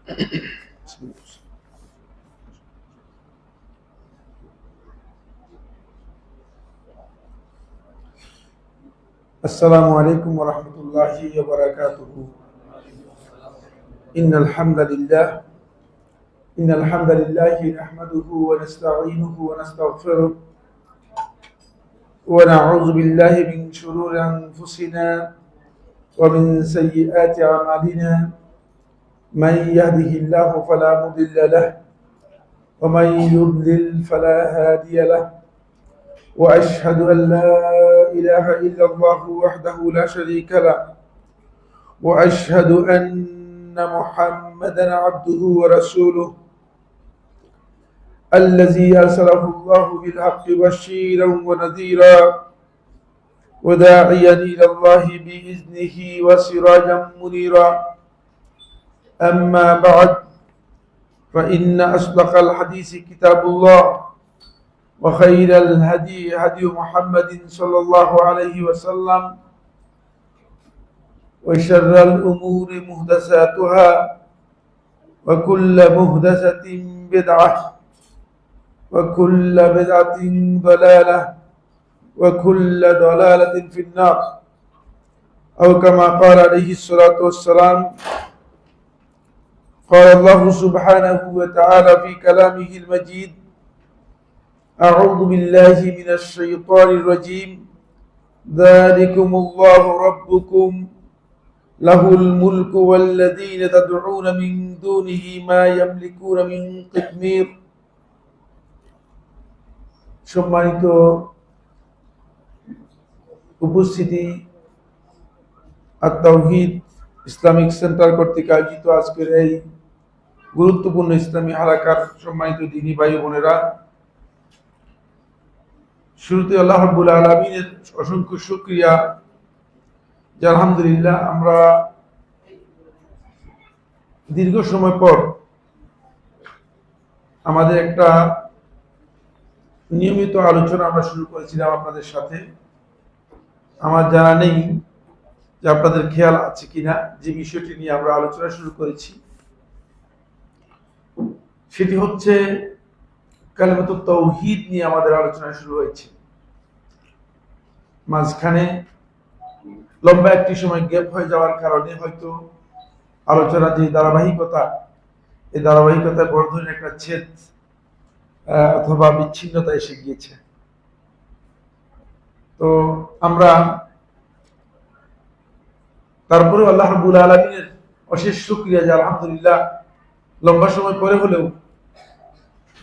السلام عليكم ورحمة الله وبركاته. إن الحمد لله نحمده ونستعينه ونستغفره ونعوذ بالله من شرور أنفسنا ومن سيئات أعمالنا. من يهده الله فلا مضل له ومن يضلل فلا هادي له، وأشهد أن لا إله إلا الله وحده لا شريك له، وأشهد أن محمدا عبده ورسوله الذي أرسله الله بالحق بشيرا ونذيرا وداعيا إلى الله بإذنه وسراجا منيرا. أما بعد، فإن أصدق الحديث كتاب الله، وخير الهدي هدي محمد صلى الله عليه وسلم، وشر الأمور محدثاتها، وكل محدثة بدعة، وكل بدعة ضلالة، وكل ضلالة في النار، أو كما قال عليه الصلاة والسلام. قال الله سبحانه وتعالى في كلامه المجيد: أعوذ بالله من الشيطان الرجيم، ذلكم الله ربكم له الملك والذين تدعون من دونه ما يملكون من قطمير। সম্মানিত উপস্থিতি, আত-তাওহীদ Islamic centre কর্তৃক আয়োজিত আজকের এই গুরুত্বপূর্ণ ইসলামী হালাকার সম্মানিত দিনী ভাই বোনেরা, শুরুতে আল্লাহ রাব্বুল আলামিনের অসংখ্য শুকরিয়া যে আলহামদুলিল্লাহ আমরা দীর্ঘ সময় পর আমাদের একটা নিয়মিত আলোচনা আমরা শুরু করেছিলাম আপনাদের সাথে। আমার জানা নেই যে আপনাদের খেয়াল আছে কিনা, যে বিষয়টি নিয়ে আমরা আলোচনা শুরু করেছি সেটি হচ্ছে কালিমাতুত তাওহীদ নিয়ে আমাদের আলোচনা শুরু হয়েছে। মাঝখানে লম্বা একটি সময় গ্যাপ হয়ে যাওয়ার কারণে হয়তো আলোচনা যে ধারাবাহিকতা, এই ধারাবাহিকতায় বড় ধরনের একটা ছেদ অথবা বিচ্ছিন্নতা এসে গিয়েছে। তো আমরা তারপরে আল্লাহ রাব্বুল আলামিনের অশেষ শুকরিয়া যে আলহামদুলিল্লাহ লম্বা সময় পরে হলেও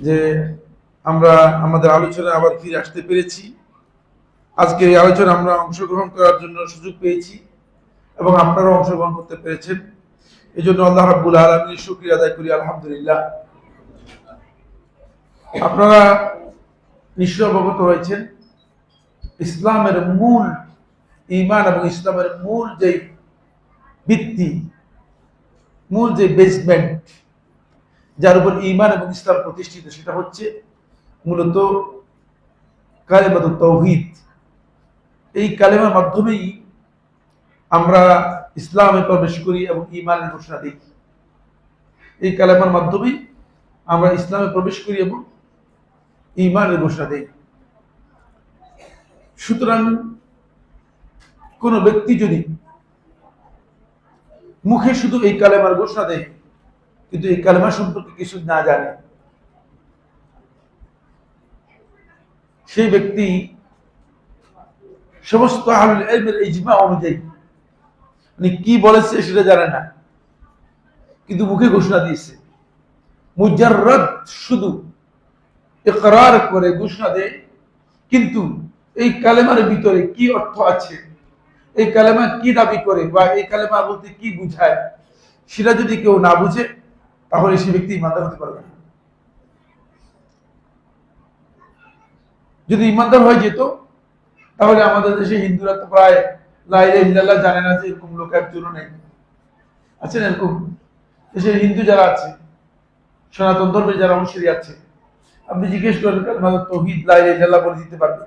যে আমরা আমাদের আলোচনায় আবার ফিরে আসতে পেরেছি। আজকের এই আলোচনা আমরা অংশগ্রহণ করার জন্য সুযোগ পেয়েছি এবং আপনারাও অংশগ্রহণ করতে পেরেছেন। এই জন্য আল্লাহ রাব্বুল আলামিনের শুকরিয়া আদায় করি আলহামদুলিল্লাহ। আপনারা নিশ্চয় অবগত হয়েছেন, ইসলামের মূল ঈমান এবং ইসলামের মূল যে ভিত্তি, মূল যে বেসমেন্ট, যার উপর ঈমান এবং ইসলাম প্রতিষ্ঠিত, সেটা হচ্ছে মূলত কালিমাতুত তাওহীদ। এই কালেমার মাধ্যমেই আমরা ইসলামে প্রবেশ করি এবং ঈমানের ঘোষণা দিই। এই কালেমার মাধ্যমেই আমরা ইসলামে প্রবেশ করি এবং ঈমানের ঘোষণা দিই। সুতরাং কোন ব্যক্তি যদি মুখে শুধু এই কালেমার ঘোষণা দেয় কিন্তু এই কালেমা সম্পর্কে কিছু না জানে, সেই ব্যক্তি সমস্ত আহলুল ইলমের ইজমা অনুযায়ী মানে কি বলেছে সেটা জানে না, কিন্তু মুখে ঘোষণা দিয়েছে। মুজাররাদ শুধু ইকরার করে ঘোষণা দেয়, কিন্তু এই কালেমার ভিতরে কি অর্থ আছে, এই কালেমা কি দাবি করে বা এই কালেমা বলতে কি বুঝায়, সেটা যদি কেউ না বুঝে তাহলে সে ব্যক্তি ইমানদার হতে পারবে না। যদি ইমানদার হয়ে যেত তাহলে আমাদের দেশে হিন্দুরা তো প্রায় লা ইলাহা ইল্লাল্লাহ জানে না, যে এরকম লোক একজনও নেই। আছেন এরকম দেশের হিন্দু যারা আছে, সনাতন ধর্মের যারা অনুসারী আছে, আপনি জিজ্ঞেস করেন কালিমাতুত তাওহীদ লা ইলাহা ইল্লাল্লাহ বলে দিতে পারবে।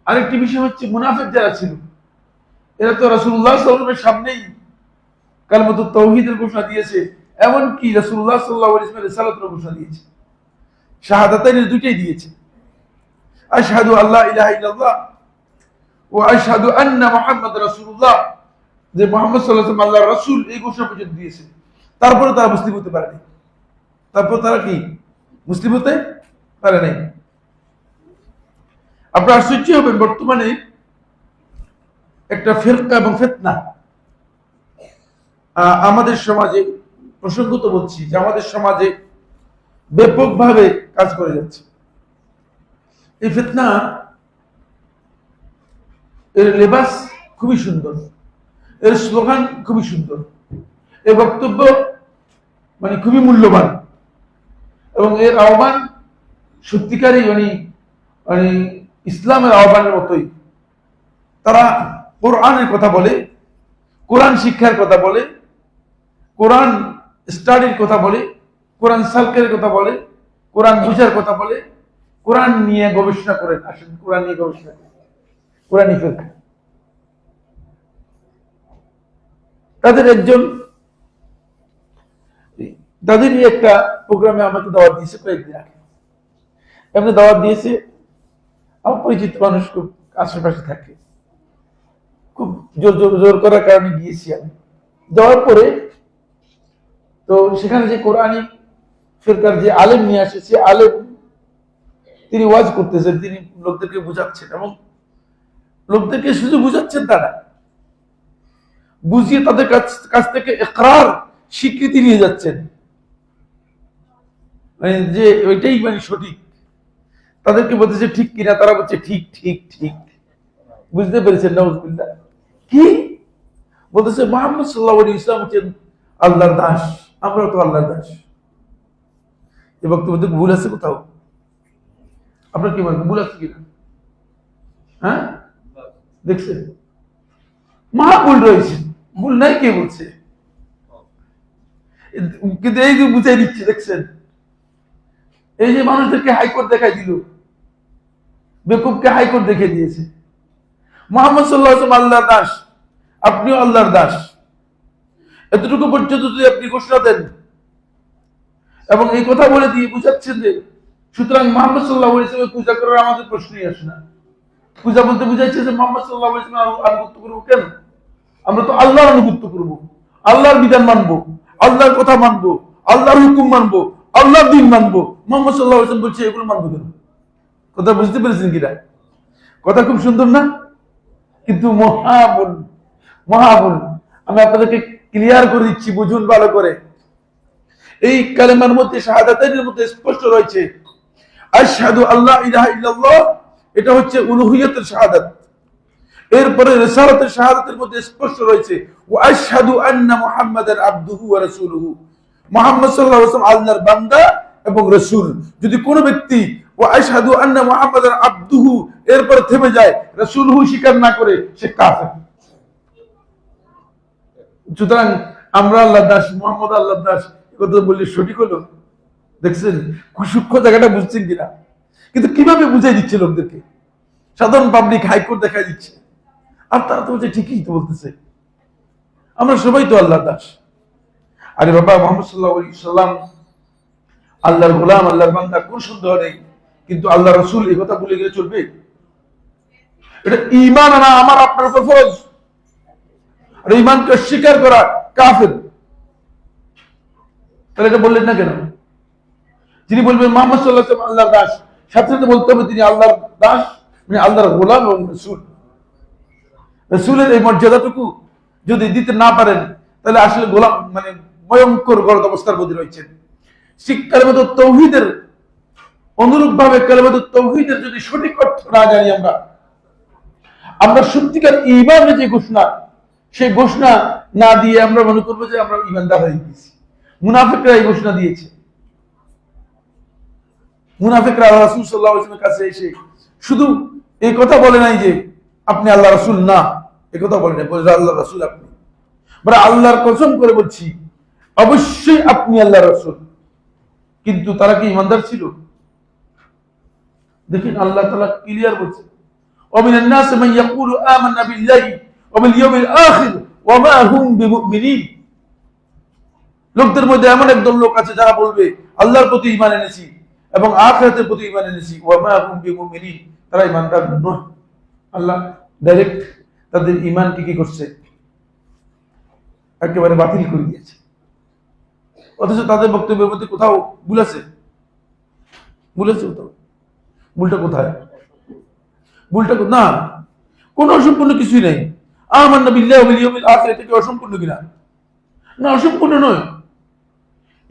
আরেকটি বিষয় হচ্ছে মুনাফিক যারা ছিল, এরা তো রাসূলুল্লাহ সাল্লাল্লাহু আলাইহি ওয়াসাল্লামের সামনেই কালিমাতুত তাওহীদের ঘোষণা দিয়েছে, এমনকি রাসূলুল্লাহ সাল্লাল্লাহু আলাইহি ওয়াসাল্লাম রিসালাতের ঘোষণা দিয়েছে, শাহাদাতাইনের দুইটাই দিয়েছে, আশহাদু আল্লা ইলাহা ইল্লাল্লাহ ওয়া আশহাদু আন্না মুহাম্মাদুর রাসূলুল্লাহ, যে মুহাম্মদ সাল্লাল্লাহু আলাইহি ওয়াসাল্লাম আল্লাহর রাসূল, এই ঘোষণা পর্যন্ত দিয়েছে। তারপরে তারা মুসলিম হতে পারেনি। তারপর তারা কি মুসলিম হতে পারে নাই। আপনারা আশ্চর্য হবেন, বর্তমানে একটা ফিরকা এবং ফিতনা আমাদের সমাজে, প্রসঙ্গত বলছি যে আমাদের সমাজে ব্যাপকভাবে কাজ করে যাচ্ছে। এই ফিতনা, এর লেবাস খুবই সুন্দর, এর স্লোগান খুবই সুন্দর, এর বক্তব্য মানে খুবই মূল্যবান, এবং এর আহ্বান সত্যিকারই মানে ইসলামের আহ্বানের মতোই। তারা কোরআনের কথা বলে, কোরআন শিক্ষার কথা বলে, কোরআন স্টাডির কথা বলে, কোরআন সালকের কথা বলে, কোরআন বুঝার কথা বলে, কোরআন নিয়ে গবেষণা করেন। আসেন কোরআন নিয়ে গবেষণা করেন, কোরআন ফিকহ। তাদেরই একটা প্রোগ্রামে আমাকে দাওয়াত দিয়েছে কয়েকদিন আগে। এমনি দাওয়াত দিয়েছে, আমার পরিচিত মানুষ খুব আশেপাশে থাকে, খুব জোর করার কারণে গিয়েছি আমি। যাওয়ার পরে তো সেখানে যে কোরআনী ফিরকার যে আলেম নিয়ে আসে, সে আলেম তিনি ওয়াজ করতেছেন, তিনি লোকদেরকে বুঝাচ্ছেন, এবং লোকদেরকে শুধু বুঝাচ্ছেন তারা বুঝিয়ে তাদের কাছ থেকে ইকরার স্বীকৃতি নিয়ে যাচ্ছেন, মানে যে ওইটাই মানে সঠিক। তাদেরকে বলতেছে ঠিক কিনা, তারা বলছে ঠিক ঠিক ঠিক। বুঝতে পেরেছেন? নাউজুবিল্লাহ। কি বলতেছে? মুহাম্মদ সাল্লাল্লাহু আলাইহি ওয়াসাল্লাম হচ্ছেন আল্লাহর দাস, আমরা তো আল্লাহর দাস। এই বক্তব্য ভুল আছে কোথাও? আপনার কি বলেন, ভুল আছে কিনা? হ্যাঁ, দেখছেন মহা ভুল রয়েছে, ভুল নাই কে বলছে? কিন্তু এই যে বুঝাই দিচ্ছে, দেখছেন এই যে মানুষদেরকে হাইকোর্ট দেখাই দিল, বেকুবকে হাইকোর্ট দেখে দিয়েছে। মুহাম্মদ সাল্লাল্লাহু আলাইহি ওয়াসাল্লাম আল্লাহর দাস, আপনিও আল্লাহর দাস, এতটুকু পর্যন্ত যদি আপনি ঘোষণা দেন এবং এই কথা বলে দিয়ে বুঝাচ্ছেন যে সুতরাং মুহাম্মদ সাল্লাল্লাহু আলাইহি ওয়াসাল্লাম পূজা করার আমাদের প্রশ্নই আসে না। পূজা বলতে বুঝাইছে যে মুহাম্মদ সাল্লাল্লাহু আলাইহি ওয়াসাল্লাম আনুগত্য করবো। কেন? আমরা তো আল্লাহর আনুগত্য করবো, আল্লাহর বিধান মানবো, আল্লাহর কথা মানবো, আল্লাহর হুকুম মানবো, আল্লাহর দিন মানবো। মুহাম্মদ সাল্লাল্লাহু আলাইহি ওয়াসাল্লাম বলছে এগুলো মানবো কেন? কথা বুঝতে পেরেছেন কিনা? কথা খুব সুন্দর না? কিন্তু মহাবুল মহাবুল আমি আপনাদেরকে ক্লিয়ার করে দিচ্ছি, বুঝুন ভালো করে। এই কালেমার মধ্যে, শাহাদাতাইনের মধ্যে স্পষ্ট রয়েছে আশহাদু আল্লা ইলাহা ইল্লাল্লাহ, এটা হচ্ছে উলুহিয়তের শাহাদাত। এরপরে রিসালাতের শাহাদাতের মধ্যে স্পষ্ট রয়েছে ওয়া আশহাদু আন্না মুহাম্মাদান আবদুহু ওয়া রাসূলুহু, মুহাম্মদ সাল্লাল্লাহু আলাইহি ওয়াসাল্লাম আল্লাহর বান্দা এবং রাসূল। যদি কোনো ব্যক্তি ওয়া আশহাদু আন্না মুহাম্মাদান আবদুহু এরপরে থেমে যায়, রাসূলুহু স্বীকার না করে, সে কাফের। সুতরাং আমরা আল্লাহর দাস, মুহাম্মদ আল্লাহর দাস, কথা বললে সঠিক হলো? দেখছেন সূক্ষ্ম জায়গাটা বুঝছেন কিনা? কিন্তু কিভাবে বুঝাই দিচ্ছে লোকদেরকে, সাধারণ পাবলিক হাইকোর্ট দেখাই দিচ্ছে, আর তারা তো বলছে ঠিকই তো বলতেছে, আমরা সবাই তো আল্লাহর দাস। আরে বাবা, মুহাম্মদ সাল্লাল্লাহু আলাইহি ওয়াসাল্লাম আল্লাহর গোলাম, আল্লাহর বান্দা, কোন সন্দেহ নেই। কিন্তু আল্লাহ রাসূল এই কথা ভুলে গেলে চলবে? এটা ঈমান আনা আমার আপনার উপর ফরজ। আর ঈমানকে স্বীকার করা কাফের। তাহলে এটা বললেন না কেন? যিনি বলবেন মুহাম্মদ সাল্লাল্লাহু আলাইহি ওয়াসাল্লাম আল্লাহর দাস, সাথে সাথে বলতে হবে তিনি আল্লাহর দাস, মানে আল্লাহর গোলাম এবং রাসূল। রাসূলের এই মর্যাদাটুকু যদি দিতে না পারেন, তাহলে আসলে গোলাম মানে ভয়ঙ্কর গলদ অবস্থার মধ্যে রয়েছেন। কালিমাতুত তাওহীদের অনুরূপ ভাবে কালিমাতুত তাওহীদের যদি সঠিক অর্থ না জানি, আমরা সত্যিকার ঈমানের যে ঘোষণা, সেই ঘোষণা না দিয়ে আমরা মনে করবো যে আমরা ঈমানদার হয়ে গেছি। মুনাফিকরা এই ঘোষণা দিয়েছে। মুনাফিকরা আল্লাহ রাসূল সাল্লাল্লাহু আলাইহি ওয়াসাল্লামের কাছে এসে শুধু এই কথা বলে নাই যে আপনি আল্লাহ রাসূল না, এই কথা বলে নাই, বলে আল্লাহ রাসূল আপনি। বলে আল্লাহর কসম করে বলছি অবশ্যই আপনি আল্লাহ রাসূল। কিন্তু তারা কি ঈমানদার ছিল? দেখেন আল্লাহ তাআলা ক্লিয়ার বলছে ওয়া মিনান নাসি মান ইয়াকুলু আমান্না বিল্লাহি ওয়া বিল ইয়াউমিল আখির ওয়া মা হুম বিমুমিনিন। লোকদের মধ্যে এমন একদল লোক আছে যারা বলবে আল্লাহর প্রতি ঈমান এনেছি এবং আখিরাতের প্রতি ঈমান এনেছি, ওয়া মা হুম বিমুমিনিন, তারা ঈমানদার নয়। আল্লাহ ডাইরেক্ট তাদের ঈমানকে কি করছে, একেবারে বাতিল করে দিয়েছে। অথচ তাদের বক্তব্যের মধ্যে কোথাও ভুল আছে? কোথাও ভুলটা কোথায়? ভুলটা না, কোন অসম্পূর্ণ কিছুই নেই। আমান্না বিল্লাহি ওয়াল ইয়াউমিল আখির, এটা কি অসম্পূর্ণ কিনা? না, অসম্পূর্ণ নয়।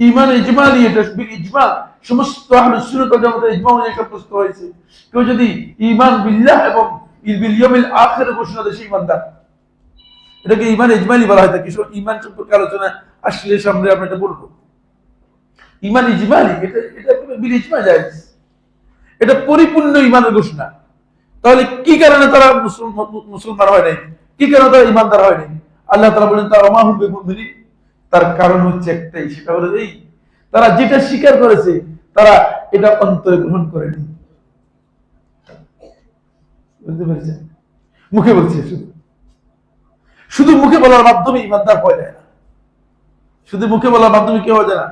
ঈমান ইজমালি, এটা ইজমা, সমস্ত আহলুস সুন্নাহ ওয়াল জামাতের ইজমা অনুযায়ী সাব্যস্ত হয়েছে। কেউ যদি ঈমান বিল্লাহ এবং বিল ইয়াউমিল আখির ঘোষণা দেয়, সে ঈমানদার। এটাকে ঈমান ইজমালি বলা হয়। থাকে ঈমান সম্পর্কে আলোচনা আসলে সামনে আমরা এটা বলবো। ঈমান ইজমালি, এটা বিল ইজমা জায়েজ, এটা পরিপূর্ণ ঈমানের ঘোষণা। তাহলে কি কারণে তারা মুসলমান হয় নাই? কি কারণে তারা ঈমানদার হয় নাই? আল্লাহ তাআলা বলেন তারা ওমা হুম বিমুমিনিন, তার কারণ হচ্ছে একটাই, সেটা হলো এই, তারা যেটা স্বীকার করেছে তারা এটা অন্তরে গ্রহণ করেনি। বুঝতে পেরেছেন? মুখে বলছে, শুধু মুখে বলার মাধ্যমে ঈমানদার হওয়া যায় না। শুধু মুখে বলার মাধ্যমে কি হওয়া যায় না?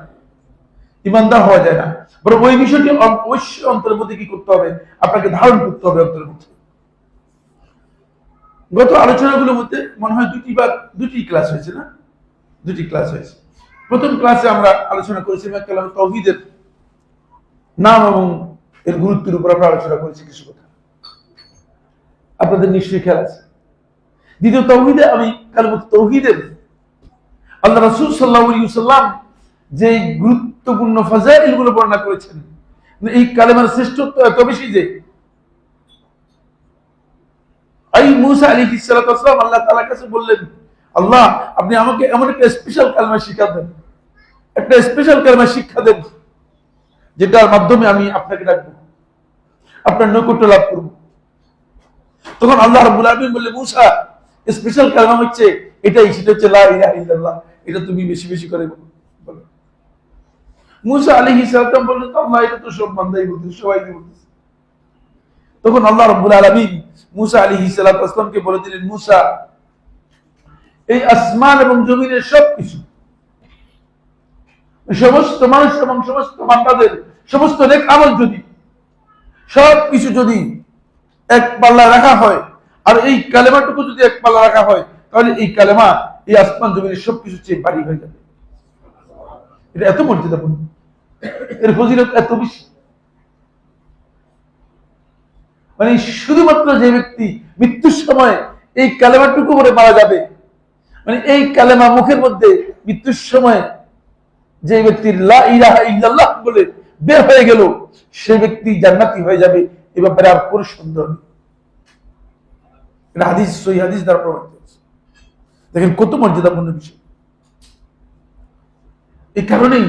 ঈমানদার হওয়া যায় না। বরং ওই বিষয়টি অবশ্যই অন্তরের মধ্যে কি করতে হবে? আপনাকে ধারণ করতে হবে অন্তরের মধ্যে। গত আলোচনাগুলোর মধ্যে মনে হয় দুটি ক্লাস হয়েছে না? দুটি ক্লাস হয়েছে। প্রথম ক্লাসে আমরা আলোচনা করেছিলাম কালামে তাওহীদের নাম এবং এর গুরুত্বের উপর আমরা আলোচনা করেছি কিছু কথা, আপনাদের নিশ্চয়ই খেয়াল আছে। দ্বিতীয় তাওহীদে আমি কালামে তাওহীদের আল্লাহ রাসূল সাল্লাল্লাহু আলাইহি ওয়াসাল্লাম যে গুরুত্বপূর্ণ ফাজাইল গুলো বর্ণনা করেছেন, এই কালেমার শ্রেষ্ঠত্ব এত বেশি যে এই মুসা আলাইহিস সালাতু ওয়াস সালাম আল্লাহ তাআলার কাছে বললেন, আল্লাহ আপনি আমাকে এমন একটা স্পেশাল কালেমা শিক্ষা দেন, একটা স্পেশাল কালেমা শিক্ষা দেন যেটার মাধ্যমে আমি আপনাকে ডাকবো, আপনার নৈকট্য লাভ করব। তখন আল্লাহ রাব্বুল আলামিন বললেন, মুসা স্পেশাল কালেমা হচ্ছে এটাই, সেটা হচ্ছে লা ইলাহা ইল্লাল্লাহ, এটা তুমি বেশি বেশি করে বলো। মুসা আলাইহিস সালাম বললেন, আল্লাহ এটা তো সব বান্দাই বলতেছে, সবাই বলতেছে। তখন আল্লাহ রাব্বুল আলামিন মুসা আলাইহিস সালামকে বলে দিলেন, মুসা এই আসমান এবং জমিনের সবকিছু, সমস্ত মানুষ এবং সমস্ত বান্দাদের সমস্ত নেক আমল যদি সবকিছু যদি এক পাল্লা রাখা হয়, আর এই কালেমাটুকু যদি এক পাল্লা রাখা হয়, তাহলে এই কালেমা এই আসমান জমিনের সবকিছু চেয়ে ভারী হয়ে যাবে। এটা এত মর্যাদাপূর্ণ, এর ফজিলত এত বেশি। মানে শুধুমাত্র যে ব্যক্তি মৃত্যুর সময় এই কালেমাটুকু বলে মারা যাবে, মানে এই কালেমা মুখের মধ্যে মৃত্যুর সময় যে ব্যক্তির লা ইলাহা ইল্লাল্লাহ বলে বের হয়ে গেল, সে ব্যক্তি জান্নাতি হয়ে যাবে, এ ব্যাপারে আর কোনো সন্দেহ নেই। এটা হাদিস, সহিহ হাদিস দ্বারা প্রমাণিত হয়েছে। দেখেন কত মর্যাদাপূর্ণ বিষয়। এই কারণেই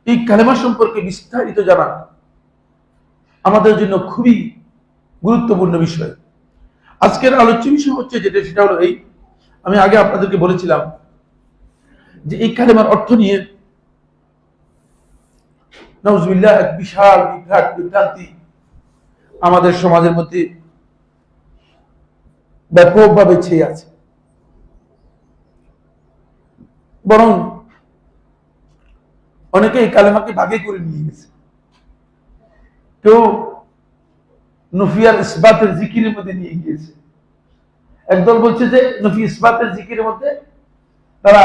এই কালেমা সম্পর্কে বিস্তারিত জানা আমাদের জন্য খুবই গুরুত্বপূর্ণ বিষয়। আজকের আলোচ্য বিষয় হচ্ছে যেটা, সেটা হলো এই, আমি আগে আপনাদেরকে বলেছিলাম যে এই কালেমার অর্থ নিয়ে নাউজুবিল্লাহ এক বিশাল বিভ্রাট বিভ্রান্তি আমাদের সমাজের মধ্যে ব্যাপকভাবে ছেয়ে আছে। বরং অনেকে এই কালেমাকে ভাগে করে নিয়ে গেছে। কেউ নফিয়ার ইসবাতের জিকিরের মধ্যে নিয়ে গিয়েছে। একদল বলছে যে নফি ইসবাতের জিকিরের মধ্যে তারা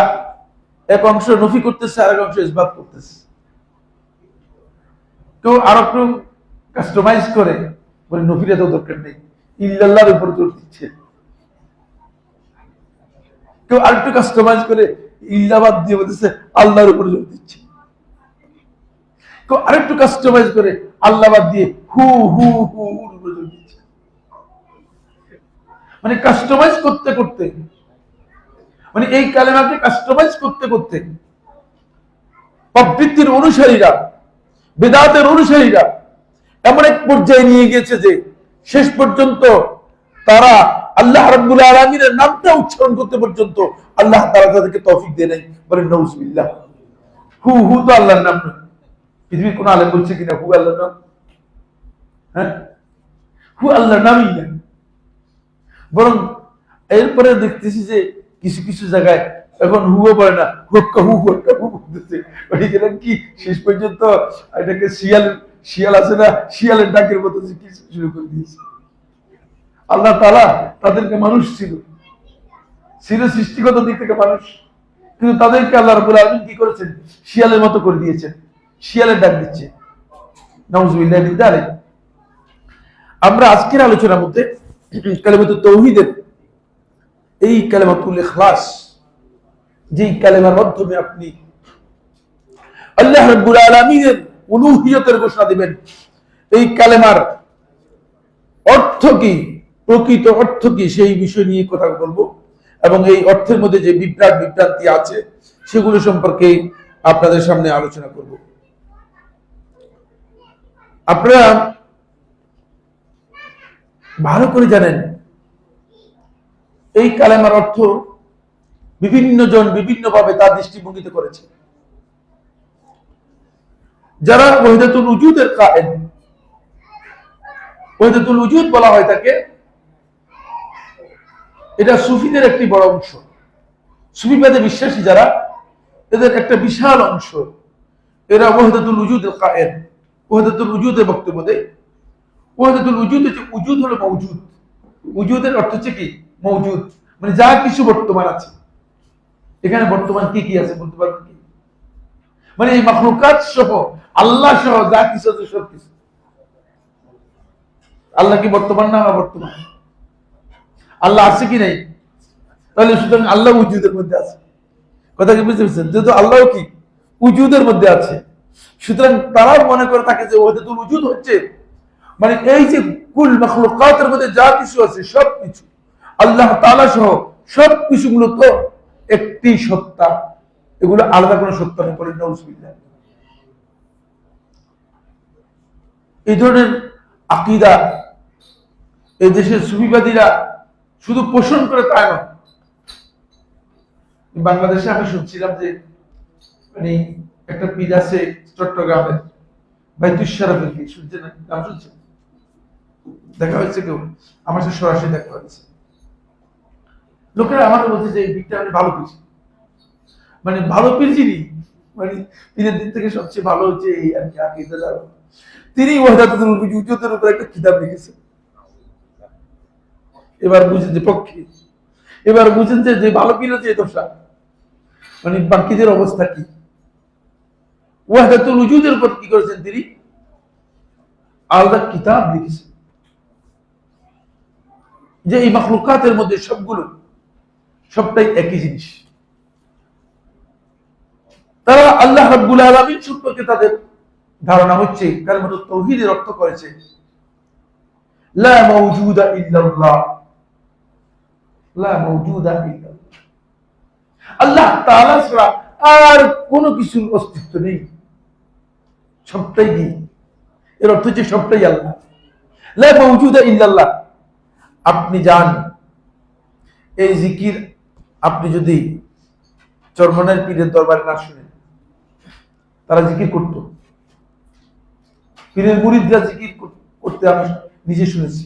এক অংশ নফি করতেছে, আর এক অংশ ইসবাত করতেছে। কেউ আরো একটু কাস্টমাইজ করে বলে নফির এত দরকার নেই, ইল্লাল্লাহর উপর জোর দিচ্ছে। কেউ আরেকটু কাস্টমাইজ করে ইল্লাবাদ দিয়ে বলতেছে আল্লাহর উপর জোর দিচ্ছে। কেউ আরেকটু কাস্টমাইজ করে আল্লাহবাদ দিয়ে হু হু হু উপর জোর দিচ্ছে। মানে কাস্টমাইজ করতে করতে, মানে এই কালেমাকে কাস্টমাইজ করতে করতে প্রবৃত্তির অনুসারীরা, বেদাতের অনুসারীরা এমন এক পর্যায়ে নিয়ে গিয়েছে যে শেষ পর্যন্ত তারা আল্লাহ রাব্বুল আলামিনের নামটা উচ্চারণ করতে পর্যন্ত আল্লাহ তাআলা তাদেরকে তৌফিক দেয় নাই। বলেন নাউজুবিল্লাহ। হু হু তো আল্লাহর নাম নয়। পৃথিবীর কোন আলেম বলছে কিনা হু আল্লাহর নাম? হ্যাঁ, হু আল্লাহর নামই না। বরং এরপরে দেখতেছি যে কিছু কিছু জায়গায় এখন হুও পারে না, হুক্কা হু হুক্কা হু বলতেছে। ওইখানে কি শেষ পর্যন্ত এটাকে শিয়াল আছে না, শিয়ালের ডাকের মতো কি শুরু করে দিয়েছে। আল্লাহ তাআলা তাদেরকে মানুষ ছিল সৃষ্টিগত দিক থেকে মানুষ, কিন্তু তাদেরকে আল্লাহ রাব্বুল আলামিন কি করেছেন, শিয়ালের মতো করে দিয়েছেন, শিয়ালের ডাক দিচ্ছে। নাউযুবিল্লাহি মিন যালিক। আমরা আজকের আলোচনার মধ্যে কালিমাতুত তাওহীদের এই কালিমাতুল ইখলাস, যেই কালেমার মাধ্যমে আপনি আল্লাহ রাব্বুল আলামিনের উলুহিয়তের ঘোষণা দিবেন, এই কালেমার অর্থ কি, প্রকৃত অর্থ কি, সেই বিষয় নিয়ে কথা বলবো। এবং এই অর্থের মধ্যে যে বিভ্রান্তি আছে সেগুলো সম্পর্কে আপনাদের সামনে আলোচনা করব। আপনারা ভালো করে জানেন এই কালেমার অর্থ বিভিন্ন জন বিভিন্ন ভাবে তার দৃষ্টিভঙ্গিতে করেছে। যারা ওয়াহদাতুল উজুদের কায়েল, ওয়াহদাতুল উজুদ বলা হয় তাকে, এটা সুফিদের একটি বড় অংশ। সুফিবাদে বিশ্বাসী যারা, এদের একটা বিশাল অংশ, এরা ওয়াহদাতুল উজুদের কায়েল, ওয়াহদাতুল উজুদের বক্তব্য দেয়। ওয়াহদাতুল উজুদ হচ্ছে, উজুদ হলো মওজুদ, উজুদের অর্থ হচ্ছে কি, মওজুদ, মানে যা কিছু বর্তমান আছে। এখানে বর্তমান কি কি আছে বলতে পারবেন কি? মানে এই মাখলুকাত সহ, আল্লাহ সহ যা কিছু আছে সব কিছু। আল্লাহ কি বর্তমান না বর্তমান? আল্লাহ আছে কি নাই? তাহলে সুতরাং আল্লাহ উজুদের মধ্যে আছে। কথা কি বুঝতে পারছেন? যেহেতু আল্লাহ কি উজুদের মধ্যে আছে, সুতরাং তারাও মনে করে থাকে যে ওয়াহদাতুল উজুদ হচ্ছে মানে এই যে কুল মাখলুকাতের মধ্যে যা কিছু আছে সব কিছু আল্লাহ তাআলা সহ সব কিছু মূলত একটি সত্তা, এগুলো আলাদা কোনো সত্তা নেই। বলেন নাউযুবিল্লাহ। এই ধরনের আকীদা এই দেশের সুফিবাদীরা শুধু পোষণ করে তাই নয়। বাংলাদেশে আমি শুনছিলাম যে মানে একটা পীর আছে চট্টগ্রামে, বাইতুশ শরফের পীর, শুনছেন নাম? শুনছেন? দেখা হয়েছে কেউ? আমার সাথে সরাসরি দেখা হয়েছে। লোকেরা আমাকে বলছে যে এই পীরটা মানে ভালো পীর, মানে ভালো পীর যিনি, মানে পীরের দিক থেকে সবচেয়ে ভালো হচ্ছে এই আর কি আকীদা যারা, তিনি ওয়াহদাতুল উজুদের উপর একটা কিতাব লিখেছেন। এবার বুঝেন যে পক্ষে, এবার বুঝেন যে ভালো পীর হচ্ছে এই দশা, মানে বাকিদের অবস্থা কি। ওয়াহদাতুল উজুদের উপর কি করেছেন তিনি, আলাদা কিতাব লিখেছেন যে এই মাখলুকাতের মধ্যে সবগুলো সবটাই একই জিনিস। তারা আল্লাহ রাব্বুল আলামিন সম্পর্কে তাদের ধারণা হচ্ছে কালিমাতুত তাওহীদের অর্থ করেছে লা মাওজুদা ইল্লাল্লাহ, লা মাওজুদা ইল্লাল্লাহ, আল্লাহ তাআলা ছাড়া আর কোনো কিছুর অস্তিত্ব নেই, সবটাই কি, এর অর্থ হচ্ছে সবটাই আল্লাহ। লা মাওজুদা ইল্লাল্লাহ। আপনি যান এই জিকির, আপনি যদি চরমনের পীরের দরবারে না শুনেন, তারা জিকির করত, পীরের মুরিদরা জিকির করতে আমি নিজে শুনেছি।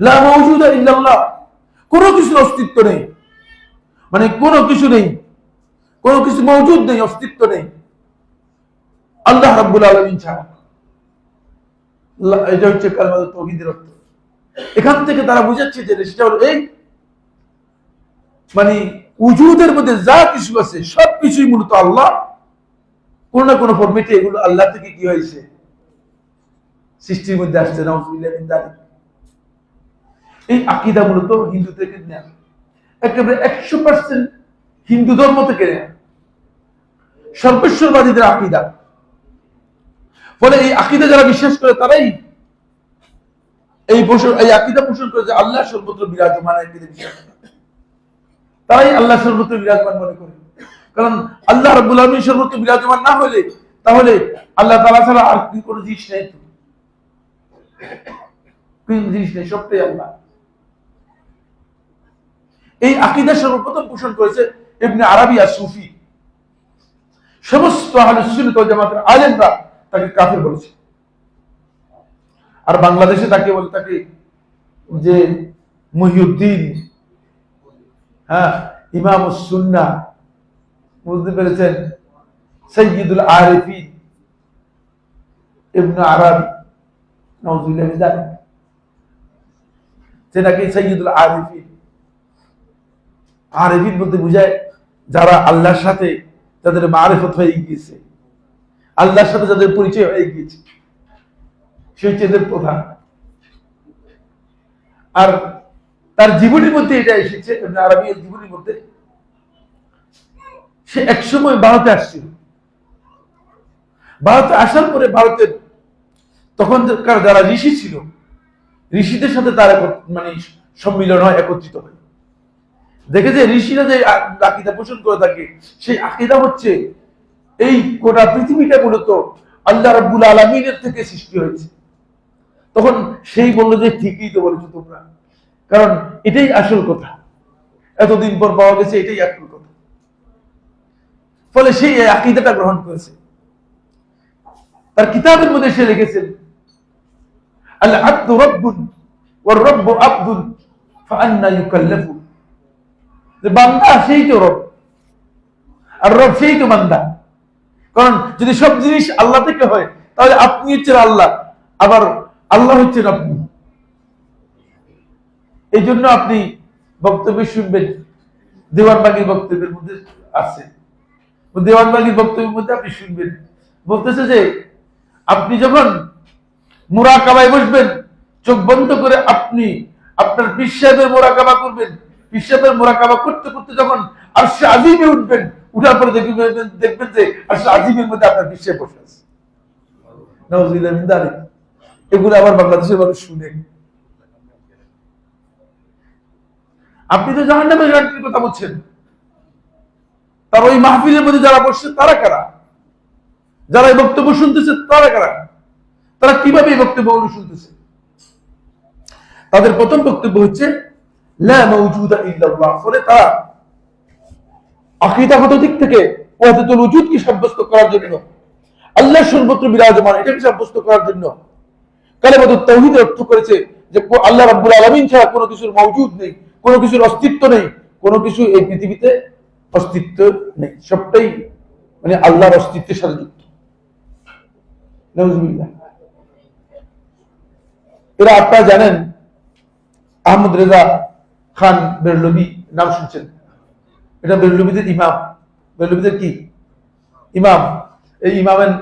লা মাওজুদা ইল্লাল্লাহ, কোনো কিছুর অস্তিত্ব নেই, মানে কোনো কিছু নেই, কোনো কিছু মওজুদ নেই, অস্তিত্ব নেই আল্লাহ রাব্বুল আলামিন ছাড়া। এটা হচ্ছে কালিমাতুত তাওহীদের অর্থ। এখান থেকে তারা বুঝাচ্ছে যে সেটা হলো এই মানে উজুদের মধ্যে যা কিছু আছে সবকিছুই মূলত আল্লাহ, কোন না কোন ফরম্যাটে এগুলো আল্লাহ থেকে কি হয়েছে, সৃষ্টির মধ্যে আসছে। নাউযুবিল্লাহ মিন যালিক। এই আকীদা মূলত হিন্দু থেকে নেয়া, একেবারে 100% হিন্দু ধর্ম থেকে নেয়া, সর্বেশ্বরবাদীদের আকীদা। ফলে এই আকীদা যারা বিশ্বাস করে তারাই এই আকীদা পোষণ করে যে আল্লাহ সর্বত্র বিরাজমান, তারাই আল্লাহ সর্বত্র বিরাজমান মনে করে। কারণ আল্লাহ রাব্বুল আলামিন সর্বত্র বিরাজমান না হলে তাহলে আল্লাহ তাআলা ছাড়া আর কি কোনো জিনিস নেই, কোন জিনিস নেই, সবটাই আল্লাহ। এই আকীদা সর্বপ্রথম পোষণ করেছে ইবনে আরাবী আর-সুফি। সমস্ত আহলুস সুন্নাত ওয়াল জামাতের আলেমরা তাকে কাফের বলেছে। আর বাংলাদেশে তাকে বলে থাকে যে মুহিউদ্দিন, হ্যাঁ, ইমামুস সুন্নাহ, বুঝতে পেরেছেন, সাইয়্যিদুল আরিফিন ইবনে আরাবী নাউযুবিল্লাহি মিন যালিক, যে নাকি সাইয়্যিদুল আরিফিন। আরিফিন বলতে বোঝায় যারা আল্লাহর সাথে যাদের মারিফত হয়ে গিয়েছে, আল্লাহর সাথে যাদের পরিচয় হয়ে গিয়েছে, সে হচ্ছে এদের প্রধান। আর তার জীবনের মধ্যে এটা এসেছে, ইবনে আরাবীর জীবনের মধ্যে, সে একসময় ভারতে আসছিল। ভারতে আসার পরে ভারতের তখনকার যারা ঋষি ছিল, ঋষিদের সাথে তার মানে সম্মিলন হয়, একত্রিত হয়। দেখে যে ঋষিরা যে আকীদা পোষণ করে থাকে, সেই আকীদা হচ্ছে এই গোটা পৃথিবীটা মূলত আল্লাহ রাব্বুল আলামিনের থেকে সৃষ্টি হয়েছে। তখন সেই বললো যে ঠিকই তো বলেছো তোমরা, কারণ এটাই আসল কথা, এতদিন পর পাওয়া গেছে, এটাই আসল কথা। ফলে সেই আকীদাটা গ্রহণ করেছে। তার কিতাবের মধ্যে সে লিখেছেন, আল আব্দু রাব্বুন ওয়ার রাব্বু আব্দুন ফাআন্না ইউকাল্লাফু, যে বান্দা সেই তো রব, আর রব সেই তো বান্দা। কারণ যদি সব জিনিস আল্লাহ থেকে হয়, তাহলে আপনি হচ্ছেন আল্লাহ, আবার আল্লাহ হচ্ছেন আপনি। এই জন্য আপনি বক্তব্য শুনবেন, দেওয়ানবাগীর বক্তব্যের মধ্যে আছে, দেওয়ানবাগীর বক্তব্যের মধ্যে আপনি শুনবেন, বলতেছে যে আপনি যখন মুরাকাবায় বসবেন, চোখ বন্ধ করে আপনি আপনার পীর সাহেবের মুরাকাবা করবেন, পীর সাহেবের মুরাকাবা করতে করতে যখন আরশে আজিমে উঠবেন, উঠার পরে দেখবেন যে আরশে আজিমের মধ্যে আপনার পীর সাহেব বসে আছে। নাউযুবিল্লাহ মিন যালিক। এগুলো আবার বাংলাদেশের মানুষ শুনেন। আপনি তো জাহান্নামের গ্যারান্টির কথা বলছেন, তার ওই মাহফিলের মধ্যে যারা বসছে তারা কারা? যারা এই বক্তব্য শুনতেছে তারা কারা? তারা কিভাবে এই বক্তব্যগুলো শুনতেছে? তাদের প্রথম বক্তব্য হচ্ছে লা মাওজুদা ইল্লাল্লাহ। ফলে তারা আকীদাগত দিক থেকে ওয়াহদাতুল ওজুদকে সাব্যস্ত করার জন্য, আল্লাহ সর্বত্র বিরাজমান এটাকে সাব্যস্ত করার জন্য কালিমাতুত তাওহীদ অর্থ করেছে যে আল্লাহ রাব্বুল আলামিন ছাড়া কোনো কিছুর মাওজুদ নেই, কোনো কিছুর অস্তিত্ব নেই, কোনো কিছু এই পৃথিবীতে অস্তিত্ব নেই, সবটাই মানে আল্লাহর অস্তিত্বের সাথে যুক্ত। নাউযুবিল্লাহ। এরা আপনারা জানেন আহমদ রেজা খান বেরলভী, নাম শুনছেন? এটা বেরলভীদের ইমাম। বেরলভীদের কি ইমাম? এই ইমামের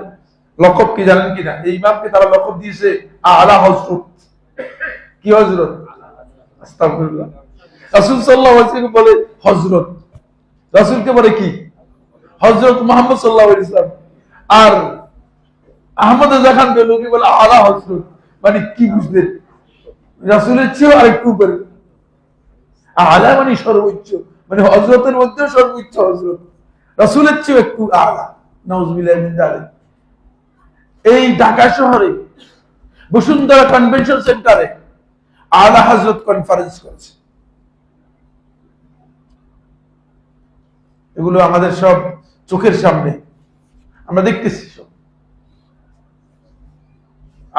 লকব কি জানেন কিনা? এই ইমামকে তারা লকব দিয়েছে আলা হযরত। কি হযরত? আস্তাগফিরুল্লাহ। রাসূল সাল্লাল্লাহু আলাইহি ওয়াসাল্লাম বলে হযরত, রাসূলকে বলে কি? হযরত মুহাম্মদ সাল্লাল্লাহু আলাইহি ওয়াসাল্লাম। আর আহমদ রেজা খান বেরলভী বলে আলা হযরত, মানে কি বুঝলেন? রাসূলের চেয়েও আরেকটু উপরে। আলা মানে সর্বোচ্চ, মানে হযরতের মধ্যেও সর্বোচ্চ হযরত, রাসূলের চেয়েও একটু আলা। নাউযুবিল্লাহি মিন যালিক। এই ঢাকা শহরে বসুন্ধরা কনভেনশন সেন্টারে আলা হযরত কনফারেন্স করেছে। এগুলো আমাদের সব চোখের সামনে, আমরা দেখতেছি সব।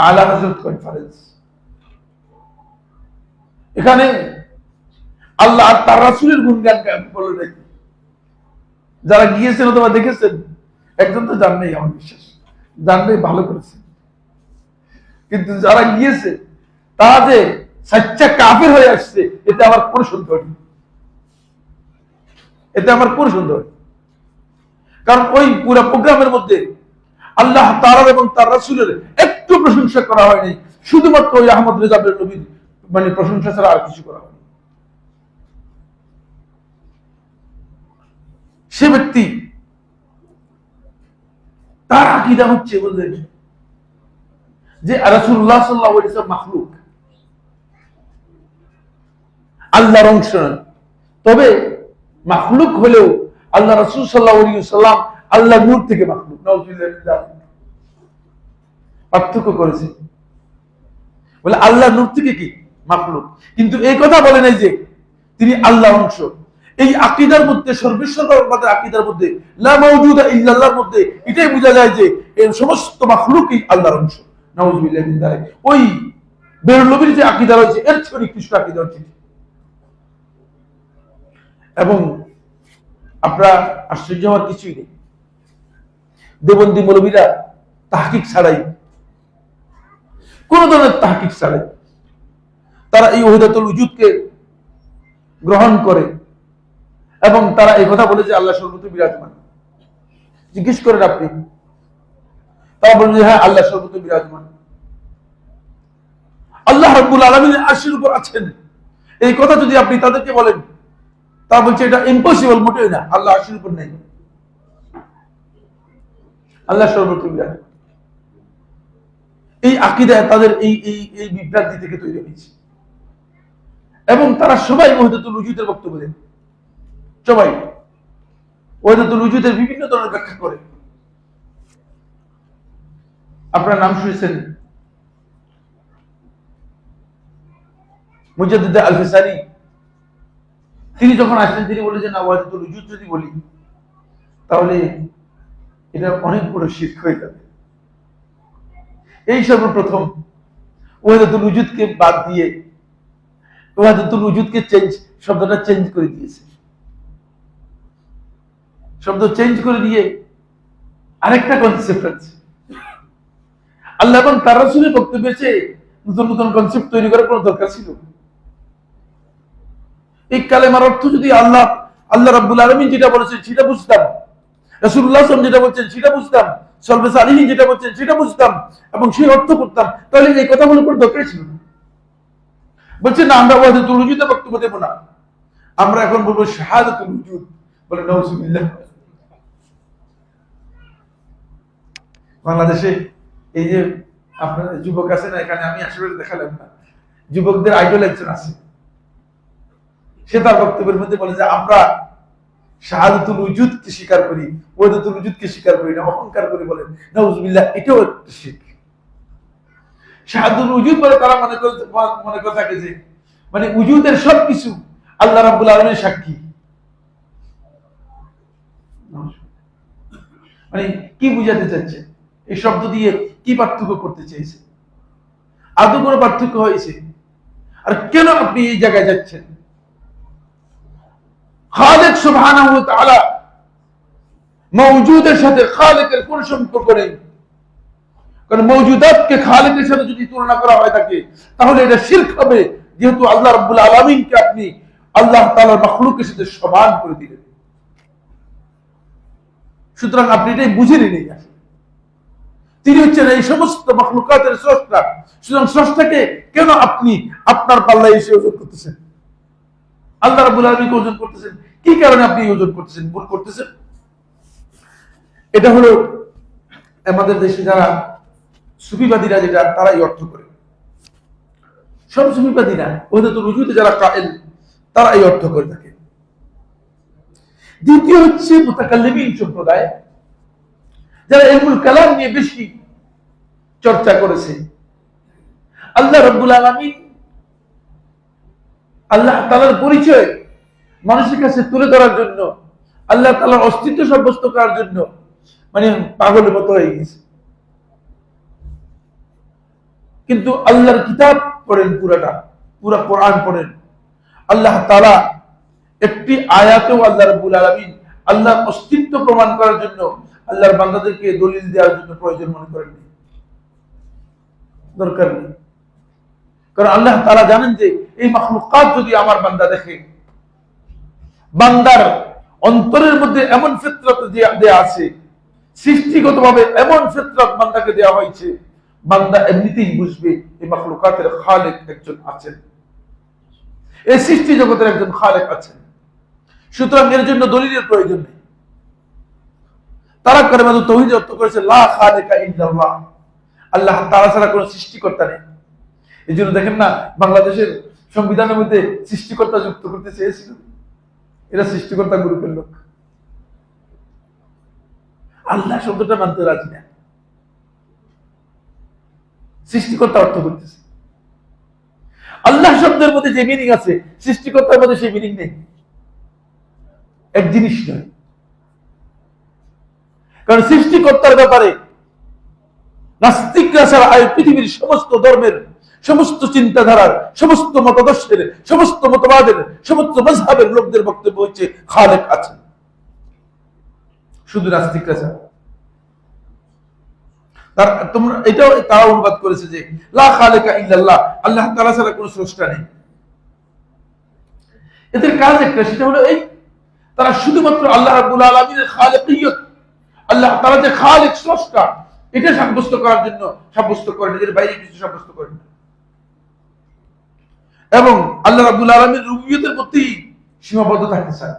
আলা হযরত কনফারেন্স, এখানে আল্লাহ আর তার রাসূলের গুণগান বলে নাকি। যারা গিয়েছেন অথবা দেখেছেন, একজন তো জান নেই, আমার বিশ্বাস জান নেই, ভালো করেছে। কিন্তু যারা গিয়েছে তারা যে সচ্চা কাফের হয়ে আসছে, এতে আমার কোনো সন্দেহ নেই, এতে আমার কোনো সন্দেহ নেই। কারণ ওই পুরো প্রোগ্রামের মধ্যে আল্লাহ তাআলা এবং তার রাসূলের একটু প্রশংসা করা হয়নি, শুধুমাত্র ওই আহমদ রেজা বেরলভীর মানে প্রশংসা ছাড়া আর কিছু করা হয়নি। সে ব্যক্তি তার আকীদা হচ্ছে বললেন যে রাসূলুল্লাহ সাল্লাল্লাহু আলাইহি ওয়াসাল্লাম মাখলুক, আল্লাহর অংশ নন। তবে মাখলুক হলেও আল্লাহ রাসূল সাল্লাল্লাহু আলাইহি ওয়াসাল্লাম আল্লাহর নূর থেকে মাখলুক। নাউযুবিল্লাহ মিন যালিক। পার্থক্য করেছে, বলে আল্লাহর নূর থেকে কি মাখলুক, কিন্তু এই কথা বলে নাই যে তিনি আল্লাহর অংশ। এই আকীদার মধ্যে, সর্বেশ্বরবাদের আকীদার মধ্যে, লা মাওজুদা ইল্লাল্লাহর মধ্যে এটাই বোঝা যায় যে এর সমস্ত মাখলুকই আল্লাহর অংশ। নাউযুবিল্লাহি মিন যালিক। ওই বেরলভীর যে আকীদা রয়েছে এর চেয়ে নিকৃষ্ট আকীদা হচ্ছে। এবং আপনারা আশ্চর্য হওয়ার কিছুই নেই। দেবন্দী মৌলবীরা তাহকিক ছাড়াই, কোন ধরনের তাহকিক ছাড়াই তারা এই ওয়াহদাতুল উজুদকে গ্রহণ করে এবং তারা এই কথা বলে যে আল্লাহ সর্বত্র বিরাজমান। জিজ্ঞেস করেন আপনি, তারা বলেন যে হ্যাঁ আল্লাহ সর্বত্র বিরাজমান, আল্লাহ রাব্বুল আলামিন আরশের উপর আছেন। এই কথা যদি আপনি তাদেরকে বলেন, তা বলছে এটা ইম্পসিবল, মোটেই না, আল্লাহ আরশের উপর নেই, আল্লাহ সর্বত্র বিরাজমান। এই আকীদা তাদের এই এই এই বিভ্রান্তি থেকে তৈরি হয়েছে এবং তারা সবাই ওয়াহদাতুল উজুদের বক্তব্য দেন, সবাই ওয়াহদাতুল উজুদের বিভিন্ন ধরনের ব্যাখ্যা করে। আপনার নাম শুনেছেন মুজাদ্দিদ আল-ফিসানি, তিনি যখন আসলেন তিনি বলেছেন না, ওয়াহদাতুল উজুদ যদি বলি তাহলে এটা অনেক বড় শিরক হয়ে যাবে। এই সর্বপ্রথম ওয়াহদাতুল উজুদকে বাদ দিয়ে ওয়াহদাতুল উজুদকে শব্দটা চেঞ্জ করে দিয়েছে, শব্দ চেঞ্জ করে দিয়ে আরেকটা কনসেপ্ট আছে। আল্লাহ এবং তার রাসূলের বক্তব্যে নতুন নতুন কনসেপ্ট তৈরি করার কোনো দরকার ছিল? এই কালেমার অর্থ যদি আল্লাহ রাব্বুল আলামিন যেটা বলেছেন সেটা বুঝতাম, রাসূলুল্লাহ সাল্লাল্লাহু আলাইহি ওয়াসাল্লাম যেটা বলছেন সেটা বুঝতাম, সালফে সালিহিন যেটা বলছেন সেটা বুঝতাম এবং সেই অর্থ করতাম, তাহলে এই কথাগুলোর কোনো দরকার ছিল না। বলছেন না, আমরা ওয়াহদাতুল উজুদে বক্তব্য দেব না, আমরা এখন বলবো শাহাদাতুল উজুদ। বলে নাউজুবিল্লাহ। বাংলাদেশে এই যে আপনার যুবক আছে না, এখানে আমি আসলে দেখালাম না, যুবকদের আইডল একজন আছে, সে তার বক্তব্যের মধ্যে বলে যে আমরা শাহাদাতুল উজুদকে স্বীকার করি, ওয়াহদাতুল উজুদকে স্বীকার করি না, অহংকার করে বলেন। নাউজুবিল্লাহ, এটাও একটা শিরক। শাহাদাতুল উজুদ বলে তারা মনে করে থাকে যে মানে উজুদের সবকিছু আল্লাহ রাব্বুল আলামিনের সাক্ষী। মানে কি বুঝাতে চাচ্ছে, এই শব্দ দিয়ে কি পার্থক্য করতে চেয়েছে? আদৌ কোনো পার্থক্য হয়েছে? আর কেন আপনি এই জায়গায় যাচ্ছেন? খালিক সুবহানাহু ওয়া তাআলা মওজুদের সাথে খালিকের কোন সম্পর্ক নেই, কারণ মওজুদাতকে খালিকের সাথে যদি তুলনা করা হয় থাকে তাহলে এটা শিরক হবে, যেহেতু আল্লাহ রাব্বুল আলামিনকে আপনি আল্লাহ তাআলার মাখলুকের সাথে সমান করে দিলেন। সুতরাং আপনি এটাই বুঝে নিলেন, তিনি হচ্ছেন এই সমস্ত মাখলুকাতের স্রষ্টা। সুতরাং স্রষ্টাকে কেন আপনি আপনার পাল্লায় এসে ওজন করতেছেন? আল্লাহ রাব্বুল আলামিনকে ওজন করতেছেন, কি কারণে আপনি ওজন করতেছেন, ভুল করতেছেন? এটা হলো আমাদের দেশে যারা সুফিবাদীরা যেটা তারা এই অর্থ করে, সব সুফিবাদীরা ওয়াহদাতুল উজুদে যারা কায়েল তারা এই অর্থ করে থাকে। দ্বিতীয় হচ্ছে মুতাকাল্লিমিন সম্প্রদায়, যারা ইলমুল কালাম নিয়ে বেশি চর্চা করেছে। আল্লাহ রাব্বুল আলামিন আল্লাহ তাআলার পরিচয় মানুষের কাছে তুলে ধরার জন্য, আল্লাহ তাআলার অস্তিত্ব সাব্যস্ত করার জন্য মানে পাগলের মতো হয়ে গেছে। কিন্তু আল্লাহর কিতাব পড়েন, পুরা কোরআন পড়েন, আল্লাহ তাআলা একটি আয়াতেও আল্লাহ রাব্বুল আলামিন আল্লাহর অস্তিত্ব প্রমাণ করার জন্য আল্লাহর বান্দাদেরকে দলিল দেওয়ার জন্য প্রয়োজন মনে করেননি, দরকার নেই। কারণ আল্লাহ তাআলা জানেন যে এই মাখলুকাত যদি আমার বান্দা দেখে, বান্দার অন্তরের মধ্যে এমন ফিতরত দেয়া আছে, সৃষ্টিগতভাবে এমন ফিতরত বান্দাকে দেওয়া হয়েছে, বান্দা এমনিতেই বুঝবে এই মাখলুকাতের খালিক একজন আছেন, এই সৃষ্টি জগতের একজন খালিক আছেন। সুতরাং এর জন্য দলিলের প্রয়োজন নেই। তারা কালিমাতুত তাওহীদ অর্থ করেছে লা খালিকা ইল্লাল্লাহ, আল্লাহ তাআলা ছাড়া কোনো সৃষ্টিকর্তা নেই। এই জন্য দেখেন না, বাংলাদেশের সংবিধানের মধ্যে সৃষ্টিকর্তা যুক্ত করতে চেয়েছিল, এরা সৃষ্টিকর্তা গ্রুপের লোক। আল্লাহ শব্দটা মানতে রাজি না, সৃষ্টিকর্তা অর্থ করতেছে। আল্লাহ শব্দের মধ্যে যে মিনিং আছে সৃষ্টিকর্তার মধ্যে সেই মিনিং নেই, এক জিনিস নয়। কারণ সৃষ্টিকর্তার ব্যাপারে নাস্তিকরা ছাড়া পৃথিবীর সমস্ত ধর্মের, সমস্ত চিন্তাধারার, সমস্ত মতাদর্শের, সমস্ত মতবাদের, সমস্ত মাযহাবের লোকদের বক্তব্য হচ্ছে খালেক আছেন। শুধু নাস্তিকরা ছাড়া। তোমরা এটাও তারা অনুবাদ করেছে যে লা খালিকা ইল্লাল্লাহ, আল্লাহ তাআলা ছাড়া কোনো স্রষ্টা নেই। এদের কাজ একটা, সেটা হলো এই তারা শুধুমাত্র আল্লাহ রাব্বুল আলামিনের খালিকিয়ত, আল্লাহ তাআলা যে খালিক স্রষ্টা, এটা সাব্যস্ত করার জন্য সাব্যস্ত করেন, এর বাইরে কিছু সাব্যস্ত করেন না। এবং আল্লাহ রাব্বুল আলামিনের রুবুবিয়তের প্রতি সীমাবদ্ধ থাকতে চায়।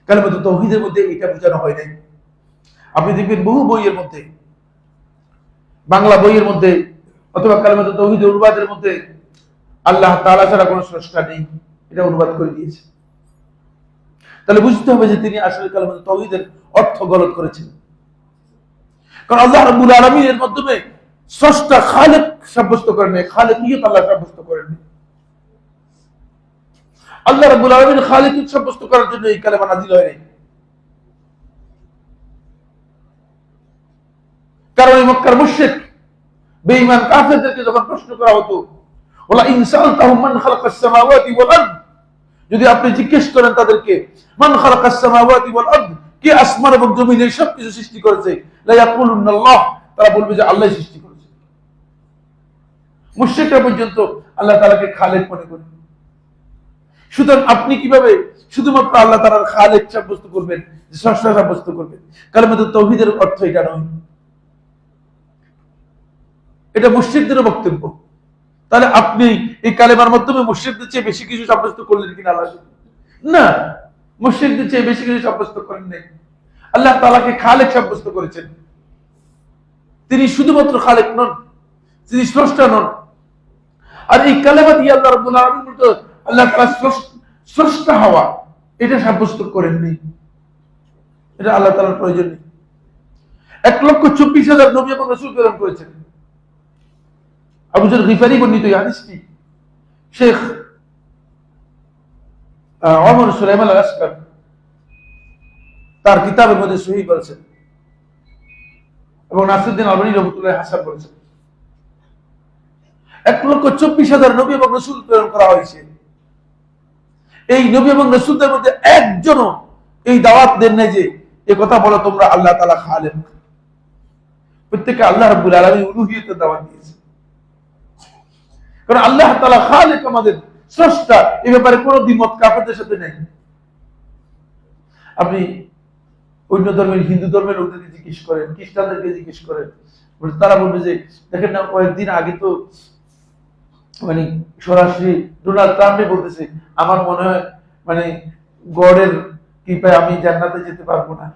কালিমাতুত তাওহীদের মধ্যে এটা বোঝানো হয় নাই। আপনি দেখবেন বহু বইয়ের মধ্যে, বাংলা বইয়ের মধ্যে অথবা কালিমাতুত তাওহীদের অনুবাদের মধ্যে আল্লাহ তাআলা ছাড়া কোনো স্রষ্টা নেই, এটা অনুবাদ করে দিয়েছে। তাহলে বুঝতে হবে যে তিনি আসলে কালিমাতুত তাওহীদের অর্থ গলত করেছেন। কারণ আল্লাহ রাব্বুল আলামিনের মাধ্যমে স্রষ্টা খালিক সাব্যস্ত করেন নাই, খালিকিয়ত আল্লাহ সাব্যস্ত করেন নাই। আল্লাহ রাব্বুল আলামিন খালিকিয়ত সাব্যস্ত করার জন্য এই কালেমা নাযিল হয় নাই। কারণ এই মক্কার মুশরিক বেঈমান কাফেরদেরকে যখন প্রশ্ন করা হতো, ওয়ালা ইন সাআলতাহুম মান খালাকাস সামাওয়াতি ওয়াল আরদ, যদি আপনি জিজ্ঞেস করেন তাদেরকে মান খালাকাস সামাওয়াতি ওয়াল আরদ, কে আসমান এবং জমিন এই সব কিছু সৃষ্টি করেছে, লা ইয়াকুলুনাল্লাহ, তারা বলবে যে আল্লাহ সৃষ্টি করেছে। মুশরিকরা পর্যন্ত আল্লাহ তাআলাকে খালেক মনে করে। সুতরাং আপনি কিভাবে শুধুমাত্র আল্লাহ তাআলার খালেক সাব্যস্ত করবেন, স্রষ্টা সাব্যস্ত করবেন? কালিমাতুত তাওহীদের অর্থ এটা নয়, এটা মুশরিকদের বক্তব্য। তাহলে আপনি এই কালেমার মাধ্যমে মুশরিকদের চেয়ে বেশি কিছু সাব্যস্ত করলেন কিনা? আল্লাহ না, মুশরিকদের চেয়ে বেশি কিছু সাব্যস্ত করেন নাই। আল্লাহ তাআলাকে খালেক সাব্যস্ত করেছেন। তিনি শুধুমাত্র খালেক নন, তিনি স্রষ্টা নন। আর এই কালেমা দিয়ে আল্লাহ রাব্বুল আলামিন বলতে আল্লাহ তাআলা স্রষ্টা হওয়া, এটা সাব্যস্ত করেননি। এটা আল্লাহ তাআলার প্রয়োজন নেই। 1,24,000 নবী এবং রাসূল প্রেরণ করেছেন। আবু যর গিফারি বর্ণিত এই হাদিসটি শেখ ওমর সুলাইমান আল-আসকার তার কিতাবের মধ্যে সহিহ করেছেন এবং নাসিরউদ্দিন আলবানী রাহমাতুল্লাহ হাসান বলেছেন। 1,24,000 নবী এবং রাসূল প্রেরণ করা হয়েছে। এই নবী এবং রাসূলদের মধ্যে একজনও এই দাওয়াত দেন নাই যে এই কথা বলো তোমরা আল্লাহ তাআলা খালেক। প্রত্যেকে আল্লাহ রাব্বুল আলামিন উলুহিয়তের দাওয়াত দিয়েছে। কারণ আল্লাহ তাআলা খালেক, আমাদের স্রষ্টা, এই ব্যাপারে কোনো দ্বিমত কাফেরদের সাথে নেই। আপনি অন্য ধর্মের, হিন্দু ধর্মের লোকদেরকে জিজ্ঞেস করেন, খ্রিস্টানদেরকে জিজ্ঞেস করেন, তারা বলবে যে দেখেন না, কয়েকদিন আগে তো মানে সরাসরি ডোনাল্ড ট্রাম্পই বলতেছে আমার মনে হয় মানে গডের কৃপায় আমি জান্নাতে যেতে পারবো না।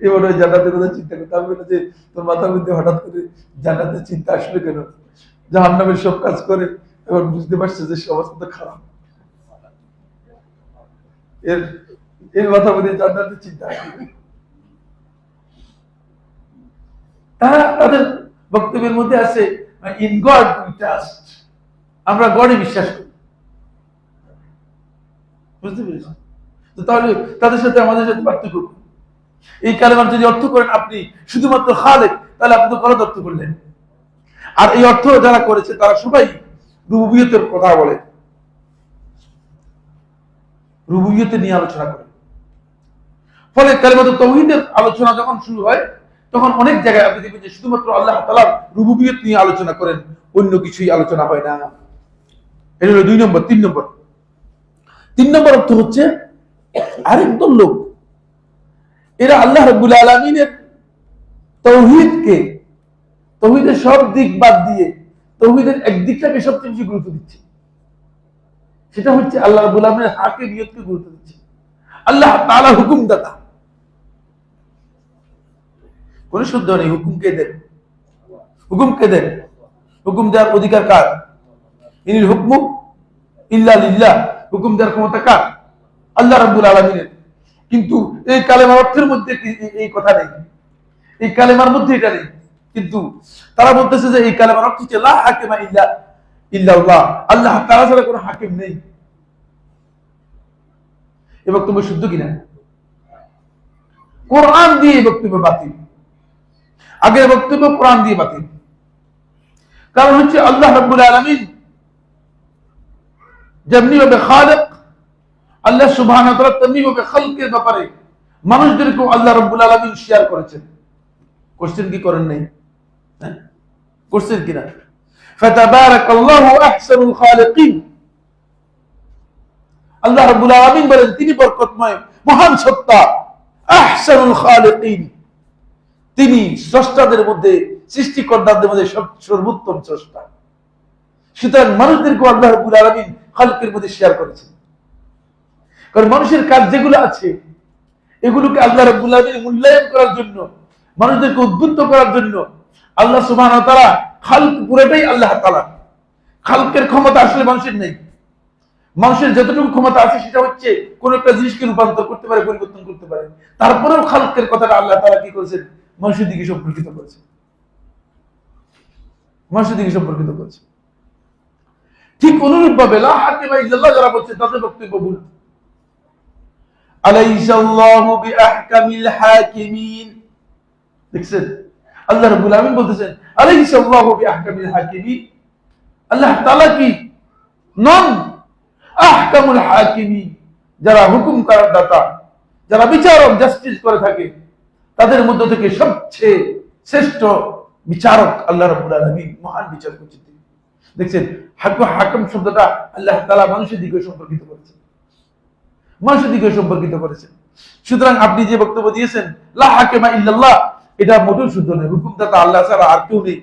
এবার ওই জান্নাতের কথা চিন্তা করতে হবে না যে তোর মাথার মধ্যে হঠাৎ করে জান্নাতের চিন্তা আসলে কেন? জাহান্নামের সব কাজ করে এখন বুঝতে পারছে যে অবস্থা খারাপ, এর মাথার মধ্যে জান্নাতের চিন্তা আসবে। তারা তাদের বক্তব্যের মধ্যে আছে ইন গড উই ট্রাস্ট, আমরা গডে বিশ্বাস করি। বুঝতে পেরেছি? তো তাহলে তাদের সাথে আমাদের সাথে পার্থক্য। এই কালেমার যদি অর্থ করেন আপনি শুধুমাত্র খালেক, তাহলে আপনি তো গলত অর্থ করলেন। আর এই অর্থ যারা করেছে তারা সবাই রুবুবিয়তের কথা বলে, রুবুবিয়তে নিয়ে আলোচনা করে। ফলে কালিমাতুত তাওহীদের আলোচনা যখন শুরু হয় তখন অনেক জায়গায় আপনি দেখবেন যে শুধুমাত্র আল্লাহ তাআলার রুবুবিয়ত নিয়ে আলোচনা করেন, অন্য কিছুই আলোচনা হয় না। এটা হলো 2 নম্বর। 3 নম্বর অর্থ হচ্ছে আরেকদল লোক, এরা আল্লাহ রাব্বুল আলামিনের তাওহীদকে, তাওহীদের সব দিক বাদ দিয়ে তাওহীদের একদিকটাকে সবচেয়ে বেশি গুরুত্ব দিচ্ছে। সেটা হচ্ছে আল্লাহ রাব্বুল আলামিনের হাকিমিয়তকে গুরুত্ব দিচ্ছে। আল্লাহ তাআলা হুকুমদাতা, কোন শুদ্ধ নেই। হুকুম কে দেন? হুকুম কে দেন? হুকুম দেওয়ার অধিকার কার? ইনিল হুকমু ইল্লা লিল্লাহ। হুকুম দেওয়ার ক্ষমতা কার? আল্লাহ রাব্বুল আলামিনের। কিন্তু এই কালেমার অর্থের মধ্যে এই কথা নেই, এই কালেমার মধ্যে এটা নেই। কিন্তু তারা বলতেছে যে এই কালেমার অর্থ হচ্ছে লা হাকিমা ইল্লা ইল্লাল্লাহ, আল্লাহ তাআলা ছাড়া কোনো হাকিম নেই। এই বক্তব্য শুদ্ধ কিনা? কোরআন দিয়ে এই বক্তব্য বাতিল। আগের বক্তব্য কোরআন দিয়ে বাতিল। কারণ হচ্ছে আল্লাহ রাব্বুল আলামিন যেমনি ভাবে খালিক, আল্লাহ সুবহানাহু ওয়া তাআলা তেমনিভাবে খালকের ব্যাপারে মানুষদেরকেও আল্লাহ রাব্বুল আলামিন শেয়ার করেছেন। করছেন কি করেন নাই? হ্যাঁ, করছেন কিনা? ফাতাবারাকাল্লাহু আহসানুল খালিকিন। আল্লাহ রাব্বুল আলামিন বলেন তিনি বরকতময়, মহান সত্তা। আহসানুল খালিকিন, তিনি স্রষ্টাদের মধ্যে, সৃষ্টিকর্তাদের মধ্যে সর্বোত্তম স্রষ্টা। সুতরাং মানুষদেরকে আল্লাহ রাব্বুল আলামিন খালকের মধ্যে শেয়ার করেছেন। কারণ মানুষের কাজ যেগুলো আছে এগুলোকে আল্লাহ রাব্বুল আলামিন মূল্যায়ন করার জন্য, মানুষদেরকে উদ্বুদ্ধ করার জন্য আল্লাহ সুবহানাহু ওয়া তাআলা খালক পুরোটাই আল্লাহ তাআলা। খালকের ক্ষমতা আসলে মানুষের নেই। মানুষের যতটুকু ক্ষমতা আছে সেটা হচ্ছে কোন একটা জিনিসকে রূপান্তর করতে পারে, পরিবর্তন করতে পারে। তারপরেও খালকের কথাটা আল্লাহ তাআলা কি করেছেন? মানুষের দিকে সম্পর্কিত করেছেন, মানুষের দিকে সম্পর্কিত করেছেন। ঠিক অনুরূপ ভাবে লা হাকিমা ইল্লাল্লাহ যারা বলছে তাদের বক্তব্য ভুল। আলাইসাল্লাহু বিআহকামিল হাকিমিন, দেখছেন আল্লাহ রাব্বুল আলামিন বলতেছেন আলাইসাল্লাহু বিআহকামিল হাকিমিন, আল্লাহ তাআলা কি নন আহকামুল হাকিমিন, যারা হুকুম করার দাতা, যারা বিচারক, জাস্টিস করে থাকে, তাদের মধ্য থেকে সবচেয়ে শ্রেষ্ঠ বিচারক আল্লাহ রাব্বুল আলামিন, মহান বিচারক। দেখছেন হাকিম শব্দটা আল্লাহ তাআলা মানুষের দিকে সম্পর্কিত করেছেন, মানুষের দিকে সম্পর্কিত করেছেন। সুতরাং আপনি যে বক্তব্য দিয়েছেন লা হাকিমা ইল্লাল্লাহ, এটা মোটেও শুদ্ধ নয়। হুকুমদাতা আল্লাহ ছাড়া আর কেউ নেই,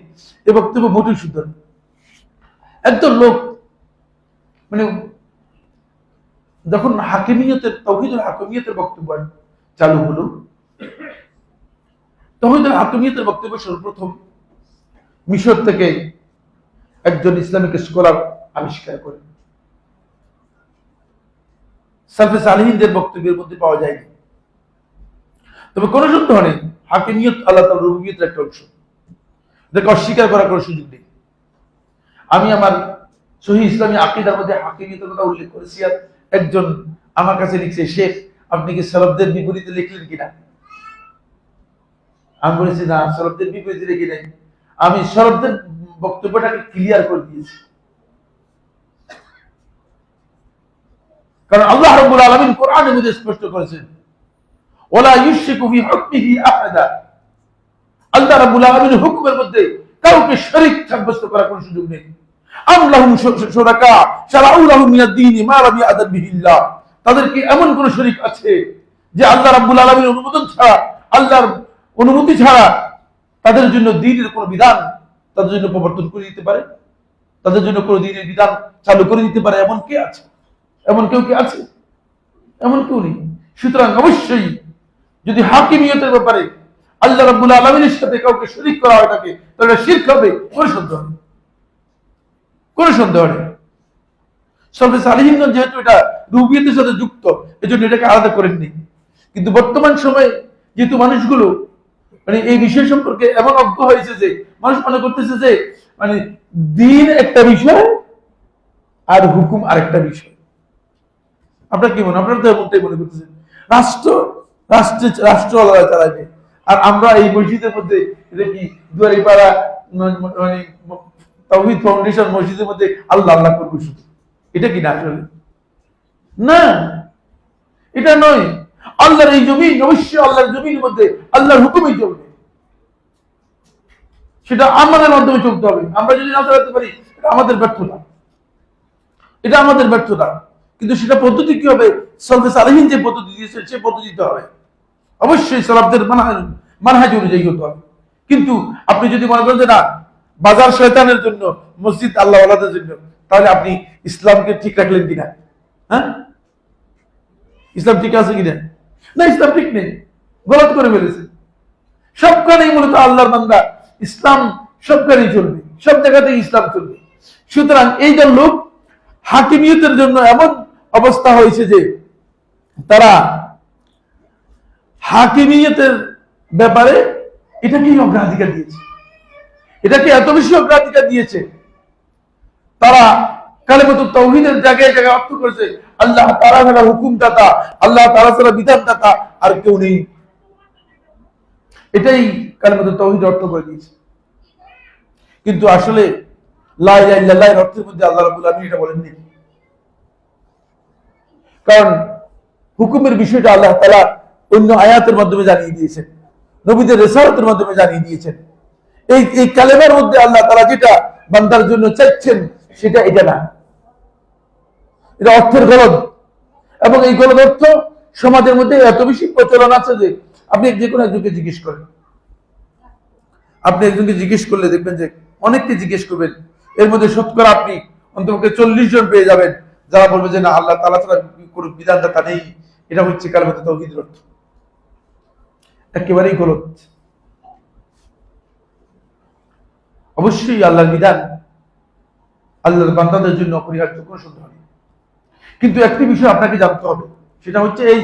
এই বক্তব্য মোটেও শুদ্ধ নয়। একজন লোক মানে যখন হাকিমিয়তের, তাওহীদুল হাকিমিয়তের বক্তব্য চালু হলো, তাওহীদুল হাকিমিয়তের বক্তব্য সর্বপ্রথম মিশর থেকে একজন ইসলামিক স্কলার আবিষ্কার করেন। সালফে সালেহিনদের বক্তব্যের মধ্যে পাওয়া যায়নি। তবে কোন সন্দেহ নেই হাকিমিয়ত আল্লাহ তাআলার রুবুবিয়তের একটা অংশ, এটাকে অস্বীকার করার কোনো সুযোগ নেই। আমি আমার সহিহ ইসলামী আকীদার মধ্যে হাকিমিয়তের কথা উল্লেখ করেছি। আর একজন আমার কাছে লিখছে, শেখ আপনি কি সালাফদের বিপরীতে লিখলেন কিনা? আমি বলেছি না, সালাফদের বিপরীতে লিখি নাই, আমি সালাফদের বক্তব্যটাকে ক্লিয়ার করে দিয়েছি। কারণ আল্লাহ রাব্বুল আলামিন কোরআনের মধ্যে স্পষ্ট করেছেন ওয়ালা ইউশরিকু ফি হুকমিহি আহাদা, আল্লাহ রাব্বুল আলামিনের হুকুমের মধ্যে কাউকে শরীক সাব্যস্ত করার কোনো সুযোগ নেই। আম লাহুম শুরাকা শারাউ লাহুম মিনাদ দীনি মা লাম ইয়াযান বিহিল্লাহ, তাদের কি এমন কোন শরীক আছে যে আল্লাহ রাব্বুল আলামিনের অনুমোদন ছাড়া, আল্লাহর অনুমতি ছাড়া তাদের জন্য দ্বীনের কোন বিধান তাদের জন্য প্রবর্তন করে দিতে পারে, তাদের জন্য কোন দ্বীনের বিধান চালু করে দিতে পারে? এমন কে আছে? এমন কেউ কি আছে? এমন কেউ নেই। সুতরাং অবশ্যই যদি হাকিমিয়তের ব্যাপারে আল্লাহ রাব্বুল আলামিনের সাথে কাউকে শরীক করা হয় থাকে, তাহলে শিরক হবে, কোনো সন্দেহ নেই, কোনো সন্দেহ নেই। সালফে সালেহিনগণ যেহেতু এটা রুবিয়তের সাথে যুক্ত, এজন্য এটাকে আলাদা করেননি। কিন্তু বর্তমান সময়ে যেহেতু মানুষগুলো মানে এই বিষয় সম্পর্কে এমন অজ্ঞ হয়েছে যে মানুষ মনে করতেছে যে মানে দ্বীন একটা বিষয় আর হুকুম আরেকটা বিষয়। আপনার কি মনে? আপনারা তো এমনটাই মনে করতেছেন রাষ্ট্র আলাদা চালাবে, আর আমরা এই মসজিদের মধ্যে এটা কি দুয়ারিপাড়া মানে তাওহীদ ফাউন্ডেশন মসজিদের মধ্যে আল্লাহ আল্লাহ করবো শুধু, এটা কি না? আসলে না, এটা নয়। আল্লাহর এই জমিন অবশ্যই আল্লাহর জমিনের মধ্যে আল্লাহর হুকুমই চলবে, সেটা আমাদের মাধ্যমে চলতে হবে। আমরা যদি না চালাতে পারি এটা আমাদের ব্যর্থতা, এটা আমাদের ব্যর্থতা। কিন্তু সেটা পদ্ধতি কি হবে? সালফে সালেহিন যে পদ্ধতি দিয়েছে সেই পদ্ধতিতে হবে, অবশ্যই সালাফদের মানহাজ অনুযায়ী হতে হবে। কিন্তু আপনি যদি মনে করেন যে না বাজার শয়তানের জন্য, মসজিদ আল্লাহ ওয়ালাদের জন্য, তাহলে আপনি ইসলামকে ঠিক রাখলেন কিনা? হ্যাঁ, ইসলাম ঠিক আছে কিনা? না, ইসলাম ঠিক নেই, গলত করে ফেলেছে। সবখানেই মূলত আল্লাহর বান্দা, ইসলাম সবখানেই চলবে, সব জায়গাতেই ইসলাম চলবে। সুতরাং এই যে লোক হাকিমিয়তের জন্য এমন অবস্থা হয়েছে যে তারা হাকিমিয়তের ব্যাপারে এটাকেই অগ্রাধিকার দিয়েছে, এটাকে এত বেশি অগ্রাধিকার দিয়েছে, তারা কালেমাতুত তাওহীদের জায়গায় জায়গায় অর্থ করেছে আল্লাহ তাআলা ছাড়া হুকুমদাতা, আল্লাহ তাআলা ছাড়া বিধানদাতা আর কেউ নেই। এটাই কালেমাতুত তাওহীদ অর্থ করে দিয়েছে। কিন্তু আসলে লা ইলাহা ইল্লাল্লাহর অর্থের মধ্যে আল্লাহ রাব্বুল আলামিন এটা বলেননি। কারণ হুকুমের বিষয়টা আল্লাহ তাআলা অন্য আয়াতের মাধ্যমে জানিয়ে দিয়েছেন, নবীদের রিসালাতের মাধ্যমে জানিয়ে দিয়েছেন। এই কালেমার মধ্যে আল্লাহ তাআলা যেটা বান্দার জন্য চাইছেন সেটা এটা না, এটা অর্থের গলদ। এবং এই গলদ অর্থ সমাজের মধ্যে এত বেশি প্রচলন আছে যে আপনি যে কোনো একজনকে জিজ্ঞেস করেন, আপনি একজনকে জিজ্ঞেস করলে দেখবেন যে অনেককে জিজ্ঞেস করবেন, এর মধ্যে শতকরা আপনি অন্তপক্ষে 40 জন পেয়ে যাবেন যারা বলবে যে না, আল্লাহ তাআলা ছাড়া কোনো বিধানদাতা নেই। এটা হচ্ছে কালেমাতুত তাওহীদের অর্থ। একেবারেই গলত। অবশ্যই আল্লাহর বিধান আল্লাহর বান্দাদের জন্য অপরিহার্য, কোনো সন্দেহ নেই। কিন্তু একটি বিষয় আপনাকে জানতে হবে, সেটা হচ্ছে এই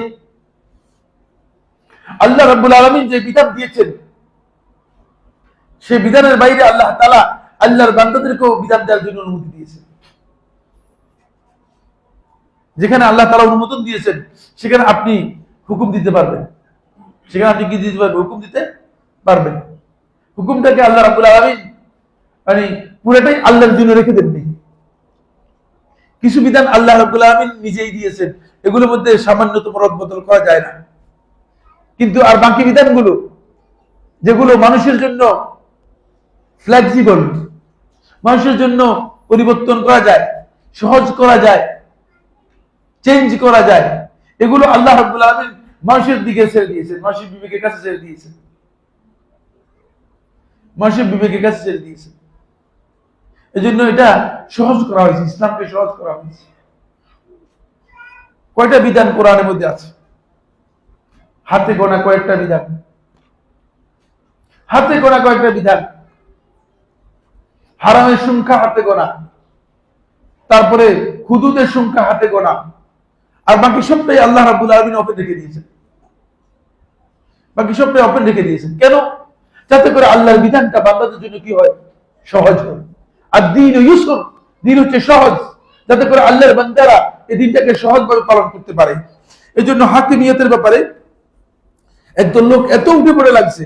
আল্লাহ রাব্বুল আলামিন যে বিধান দিয়েছেন সেই বিধানের বাইরে আল্লাহ তাআলা আল্লাহর বান্দাদেরকেও বিধান দেওয়ার জন্য অনুমতি দিয়েছেন। যেখানে আল্লাহ তাআলা অনুমোদন দিয়েছেন সেখানে আপনি হুকুম দিতে পারবেন, সেখানে আপনি কি দিতে পারবেন? হুকুম দিতে পারবেন। হুকুমটাকে আল্লাহ রাব্বুল আলামিন মানে পুরোটাই আল্লাহর জন্য রেখে দেননি। কিছু বিধান আল্লাহ রাব্বুল আলামিন নিজেই দিয়েছেন, এগুলোর মধ্যে সামান্যতম রদবদল করা যায় না। কিন্তু আর বাকি বিধানগুলো যেগুলো মানুষের জন্য ফ্লেক্সিবল, মানুষের জন্য পরিবর্তন করা যায়, সহজ করা যায়, চেঞ্জ করা যায়, এগুলো আল্লাহ রাব্বুল আলামিন মানুষের দিকে ছেড়ে দিয়েছেন, মানুষের বিবেকের কাছে ছেড়ে দিয়েছেন, মানুষের বিবেকের কাছে ছেড়ে দিয়েছেন। এজন্য এটা সহজ করা হয়েছে, ইসলামকে সহজ করা হয়েছে। কয়টা বিধান কোরআনের মধ্যে আছে? হাতে গোনা কয়েকটা বিধান, হাতে গোনা কয়েকটা বিধান। হারামের সংখ্যা হাতে গোনা, তারপরে হুদুদের সংখ্যা হাতে গোনা, আর বাকি সবটাই আল্লাহ রাব্বুল আলামিন ওপেন রেখে দিয়েছেন। বাকি সবটাই ওপেন রেখে দিয়েছেন কেন? যাতে করে আল্লাহর বিধানটা বান্দাদের জন্য কি হয়? সহজ হয়। আর দ্বীন ইউসর, দ্বীন হচ্ছে সহজ, যাতে করে আল্লাহর বান্দারা এই দিনটাকে সহজভাবে পালন করতে পারে। এজন্য হাকিমিয়তের ব্যাপারে একদল লোক এত উঠে পড়ে লাগছে,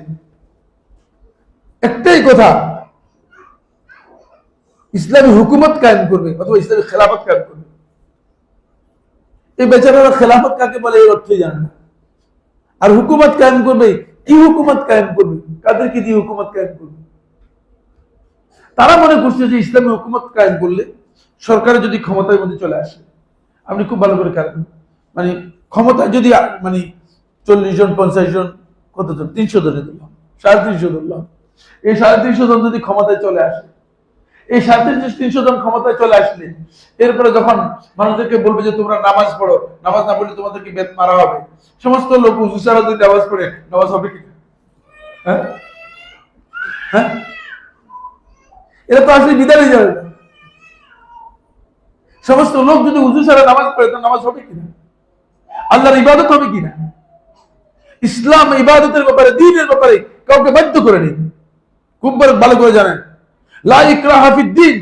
একটাই কথা, ইসলামী হুকুমত কায়েম করবে অথবা ইসলামী খেলাফত কায়েম করবে। এই বেচারারা খেলাফত কাকে বলে এর অর্থই জানে না। আর হুকুমত কায়েম করবে, কি হুকুমত কায়েম করবে? কাদেরকে দিয়ে হুকুমত কায়েম করবে? তারা মনে করছে যে ইসলামী হুকুমত কায়েম করলে সরকারের যদি ক্ষমতার মধ্যে চলে আসে, আপনি খুব ভালো করে কারণ মানে ক্ষমতায় যদি মানে 40 জন 50 জন কতজন 300 ধরে দিলাম, 350 ধরলাম, এই 350 জন যদি ক্ষমতায় চলে আসে, এই 350 জন ক্ষমতায় চলে আসলে এরপরে যখন মানুষদেরকে বলবে যে তোমরা নামাজ পড়ো, নামাজ না পড়লে তোমাদেরকে বেত মারা হবে, সমস্ত লোক উজু ছাড়া যদি নামাজ পড়ে, নামাজ হবে কি? হ্যাঁ হ্যাঁ, এরা তো আসলে বিধানই যাবে না। সমস্ত লোক যদি উজু ছাড়া নামাজ পড়ে তো নামাজ হবে কিনা? আল্লাহর ইবাদত হবে কিনা? ইসলাম ইবাদতের ব্যাপারে, দ্বীনের ব্যাপারে কাউকে বাধ্য করে নেই। খুব ভালো করে জানেন, লা ইকরাহা ফিদ্দীন,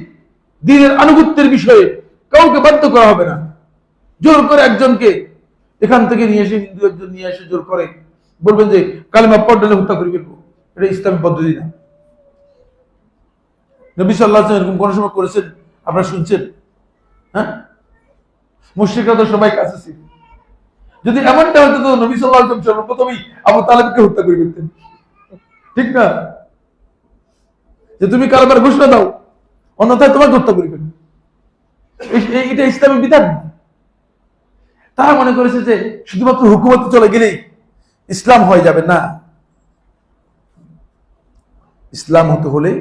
দ্বীনের আনুগত্যের বিষয়ে কাউকে বাধ্য করা হবে না। জোর করে একজনকে এখান থেকে নিয়ে এসে, হিন্দু একজন নিয়ে এসে জোর করে বলবেন যে কালেমা পড়লে হত্যা করে ফেলবো, এটা ইসলামী পদ্ধতি না। নবী সাল্লাল্লাহু আলাইহি ওয়াসাল্লাম এরকম কোন সময় করেছেন আপনারা শুনছেন? হ্যাঁ, মুশরিকরা তো সবাই কাছে ছিল। যদি এমনটা হতো তো নবী সাল্লাল্লাহু আলাইহি ওয়াসাল্লাম সর্বপ্রথমেই আবু তালেবকে হত্যা করে ফেলতেন, ঠিক না? যে তুমি কালেমার ঘোষণা দাও, অন্যথায় তোমাকে হত্যা করে ফেলবে, এটা ইসলামী বিধান। তারা মনে করেছে যে শুধুমাত্র হুকুমত চলে গেলেই ইসলাম হয়ে যাবে না। ইসলাম হতে হলে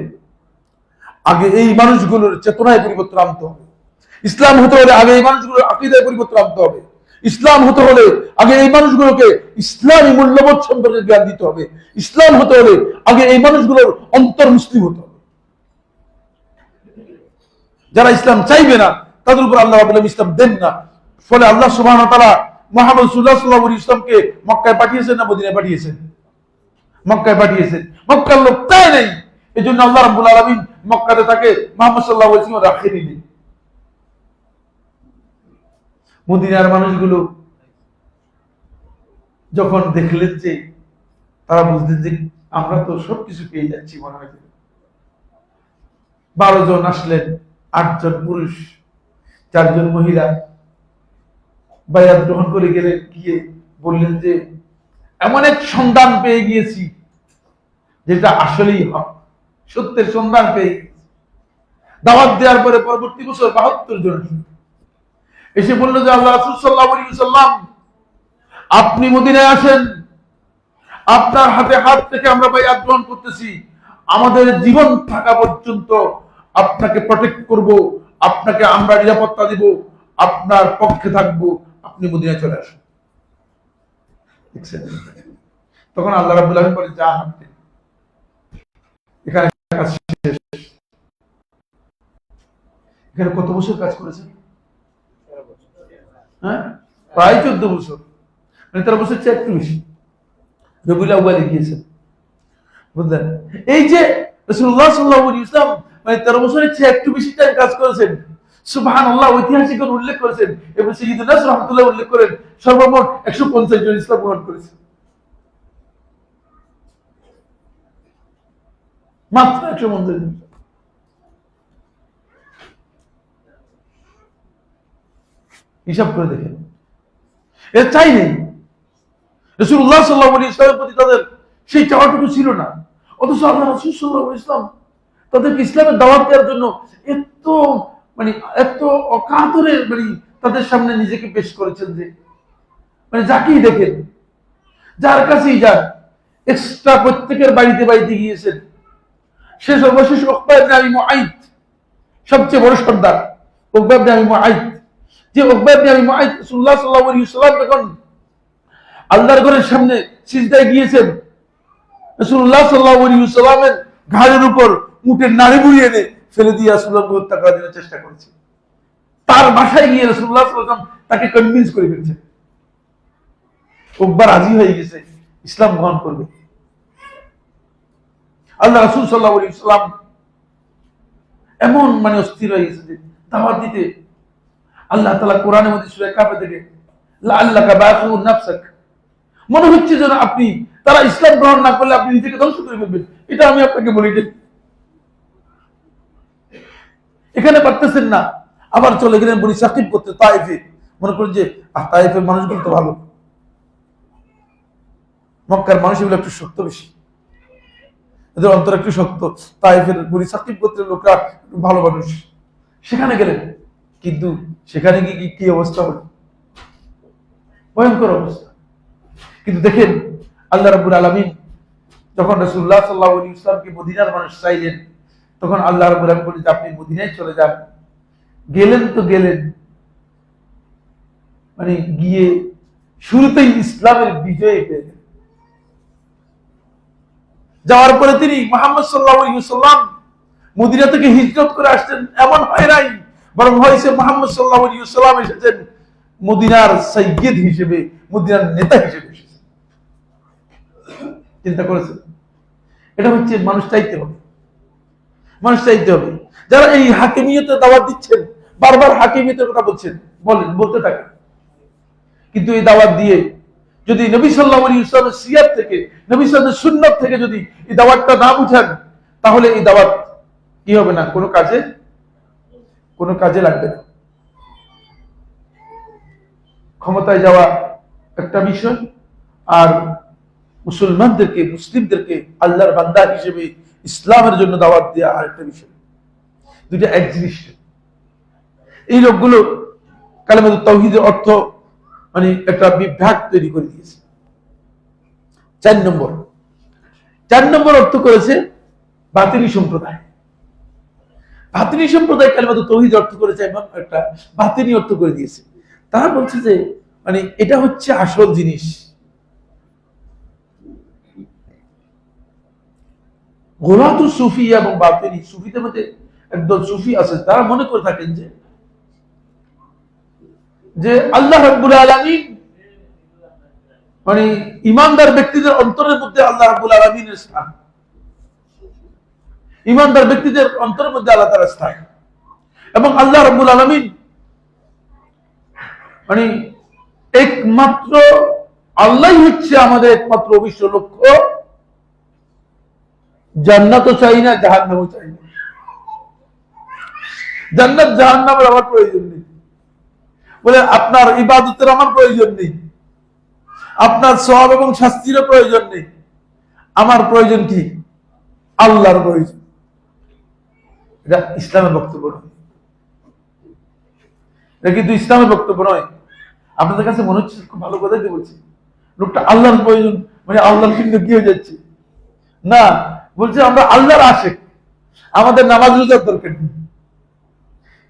আগে এই মানুষগুলোর চেতনায় পরিবর্তন আনতে হবে। ইসলাম হতে হলে আগে এই মানুষগুলোর আকীদায় পরিবর্তন আনতে হবে। ইসলাম হতে হলে আগে এই মানুষগুলোকে ইসলামী মূল্যবোধ সম্পর্কে জ্ঞান দিতে হবে। ইসলাম হতে হলে আগে এই মানুষগুলোর অন্তর মুসলিম হতে হবে। যারা ইসলাম চাইবে না তাদের উপর আল্লাহ রাব্বুল আলামিন ইসলাম দেন না। ফলে আল্লাহ সুবহানাহু ওয়া তাআলা মুহাম্মদ সাল্লাল্লাহু আলাইহি ওয়াসাল্লামকে মক্কায় পাঠিয়েছেন না মদিনায় পাঠিয়েছেন? মক্কায় পাঠিয়েছেন। মক্কার লোক তাই নেই, এজন্য আল্লাহ রাব্বুল আলামিন মক্কাতে তাকে মুহাম্মদ সাল্লাল্লাহু আলাইহি ওয়াসাল্লাম রাখেননি। মদিনার মানুষগুলো যখন দেখলেন যে, তারা বুঝলেন যে আমরা তো সবকিছু পেয়ে যাচ্ছি, মনে হয় 12 জন আসলেন, 8 জন পুরুষ, 4 জন মহিলা, বায়াত গ্রহণ করে গেলে গিয়ে বললেন যে এমন এক সন্ধান পেয়ে গিয়েছি যেটা আসলেই হক, সত্যের সন্ধান পেয়ে গেছি। দাওয়াত দেওয়ার পরে পরবর্তী বছর ৭২ জন এসে বললো যে আল্লাহ রাসূল সাল্লাল্লাহু আলাইহি ওয়াসাল্লাম, আপনি মদিনায় আসেন, আপনার হাতে হাত থেকে আমরা বায়াত গ্রহণ করতেছি, আমাদের জীবন থাকা পর্যন্ত আপনাকে প্রটেক্ট করব, আপনাকে আমরা নিরাপত্তা দিব, আপনার পক্ষে থাকব, আপনি মদিনায় চলে আসুন। তখন আল্লাহ রাব্বুল আলামিন বলেন, যান আপনি, এখানে কাজ শেষ। এখানে কত বছর কাজ করেছেন? হ্যাঁ, প্রায় 14 বছর, মানে 13 বছর চেয়ে একটু বেশি। রবিউল আউয়ালে গিয়েছেন, বুঝলেন? এই যে রাসূলুল্লাহ সাল্লাল্লাহু আলাইহি ওয়াসাল্লাম মানে 13 বছরের চেয়ে একটু বেশি টাইম কাজ করেছেন। সুবহানাল্লাহ, ঐতিহাসিক উল্লেখ করেছেন এবং সাইয়্যিদুন নাস রাহমাতুল্লাহ উল্লেখ করেন সর্বমোট 150 জন ইসলাম গ্রহণ করেছে, মাত্র 150 জন। হিসাব করে দেখেন, এর চাই নেই। রাসূলুল্লাহ সাল্লাল্লাহু আলাইহি ওয়াসাল্লামের প্রতি তাদের সেই চাওয়াটুকু ছিল না, অথচ আল্লাহ রাসূল সাল্লাল্লাহু আলাইহি ওয়াসাল্লাম তাদেরকে ইসলামের দাওয়াত দেওয়ার জন্য এত মানে এত অকাতরে মানে তাদের সামনে নিজেকে পেশ করেছেন যে মানে যাকেই দেখেন, যার কাছেই যান, এক্সট্রা প্রত্যেকের বাড়িতে বাড়িতে গিয়েছেন। সে সর্বশেষ উকবা ইবনে আবি মুআইত, সবচেয়ে বড় সর্দার উকবা ইবনে আবি মুআইত, যে উকবা ইবনে আবি মুআইত রাসূলুল্লাহ সাল্লাল্লাহু আলাইহি ওয়াসাল্লাম যখন আল্লাহর ঘরের সামনে সিজদায় গিয়েছেন, রাসূলুল্লাহ সাল্লাল্লাহু আলাইহি ওয়াসাল্লামের ঘাড়ের উপর উটের নাড়ি বুড়িয়ে এনে ফেলে দিয়ে রাসূলুল্লাহকে হত্যা করার জন্য চেষ্টা করেছে। তার বাসায় গিয়ে রাসূলুল্লাহ সাল্লাল্লাহু আলাইহি ওয়াসাল্লাম তাকে কনভিন্স করে ফেলছে, উকবা রাজি হয়ে গেছে, ইসলাম গ্রহণ করবে। আল্লাহ রাসূল সাল্লাল্লাহু আলাইহি ওয়াসাল্লাম এমন মানে অস্থির হয়ে গেছে যে দাওয়াত দিতে। আল্লাহ তাআলা কোরআনের মধ্যে সূরা কাফে থেকে লাআল্লাকা বাখিউন নাফসাক, মনে হচ্ছে যেন আপনি তারা ইসলাম গ্রহণ না করলে আপনি নিজেকে ধ্বংস করে ফেলবেন, এটা আমি আপনাকে বলি যে এখানে পারতেছেন না, আবার চলে গেলেন বনি সাকিব করতে তায়েফে। মনে করেন যে তায়েফের মানুষগুলো তো ভালো, মক্কার মানুষ এগুলো একটু শক্ত বেশি, এদের অন্তর একটু শক্ত। তায়েফের বনি সাকিব গোত্রের লোকরা ভালো মানুষ, সেখানে গেলেন, কিন্তু সেখানে গিয়ে কি অবস্থা হলো, ভয়ঙ্কর অবস্থা। কিন্তু দেখেন আল্লাহ রাব্বুল আলামিন যখন রাসূলুল্লাহ সাল্লাল্লাহু আলাইহি ওয়াসাল্লামকে মদিনার মানুষ চাইলেন, তখন আল্লাহ রাব্বুল আলামিন বলেন যে আপনি মদিনায় চলে যান। গেলেন তো গেলেন, মানে গিয়ে শুরুতেই ইসলামের বিজয় পেলেন। যাওয়ার পরে তিনি মুহাম্মদ সাল্লাল্লাহু আলাইহি ওয়াসাল্লাম মদিনা থেকে হিজরত করে আসছেন এমন হয় নাই, বরং হয়েছে মুহাম্মদ সাল্লাল্লাহু আলাইহি ওয়াসাল্লাম এসেছেন মদিনার সাইয়্যিদ হিসেবে, মদিনার নেতা হিসেবে এসেছেন। চিন্তা করেছেন? এটা হচ্ছে মানুষ চাইতে হবে, মানুষ চাইতে হবে। যারা এই হাকিমিয়তের দাওয়াত দিচ্ছেন, বারবার হাকিমিয়তের কথা বলছেন, বলতে থাকেন, কিন্তু এই দাওয়াত দিয়ে যদি নবী সাল্লাল্লাহু আলাইহি ওয়াসাল্লামের সিয়ারত থেকে, নবী সাল্লাল্লাহু আলাইহি ওয়াসাল্লামের সুন্নাত থেকে যদি এই দাওয়াতটা না বুঝেন, তাহলে এই দাওয়াত কি হবে না, কোনো কাজে লাগবে না। ক্ষমতায় যাওয়া একটা বিষয়, আর মুসলমানদেরকে, মুসলিমদেরকে আল্লাহর বান্দা হিসেবে ইসলামের জন্য দাওয়াত দেওয়া আরেকটা বিষয়, দুইটা এক জিনিস। এই লোকগুলো কালেমাতুত তাওহীদের অর্থ মানে একটা বিভ্রাট তৈরি করে দিয়েছে। 4 নম্বর অর্থ করেছে বাতিনি সম্প্রদায়। বাতিনি সম্প্রদায় কালেমাতুত তাওহীদ অর্থ করেছে এবং একটা বাতিনি অর্থ করে দিয়েছে। তারা বলছে যে মানে এটা হচ্ছে আসল জিনিস। গোলাতু সুফি এবং বাতিনি, সুফিদের মধ্যে একদল সুফি আছে, তারা মনে করে থাকেন যে আল্লাহ রাব্বুল আলামিন মানে ইমানদার ব্যক্তিদের অন্তরের মধ্যে আল্লাহ রাব্বুল আলামিনের স্থান, ইমানদার ব্যক্তিদের অন্তরের মধ্যে আল্লাহ তাআলার স্থান, এবং আল্লাহ রাব্বুল আলামিন মানে একমাত্র আল্লাহই হচ্ছে আমাদের একমাত্র অভিষ্ট লক্ষ্য। জান্নাতও চাই না, জাহান্নামও চাই না। জান্নাত জাহান্নামের আমার প্রয়োজন নেই, বলে আপনার ইবাদতের আমার প্রয়োজন নেই, আপনার সওয়াব এবং শাস্তিরও প্রয়োজন নেই, আমার প্রয়োজন কি? আল্লাহর প্রয়োজন। এটা ইসলামের বক্তব্য নয়, এটা কিন্তু ইসলামের বক্তব্য নয়। আপনাদের কাছে মনে হচ্ছে খুব ভালো কথাই তো বলছি, লোকটা আল্লাহর প্রয়োজন মানে আল্লাহর কিন্তু কি হয়ে যাচ্ছে না, বলছে আমরা আল্লাহর আশেক, আমাদের নামাজ রোজার দরকার নেই।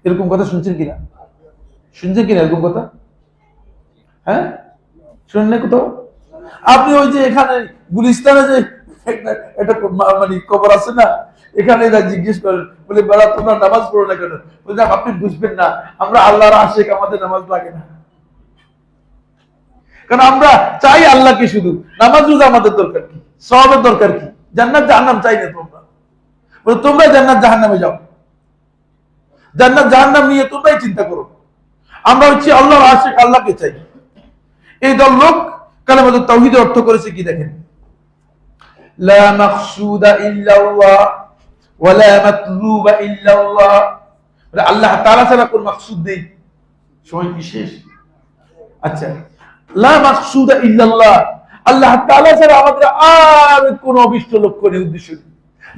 এরকম কথা শুনছেন কিনা? শুনছেন কিনা এরকম কথা? হ্যাঁ, শুনেন না কোথাও? আপনি ওই যে এখানে গুলিস্তানে যে একটা মানে কবর আছে না, এখানে এরা জিজ্ঞেস করেন, বলে বেড়া তোমরা নামাজ পড়ো না কেন? বলছে আপনি বুঝবেন না, আমরা আল্লাহর আশেক, আমাদের নামাজ লাগে না। কারণ আমরা চাই আল্লাহকে, শুধু নামাজ রোজা আমাদের দরকার কি, সওয়াবের দরকার কি? জান্নাত জাহান্নাম চাই না তোমরা, বলে তোমরা জান্নাত জাহান্নামে যাও, জান্নাত জাহান্নাম নিয়ে তোমরাই চিন্তা করো, আমরা হচ্ছে আল্লাহর আশেক, আল্লাহকে চাই। এই দল লোক কালেমাতুত তাওহীদের অর্থ করেছে কি দেখেন, লা মাকসুদা ইল্লাল্লাহ ওয়া লা মাতলুবা ইল্লাল্লাহ, আল্লাহ তাআলা ছাড়া কোন মাকসুদ নেই। সময় কি শেষ? আচ্ছা, লা মাকসুদা ইল্লাল্লাহ, আল্লাহ তাআলা ছাড়া আমাদের আর কোন অভিষ্ট লক্ষ্য নেই, উদ্দেশ্য নেই।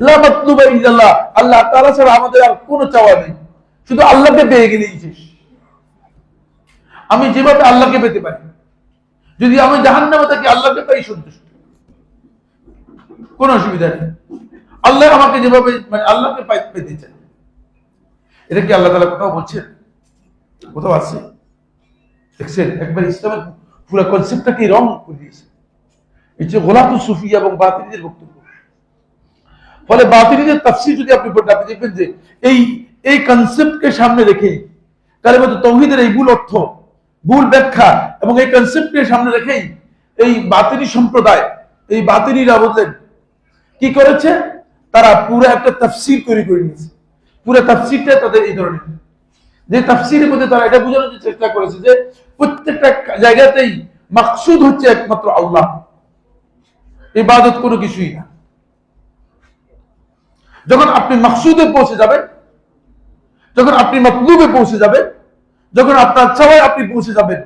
লা মাতলুবা ইল্লাল্লাহ, আল্লাহ তাআলা ছাড়া আমাদের আর কোনো চাওয়া নেই, শুধু আল্লাহকে পেয়ে গেলেই শেষ। আমি যেভাবে আল্লাহকে পেতে পারি, যদি আমি জাহান্নামে থাকি আল্লাহকে পাই সন্তুষ্ট, কোনো অসুবিধা নেই। আল্লাহ আমাকে যেভাবে মানে আল্লাহকে পেতে চাই, এটা কি আল্লাহ তাআলা কোথাও বলছেন? কোথাও আছে? দেখছেন একবার ইসলামের পুরো কনসেপ্টটাকে রং করে দিয়েছে। এই যে গোলাতু সুফিয়া এবং বাতিনিদের বক্তব্য, ফলে বাতিনিদের তাফসীর যদি আপনি পড়েন, আপনি দেখবেন যে এই কনসেপ্টকে সামনে রেখেই কালেমাতুত তাওহীদের এই ভুল অর্থ, ভুল ব্যাখ্যা এবং এই কনসেপ্টকে সামনে রেখেই এই বাতিনি সম্প্রদায়, এই বাতিনিরা বললেন কি করেছে, তারা পুরো একটা তাফসীর তৈরি করে নিয়েছে। পুরো তাফসীরটা তাদের এই ধরনের, যে তাফসীরের মধ্যে তারা এটা বোঝানোর চেষ্টা করেছে যে প্রত্যেকটা জায়গাতেই মাকসুদ হচ্ছে একমাত্র আল্লাহ, ইবাদত কোনো কিছুই না। যখন আপনি মাকসুদে পৌঁছে যাবেন, যখন আপনি মাতলুবে পৌঁছে যাবেন, যখন আপনার চাওয়ায় আপনি পৌঁছে যাবেন,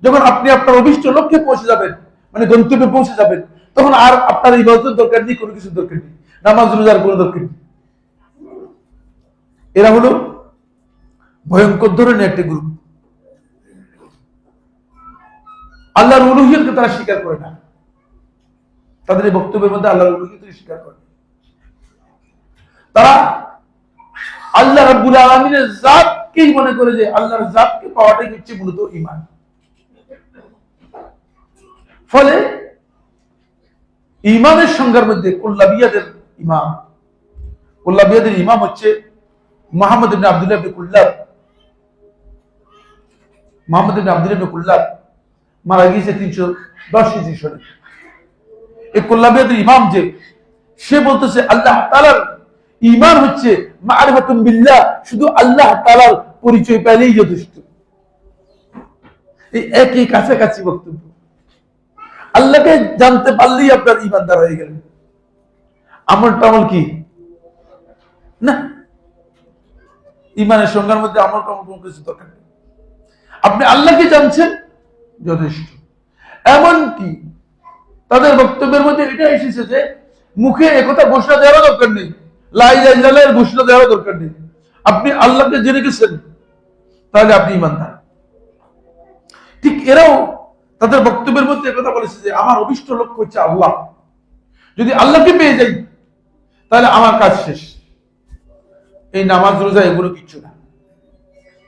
যখন আপনি আপনার অভিষ্ট লক্ষ্যে পৌঁছে যাবেন, মানে গন্তব্যে পৌঁছে যাবেন, তখন আর আপনার ইবাদতের দরকার নেই, কোনো কিছুর দরকার নেই, নামাজ রোজার কোনো দরকার নেই। এরা হলো ভয়ঙ্কর ধরনের একটি গ্রুপ। আল্লাহর উলুহিয়তকে তারা স্বীকার করে না, তাদের এই বক্তব্যের মধ্যে আল্লাহর উলুহিয়ত স্বীকার করে। তারা আল্লাহ রাব্বুল আলামিনের জাতকেই মনে করে যে আল্লাহর জাতকে পাওয়াটাই হচ্ছে মূলত ঈমান। ফলে ঈমানের সংজ্ঞার মধ্যে কুল্লাবিয়াদের ইমাম হচ্ছে মুহাম্মদ ইবনে আব্দুল্লাহ ইবনে কুল্লাব। মুহাম্মদ ইবনে আব্দুল্লাহ ইবনে কুল্লাব মারা গিয়েছে 310 হিজরি সনে। এই কুল্লাবিয়াদের ইমাম যে, সে বলতেছে আল্লাহ তাআলার ঈমান হচ্ছে মারিফাতুন বিল্লাহ, শুধু আল্লাহ তাআলার পরিচয় পেলেই যথেষ্ট। এই একই কাছাকাছি বক্তব্য, আল্লাহকে জানতে পারলেই আপনার ঈমানদার হয়ে গেলেন। আমল টামল কি না, ঈমানের সংজ্ঞার মধ্যে আমল টামল কোনো কিছু দরকার নেই, আপনি আল্লাহকে জানছেন যথেষ্ট। এমনকি তাদের বক্তব্যের মধ্যে এটা এসেছে যে মুখে একথা ঘোষণা দেওয়ার দরকার নেই, লা ইলাহা ইল্লাল্লাহর ঘোষণা দেওয়ার দরকার নেই, আপনি আল্লাহকে জেনে গেছেন তাহলে আপনি ঈমানদার। ঠিক এরাও তাদের বক্তব্যের মধ্যে একথা বলেছে যে আমার অভিষ্ট লক্ষ্য হচ্ছে আল্লাহ, যদি আল্লাহকে পেয়ে যাই তাহলে আমার কাজ শেষ, এই নামাজ রোজা এগুলো কিচ্ছু না।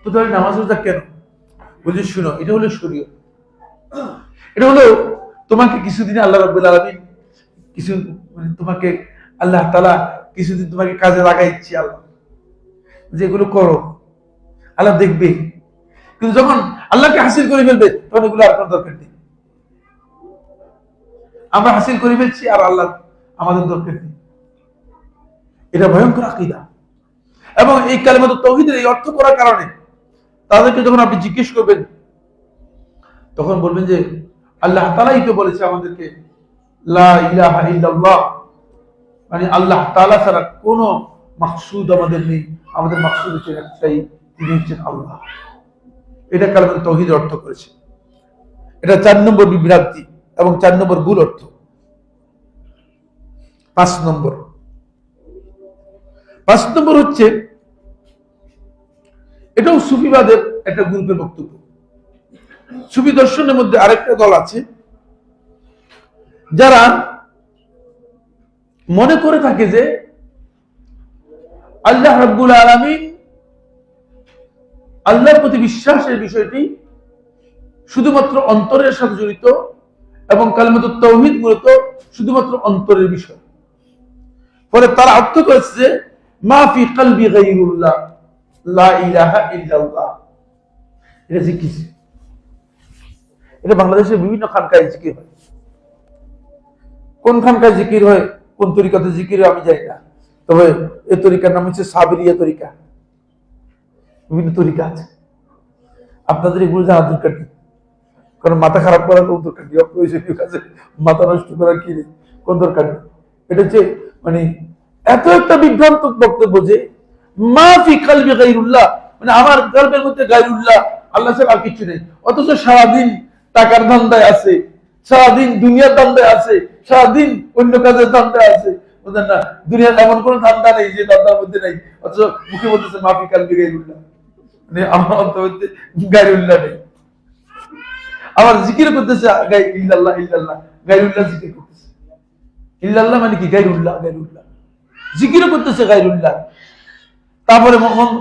তো তাহলে নামাজ রোজা কেন? বলছি শুনো, এটা হলো শরীয়ত। এটা হলো তোমাকে কিছুদিন আল্লাহ রাব্বুল আলামিন কিছু মানে তোমাকে আল্লাহ তাআলা কিছুদিন তোমাকে কাজে লাগাইছি, আল্লাহ যেগুলো করো আল্লাহ দেখবে, কিন্তু যখন আল্লাহকে হাসিল করে ফেলবে তখন এগুলো আর কোনো দরকার নেই। আমরা হাসিল করে ফেলছি আর আল্লাহ আমাদের দরকার নেই। এটা ভয়ঙ্কর আকীদা। এবং এই কালিমাতুত তাওহীদের এই অর্থ করার কারণে তাদেরকে যখন আপনি জিজ্ঞেস করবেন, তখন বলবেন যে আল্লাহ তাআলাই তো বলেছে আমাদেরকে লা ইলাহা ইল্লাল্লাহ, মানে আল্লাহ তাআলা ছাড়া কোনো মাকসুদ আমাদের নেই, আমাদের মাকসুদ হচ্ছে একটাই, তিনি হচ্ছেন আল্লাহ। এটা কালেমাতুত তাওহীদের অর্থ করেছে। এটা 4 নম্বর বিভ্রান্তি এবং 4 নম্বর ভুল অর্থ। 5 নম্বর হচ্ছে, এটাও সুফিবাদের একটা গ্রুপের বক্তব্য। সুফি দর্শনের মধ্যে আরেকটা দল আছে যারা মনে করে থাকে যে আল্লাহ রাব্বুল আলামিন, আল্লাহর প্রতি বিশ্বাসের বিষয়টি শুধুমাত্র অন্তরের সাথে জড়িত এবং কালিমাতুত তাওহীদ মূলত শুধুমাত্র অন্তরের বিষয়। ফলে তারা অর্থ করেছে যে মা ফি কলবি গায়রুল্লাহ লা ইলাহা ইল্লাল্লাহ, এটা জিকির। এটা বাংলাদেশের বিভিন্ন খানকায় জিকির হয়। কোন খানকায় জিকির হয়, কোন তরিকাতে জিকির হয় আমি জানি না, তবে এই তরিকার নাম হচ্ছে সাবরিয়া তরিকা। বিভিন্ন তরিকা আছে, আপনাদের এগুলো জানার দরকার নেই, কারণ মাথা খারাপ করার কোন দরকার নেই, অপ্রয়োজনীয় কাজে মাথা নষ্ট করার কি নেই, কোন দরকার নেই। এটা হচ্ছে মানে এত একটা বিভ্রান্ত বক্তব্য যে মা ফি কলবি গায়রুল্লাহ, মানে আমার কলবের মধ্যে গায়রুল্লাহ, আল্লাহ ছাড়া আর কিছু নেই। অথচ সারাদিন টাকার ধান্দায় আছে, সারাদিন দুনিয়ার ধান্দায় আছে, সারাদিন অন্য কাজের ধান্দায় আছে। বুঝলেন না, দুনিয়ার এমন কোন ধান্দা নেই যে ধান্দার মধ্যে নেই, অথচ মুখে বলতেছে মা ফি কলবি গায়রুল্লাহ, মানে আমার অন্তর মধ্যে গায়রুল্লাহ নেই। আবার জিকির করতেছে ইল্লাল্লাহ ইল্লাল্লাহ, গায়রুল্লাহ জিকির করতেছে। ইল্লাল্লাহ মানে কি? গায়রুল্লাহ, গায়রুল্লাহ জিকিরও করতেছে গায়রুল্লাহ। তারপরে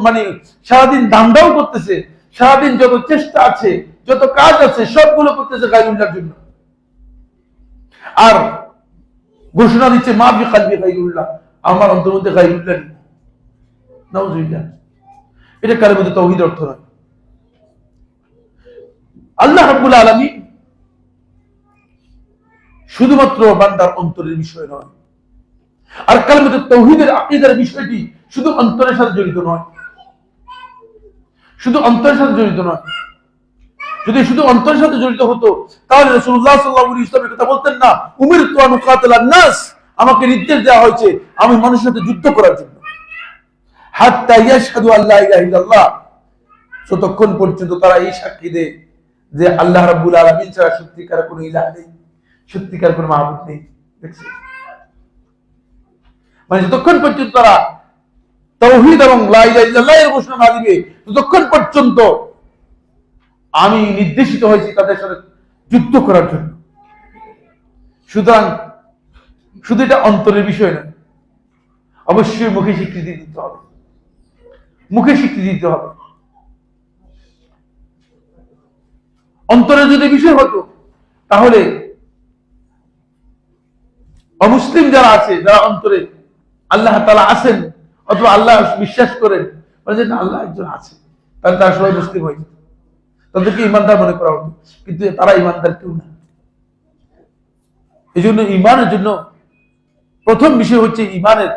মানে সারাদিন ধান্দাও করতেছে, সারাদিন যত চেষ্টা আছে, যত কাজ আছে সবগুলো করতেছে গায়রুল্লাহর জন্য। আর ঘোষণা দিচ্ছে মা ফি কলবি গায়রুল্লাহ, আমার অন্তর মধ্যে গায়রুল্লাহ নেই। নাউযুবিল্লাহ। এটা কালিমাতুত তাওহীদ অর্থ নয়। আল্লাহ রাব্বুল আলামিন শুধুমাত্র বান্দার অন্তরের বিষয় নয়, আর কালিমাতুত তাওহীদের আকীদার বিষয়টি শুধু অন্তরের সাথে জড়িত নয়, শুধু অন্তরের সাথে জড়িত নয়। যদি শুধু অন্তরের সাথে জড়িত হতো তাহলে রাসূলুল্লাহ সাল্লাল্লাহু আলাইহি ওয়াসাল্লাম কথা বলতেন না, উমিরতু আন উকাতিলান নাস, আমাকে নির্দেশ দেওয়া হয়েছে আমি মানুষের সাথে যুদ্ধ করার জন্য। হাত্তা ইয়াশহাদু আল্লা ইলাহা ইল্লাল্লাহ, যতক্ষণ পর্যন্ত তারা এই সাক্ষী দেয় যে আল্লাহ রাব্বুল আলামিন ছাড়া সত্যিকার কোনো ইলাহ নেই, সত্যিকার কোনো মাবুদ নেই। দেখছেন, মানে যতক্ষণ পর্যন্ত তারা তাওহীদ এবং লা ইলাহা ইল্লাল্লাহ এর ঘোষণা না দিবে, ততক্ষণ পর্যন্ত আমি নির্দেশিত হয়েছি তাদের সাথে যুদ্ধ করার জন্য। সুতরাং শুধু এটা অন্তরের বিষয় না, অবশ্যই মুখে স্বীকৃতি দিতে হবে, মুখে স্বীকৃতি দিতে হবে। অন্তরের যদি বিষয় হতো তাহলে অমুসলিম যারা আছে, যারা অন্তরে আল্লাহ তাআলা আছেন অথবা আল্লাহ বিশ্বাস করেন, বলে যে আল্লাহ একজন আছে, তাহলে তারা সবাই মুসলিম হয়ে যেত, তাদেরকে ইমানদার মনে করা হতো। কিন্তু তারা ইমানদার কেউ না। এই জন্য ইমানের জন্য প্রথম বিষয় হচ্ছে ইমানের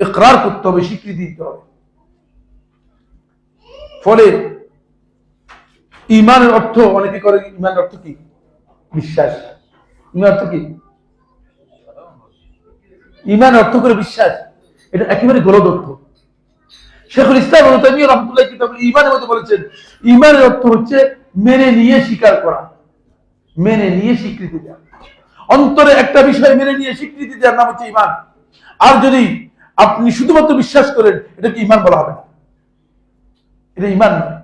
ইকরার করতে হবে, স্বীকৃতি দিতে হবে। ফলে ইমানের অর্থ অনেকে করে, ইমানের অর্থ কি? বিশ্বাস। ইমান অর্থ কি? ইমান অর্থ করে বিশ্বাস। এটা একেবারে গলদ অর্থ। শেখুল ইসলাম ইবনে তাইমিয়া রাহমাতুল্লাহ কিতাবুল ঈমানের মধ্যে বলেছেন, ইমানের অর্থ হচ্ছে মেনে নিয়ে স্বীকার করা, মেনে নিয়ে স্বীকৃতি দেওয়া। অন্তরে একটা বিষয় মেনে নিয়ে স্বীকৃতি দেওয়ার নাম হচ্ছে ইমান। আর যদি আপনি শুধুমাত্র বিশ্বাস করেন, এটাকে ইমান বলা হবে না, এটা ইমান নয়।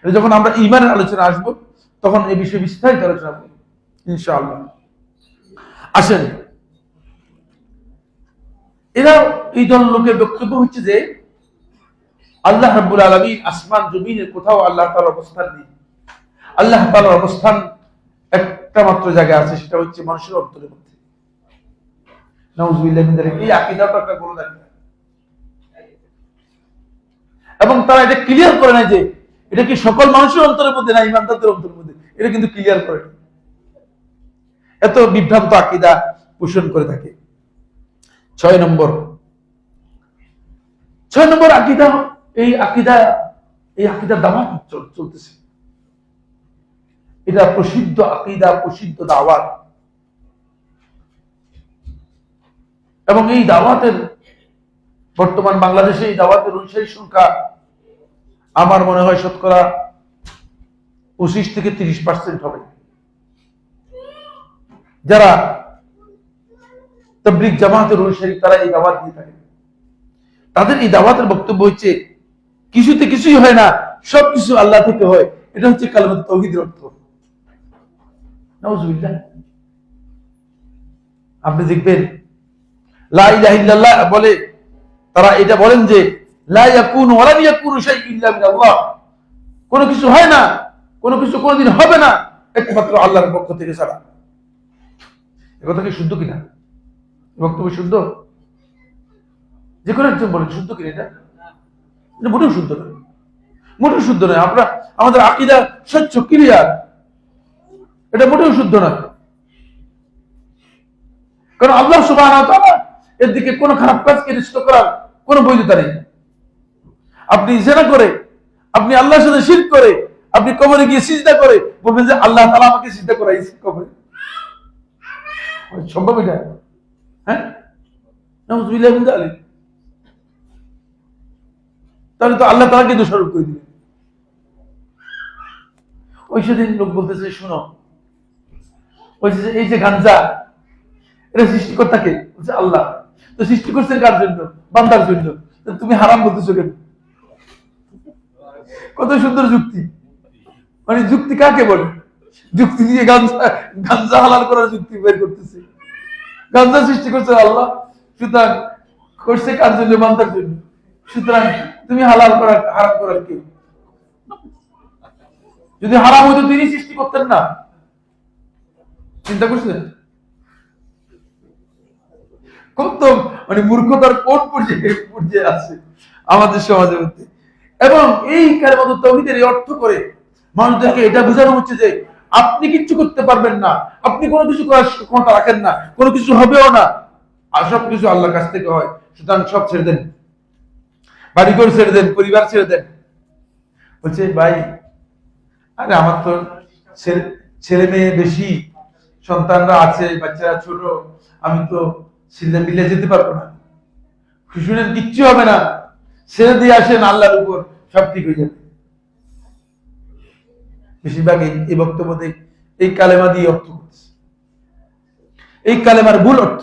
এটা যখন আমরা ইমানের আলোচনা আসবো তখন এই বিষয়ে বিস্তারিত আলোচনা করব ইনশাআল্লাহ। আসেন, এরা এই দল লোকের বক্তব্য হচ্ছে যে আল্লাহ রাব্বুল আলামিন আসমান জমিনের কোথাও আল্লাহ তাআলার অবস্থান নেই। আল্লাহ তাআলার অবস্থান একটা মাত্র জায়গায় আছে, সেটা হচ্ছে মানুষের অন্তরের মধ্যে। নাউযুবিল্লাহি মিন যালিক। এই আকীদাটা একটা বড় আকীদা, এবং তারা এটা ক্লিয়ার করে না যে এটা কি সকল মানুষের অন্তরের মধ্যে না ইমানদারদের অন্তরের মধ্যে, এটা কিন্তু ক্লিয়ার করে না। এত বিভ্রান্ত আকীদা পোষণ করে থাকে। 6 নম্বর আকীদা, এই আকীদা দাওয়াত চলতেছে। এটা প্রসিদ্ধ আকীদা, প্রসিদ্ধ দাওয়াত, এবং এই দাওয়াতের বর্তমান বাংলাদেশে এই দাওয়াতের অনুসারী সংখ্যা আমার মনে হয় শতকরা 25 থেকে 30% হবে যারা তাবলীগ জামাতের অনুসারী, তারা এই দাওয়াত দিয়ে থাকে। তাদের এই দাওয়াতের বক্তব্য হচ্ছে কিছুতে কিছুই হয় না, সবকিছু আল্লাহ থেকে হয়। এটা হচ্ছে কালেমাত তাওহীদের অর্থ। নাউজুবিল্লাহ। আপনি দেখবেন লা ইলাহা ইল্লাল্লাহ বলে তারা এটা বলেন যে লা ইয়াকুনু ওয়া লা ইয়াকুনু শাইউন ইল্লা বিল্লাহ, কোনো কিছু হয় না, কোনো কিছু কোনোদিন হবে না একমাত্র আল্লাহর পক্ষ থেকে ছাড়া। এ কথা কি শুদ্ধ কিনা? বক্তব্য শুদ্ধ? যে কোনো একজন বলেন শুদ্ধ কিনা? এটা মোটেও শুদ্ধ নয়, মোটেও শুদ্ধ নয়। আমরা আমাদের আকীদা স্বচ্ছ ক্লিয়ার, এটা মোটেও শুদ্ধ নয়। কারণ আল্লাহ সুবহানাহু ওয়া তাআলা এর দিকে কোনো খারাপ কাজকে নিষিদ্ধ করার কোনো বৈধতা নেই। আপনি জিনা করে, আপনি আল্লাহর সাথে শিরক করে, আপনি কবরে গিয়ে সিজদা করে বলবেন যে আল্লাহ তাআলা আমাকে সিজদা করাইছে কবরে, সম্ভব এটা? হ্যাঁ, নাউযুবিল্লাহি মিন যালিক। তাহলে তো আল্লাহ তাআলাকে দোষারোপ করে দিলেন। ওই সেদিন লোক বলতেছে, শোনো, ওই যে এই যে গাঞ্জা, এটা সৃষ্টিকর্তা কে? বলছে আল্লাহ। তো সৃষ্টি করছেন কার জন্য? বান্দার জন্য। তুমি হারাম বলতেছো কেন? কত সুন্দর যুক্তি! মানে যুক্তি কাকে বলে? যুক্তি দিয়ে গাঞ্জা হালাল করার যুক্তি বের করতেছে। গাঞ্জা সৃষ্টি করছে আল্লাহ, সুতরাং করছে কার জন্য? বান্দার জন্য। সুতরাং তুমি হালাল করার, হারাম করার কে? যদি হারাম হতো তিনি সৃষ্টি করতেন না। চিন্তা করছেন কত মানে মূর্খতার কোন পর্যায়ে আছে আমাদের সমাজের মধ্যে। এবং এই কালেমাতুত তাওহীদের এই অর্থ করে মানুষদেরকে এটা বোঝানো হচ্ছে যে আপনি কিচ্ছু করতে পারবেন না, আপনি কোনো কিছু করার ক্ষমতা রাখেন না, কোনো কিছু হবেও না, আর সবকিছু আল্লাহর কাছ থেকে হয়। সুতরাং সব ছেড়ে দেন, বাড়িঘর ছেড়ে দেন, পরিবার ছেড়ে দেন। বলছে ভাই, আরে আমার তো ছেলে মেয়ে বেশি, সন্তানরা আছে, বাচ্চারা ছোট, আমি তো মিলে যেতে পারবো না। শুনেন, কিচ্ছু হবে না, ছেড়ে দিয়ে আসেন আল্লাহর উপর, সব ঠিক হয়ে যাবে। বেশিরভাগ এই বক্তব্য এই কালেমা দিয়ে অর্থ করছে, এই কালেমার ভুল অর্থ,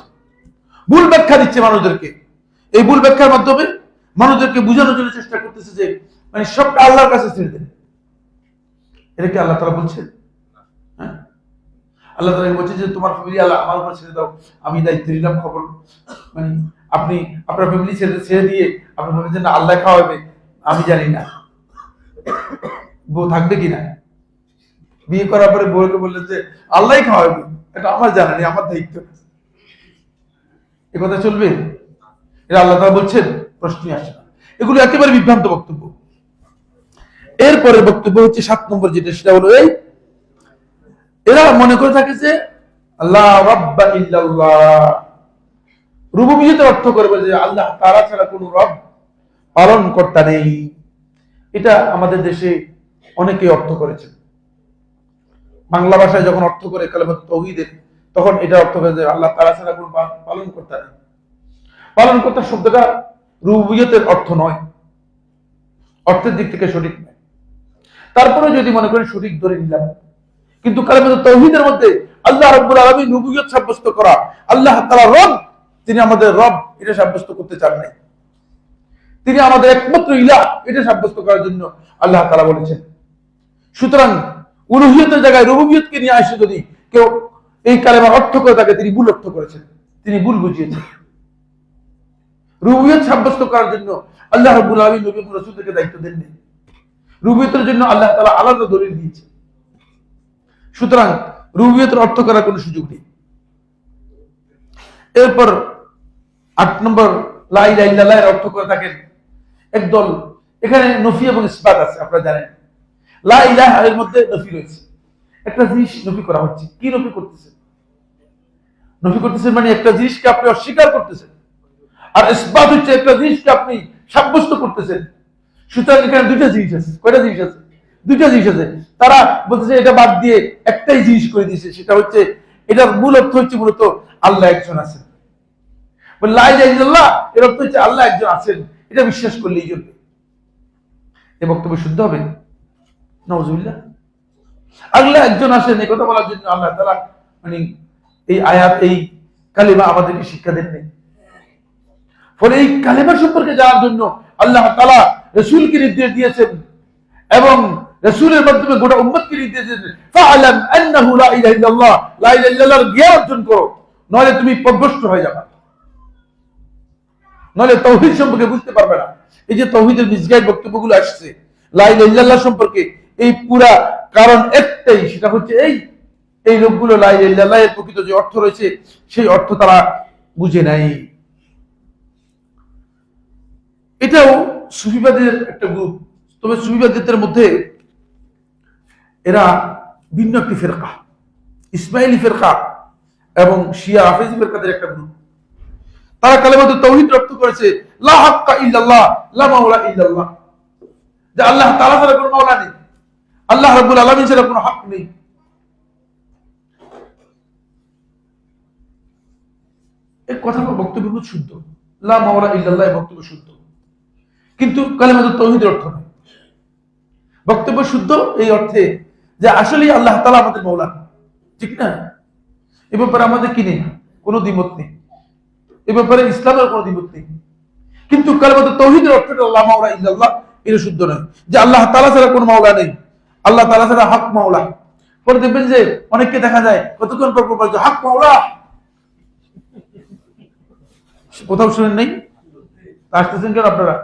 ভুল ব্যাখ্যা দিচ্ছে মানুষদেরকে। এই ভুল ব্যাখ্যার মাধ্যমে মানুষদেরকে বোঝানোর জন্য চেষ্টা করতেছে যে মানে সবটা আল্লাহর কাছে ছেড়ে দেন। এটা কি আল্লাহ তাআলা বলছেন? হ্যাঁ, আল্লাহ তাআলা বলছেন যে তোমার ফ্যামিলি আল্লাহ আমার উপর ছেড়ে দাও, আমি দায়িত্ব নিলাম। খবর মানে আপনি আপনার ফ্যামিলি ছেড়ে দিয়ে আপনি বলেছেন না আল্লাহ খাওয়াবে, আমি জানি না বউ থাকবে কিনা। বিয়ে করার পরে বউকে বললেন যে আল্লাহ খাওয়াবে, এটা আমার জানা নেই, আমার দায়িত্ব। এ কথা চলবে? এটা আল্লাহ তাআলা বলছেন? প্রশ্নই আসে না। এগুলো একেবারে বিভ্রান্ত বক্তব্য। এরপরে বক্তব্য হচ্ছে 7 নম্বর, যেটা সেটা হলো এই এরা মনে করে থাকে যে আল্লাহ রাব্বা ইল্লাল্লাহ, রুবুবিয়্যতের অর্থ করবে যে আল্লাহ তাআলা ছাড়া কোনো রব পালন কর্তা নেই। এটা আমাদের দেশে অনেকে অর্থ করেছেন। বাংলা ভাষায় যখন অর্থ করে কালেমাতুত তাওহীদের, তখন এটা অর্থ করে যে আল্লাহ তাআলা ছাড়া কোনো পালন কর্তা নেই। পালন কর্তা শব্দটা রুবুবিয়্যতের অর্থ নয়, অর্থের দিক থেকে সঠিক নয়। তারপরে যদি মনে করেন সঠিক ধরে নিলাম, কিন্তু কালেমাতুত তাওহীদের মধ্যে আল্লাহ রাব্বুল আলামিন রুবুবিয়্যত সাব্যস্ত করা, আল্লাহ তাআলা রব, তিনি আমাদের রব, এটা সাব্যস্ত করতে চান নাই। তিনি আমাদের একমাত্র ইলাহ, এটা সাব্যস্ত করার জন্য আল্লাহ তাআলা বলেছেন। সুতরাং উলুহিয়তের জায়গায় রুবুবিয়তকে নিয়ে আসে যদি কেউ এই কালেমার অর্থ করে থাকে, তিনি ভুল অর্থ করেছেন, তিনি ভুল বুঝিয়েছেন। রুবুবিয়ত সাব্যস্ত করার জন্য আল্লাহ রাব্বুল আলামিন নবী ও রাসূলদেরকে দায়িত্ব দেননি। রুবুবিয়তের জন্য আল্লাহ তাআলা আলাদা দলিল দিয়েছেন। সুতরাং রুবুবিয়তের অর্থ করার কোনো সুযোগ নেই। এরপর 8 নম্বর, লা ইলাহা ইল্লাল্লাহ এর অর্থ করে থাকেন একদল। এখানে নফি এবং ইসবাত আছে, আপনারা জানেন। লা ইলাহা এর মধ্যে নফি রয়েছে, একটা জিনিস নফি করা হচ্ছে। কি নফি করতেছেন? নফি করতেছেন মানে একটা জিনিসকে আপনি অস্বীকার করতেছেন, আর ইসবাত হচ্ছে একটা জিনিসকে আপনি সাব্যস্ত করতেছেন। সুতরাং এখানে দুইটা জিনিস আছে। কয়টা জিনিস আছে? দুইটা জিনিস আছে। তারা বলতেছে এটা বাদ দিয়ে একটাই জিনিস করে দিয়েছে, সেটা হচ্ছে এটার মূল অর্থ হচ্ছে মূলত আল্লাহ একজন আছেন। লা ইলাহা ইল্লাল্লাহ এর অর্থ হচ্ছে আল্লাহ একজন আছেন, এটা বিশ্বাস করলেই চলবে। এই বক্তব্য শুদ্ধ হবে? নাউজুবিল্লাহ। আল্লাহ একজন আসেন এই কথা বলার জন্য, আল্লাহ তাআলা মানে এই আয়াত, এই কালিমা আমাদেরকে শিক্ষা দেননি। ফলে এই কালিমা সম্পর্কে জানার জন্য আল্লাহ তাআলা রাসূলকে নির্দেশ দিয়েছেন এবং রাসূলের মাধ্যমে গোটা উম্মতকে নির্দেশ দিয়েছেন, ফাআলাম আন্নাহু লা ইলাহা ইল্লাল্লাহ, লা ইলাহা ইল্লাল্লাহর জ্ঞান অর্জন করো, নইলে তুমি পথভ্রষ্ট হয়ে যাবে, নইলে তাওহীদ সম্পর্কে বুঝতে পারবে না। এই যে তাওহীদের মিসগাইড বক্তব্যগুলো আসছে লা ইলাহা ইল্লাল্লাহ সম্পর্কে, এই পুরা কারণ একটাই, সেটা হচ্ছে এই লোকগুলো লা ইলাহা ইল্লাল্লাহ এর প্রকৃত যে অর্থ রয়েছে সেই অর্থ তারা বুঝে নাই। এটাও সুফিবাদের একটা গ্রুপ, তবে সুফিবাদের মধ্যে এরা ভিন্ন একটি ফিরকা, ইসমাইলি ফিরকা এবং শিয়া হাফেজি ফিরকাদের একটা গ্রুপ। তারা কালেমাতুত তাওহীদ রপ্ত করেছে লা হাক্কা ইল্লাল্লাহ, লা মাওলা ইল্লাল্লাহ, যে আল্লাহ তাআলা ছাড়া কোনো মাওলা নেই, আল্লাহ রাব্বুল আলামিন ছাড়া কোনো হক নেই। এই কথা বক্তব্য শুদ্ধ, লা মাওলা ইল্লাল্লাহ বক্তব্য শুদ্ধ, কিন্তু কালেমাতুত তাওহীদের অর্থ নয়। বক্তব্য শুদ্ধ এই অর্থে যে আসলেই আল্লাহ তাআলা আমাদের মাওলা, ঠিক না? এ ব্যাপারে আমাদের কি নেই, কোনো দ্বিমত নেই, এ ব্যাপারে ইসলামের কোনো দ্বিমত নেই। কিন্তু কালেমাতুত তাওহীদের অর্থটা লা মাওলা ইল্লাল্লাহ এটা শুদ্ধ নয়, যে আল্লাহ তাআলা ছাড়া কোনো মাওলা নেই, আল্লাহ তাআলা ছাড়া হক মাওলা। পরে দেখবেন যে অনেককে দেখা যায় কতক্ষণ পর পর হক মাওলা, কোথাও শুনেন নাই? আসতেছেন কেন আপনারা?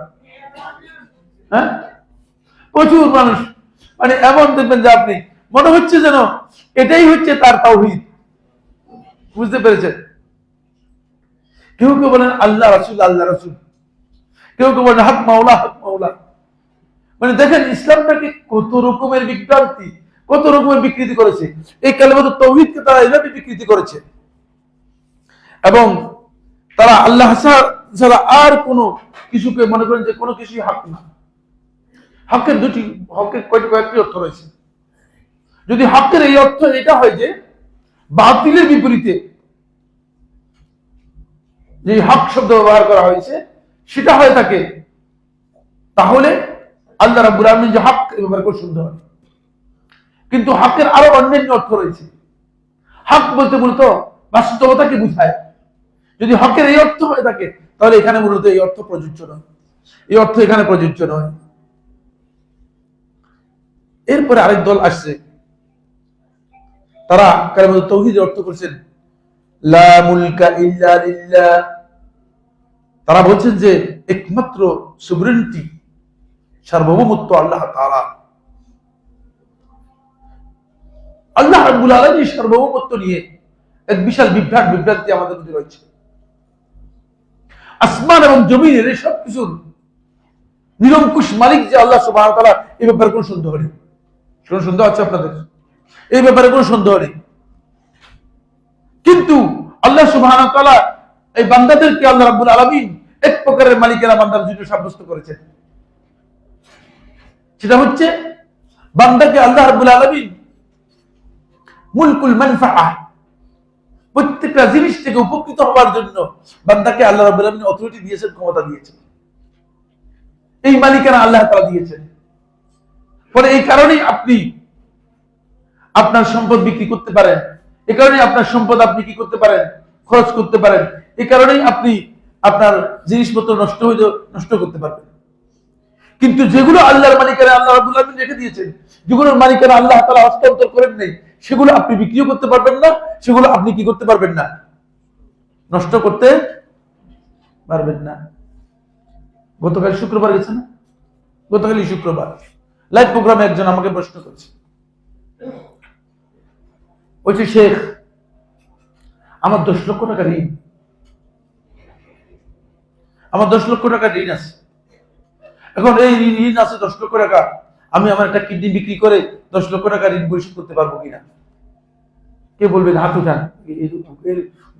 হ্যাঁ, প্রচুর মানুষ মানে এমন দেখবেন যে আপনি মনে হচ্ছে যেন এটাই হচ্ছে তার তাওহীদ। বুঝতে পেরেছেন? কেউ কেউ বলেন আল্লাহ রাসূল, আল্লাহ রাসূল, কেউ কেউ বলেন হক মাওলা, হক মাওলা। মানে দেখেন ইসলামটাকে কত রকমের বিভ্রান্তি, কত রকমের বিকৃতি করেছে। এই কালেমাতুত তাওহীদকে তারা এভাবে বিকৃতি করেছে এবং তারা আল্লাহ ছাড়া আর কোনো কিছুকে মনে করেন যে কোনো কিছুই হক না। হকের কয়েকটি অর্থ রয়েছে। যদি হকের এই অর্থ এটা হয় যে বাতিলের বিপরীতে যে হক শব্দ ব্যবহার করা হয়েছে সেটা হয়ে থাকে, তাহলে আল্লাহ রাব্বুল আলামিন যে হক ব্যবহার করে শুনতে হবে। কিন্তু হকের আরো অন্যান্য অর্থ রয়েছে। হক বলতে মূলত বাস্তবতাকে বুঝায়। যদি হকের এই অর্থ হয়ে থাকে তাহলে এখানে মূলত এই অর্থ প্রযোজ্য নয়, এই অর্থ এখানে প্রযোজ্য নয়। এরপরে আরেক দল আসছে, তারা কালেমাতুত তাওহীদের অর্থ করেছেন লা মুলকা ইল্লা লিল্লাহ। তারা বলছেন যে একমাত্র সুভরেনিটি, সার্বভৌমত্ব আল্লাহ তাআলা। আল্লাহ রাব্বুল আলামিন সার্বভৌমত্ব নিয়ে এক বিশাল বিভ্রান্তি আমাদের মধ্যে রয়েছে। আসমান এবং জমিনের এই সব কিছুর নিরঙ্কুশ মালিক যে আল্লাহ সুবহানাহু ওয়া তাআলা, এই ব্যাপারে কোনো সন্দেহ নেই। কোনো সন্দেহ আছে আপনাদের? এই ব্যাপারে কোনো সন্দেহ নেই। কিন্তু আল্লাহ সুবহানাহু ওয়া তাআলা এই বান্দাদেরকে আল্লাহ রাব্বুল আলামিন এক প্রকারের মালিকানা বান্দার জন্য সাব্যস্ত করেছেন। সেটা হচ্ছে বান্দাকে আল্লাহ রাব্বুল আলামিন মুলকুল মানফাআহ, প্রত্যেকটা জিনিস থেকে উপকৃত হওয়ার জন্য বান্দাকে আল্লাহ রাব্বুল আলামিন অথরিটি দিয়েছেন, ক্ষমতা দিয়েছেন। এই মালিকানা আল্লাহ তাআলা দিয়েছেন। ফলে এই কারণেই আপনি আপনার সম্পদ বিক্রি করতে পারেন, এই কারণেই আপনার সম্পদ আপনি কি করতে পারেন, খরচ করতে পারেন, এই কারণেই আপনি আপনার জিনিসপত্র নষ্ট করতে পারবেন। কিন্তু যেগুলো আল্লাহর মালিকানা আল্লাহ রাব্বুল আলামিন রেখে দিয়েছেন, যেগুলোর মালিকানা আল্লাহ তাআলা হস্তান্তর করেন নাই, সেগুলো আপনি বিক্রিও করতে পারবেন না, সেগুলো আপনি কি করতে পারবেন না, নষ্ট করতে পারবেন না। গতকাল শুক্রবার গেছে না, গতকালই শুক্রবার লাইভ প্রোগ্রামে একজন আমাকে প্রশ্ন করেছে, বলছে শেখ আমার 10 লক্ষ টাকা ঋণ, আমার 10 লক্ষ টাকা ঋণ আছে। এখন এই ঋণ আছে 10 লক্ষ টাকা, আমি আমার একটা কিডনি বিক্রি করে 10 লক্ষ টাকা ঋণ পরিশোধ করতে পারবো কিনা? কে বলবেন? হাত উঠান। এই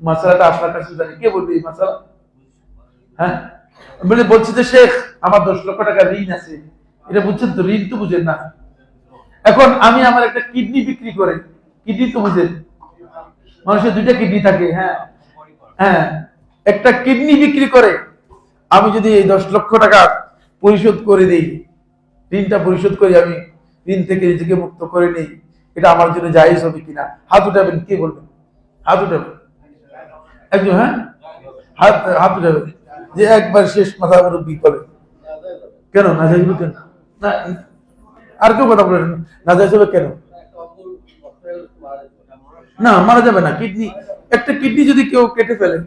মাসালাটা আপনার কাছে জানি, কে বলবে এই মাসালা? হ্যাঁ, বলছি যে শেখ আমার 10 লক্ষ টাকা ঋণ আছে। এটা বুঝছেন তো? ঋণ তো বুঝেন না। এখন আমি আমার একটা কিডনি বিক্রি করে, কিডনি তো বুঝেন, মানুষের 2টা কিডনি থাকে, হ্যাঁ হ্যাঁ, একটা কিডনি বিক্রি করে আমি যদি এই 10 লক্ষ টাকা পরিশোধ করে দিই, ঋণটা পরিশোধ করি, আমি ঋণ থেকে নিজেকে মুক্ত করে নেই, এটা আমার জন্য জায়েজ হবে কিনা? হাত উঠাবেন, কে বলবেন? হাত উঠাবেন একজন, হ্যাঁ হাত হাত উঠাবেন যে একবার শেষ মাথা মুরব্বি করে। কেন না জায়েজ হবে? কেন না? আর কেউ কথা বলেন না জায়েজ হবে কেন? না মারা যাবে না। কিডনি, একটা কিডনি যদি কেউ কেটে ফেলে,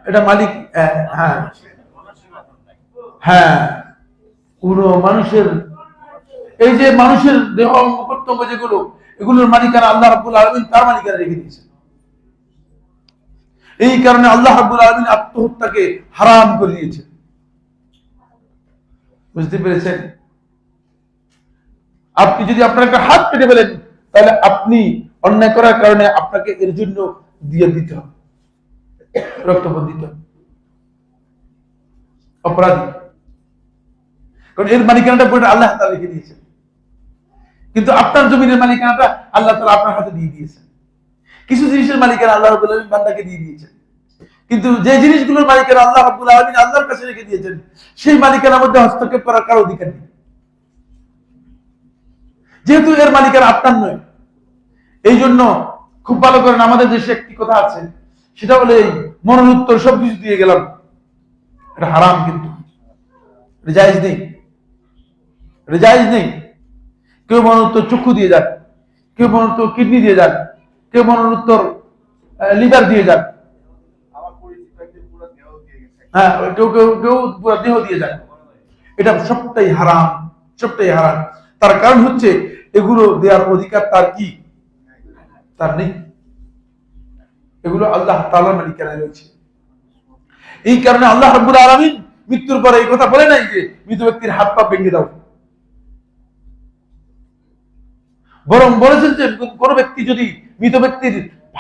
এটা মালিক, হ্যাঁ হ্যাঁ পুরো মানুষের, এই যে মানুষের দেহ অঙ্গ প্রত্যঙ্গ যেগুলো, এগুলোর মালিকানা আল্লাহ রাব্বুল আলামিন তার মালিকানা রেখে দিয়েছেন। এই কারণে আল্লাহ রাব্বুল আলামিন আত্মহত্যাকে হারাম করে দিয়েছেন। বুঝতে পেরেছেন? আপনি যদি আপনার একটা হাত কেটে ফেলেন, তাহলে আপনি অন্যায় করার কারণে আপনাকে এর জন্য দিয়ে দিতে হবে, রক্তপাত দিতে হবে, অপরাধী। কারণ এর মালিকানাটা পুরো আল্লাহ তাআলা রেখে দিয়েছেন। কিন্তু আপনার জমিনের মালিকানাটা আল্লাহ তাআলা আপনার হাতে দিয়ে দিয়েছেন। কিছু জিনিসের মালিকানা আল্লাহ রাব্বুল আলামিন বান্দাকে দিয়ে দিয়েছেন, কিন্তু যে জিনিসগুলোর মালিকানা আল্লাহ রাব্বুল আলামিন আল্লাহর কাছে রেখে দিয়েছেন, সেই মালিকানার মধ্যে হস্তক্ষেপ করার কারো অধিকার নেই, যেহেতু এর মালিকানা আপনার নয়। এই জন্য খুব ভালো করেন, আমাদের দেশে একটি কথা আছে, সেটা হলো এই মরণোত্তর সবকিছু দিয়ে গেলাম, এটা হারাম, কিন্তু এটা জায়েজ নেই, এটা জায়েজ নেই। কেউ মরণোত্তর চক্ষু দিয়ে যান, কেউ মরণোত্তর কিডনি দিয়ে যান, কেউ মরণোত্তর লিভার দিয়ে যান, হ্যাঁ কেউ কেউ কেউ পুরো দেহ দিয়ে যান। এটা সবটাই হারাম, সবটাই হারাম। তার কারণ হচ্ছে এগুলো দেওয়ার অধিকার তার কি? তার নেই। এগুলো আল্লাহ তাআলার মালিকানায় রয়েছে। এই কারণে আল্লাহ রাব্বুল আলামিন মৃত্যুর পরে এই কথা বলে নাই যে মৃত ব্যক্তির হাত পা ভেঙে দাও, বরং বলেছেন যে কোন ব্যক্তি যদি মৃত ব্যক্তির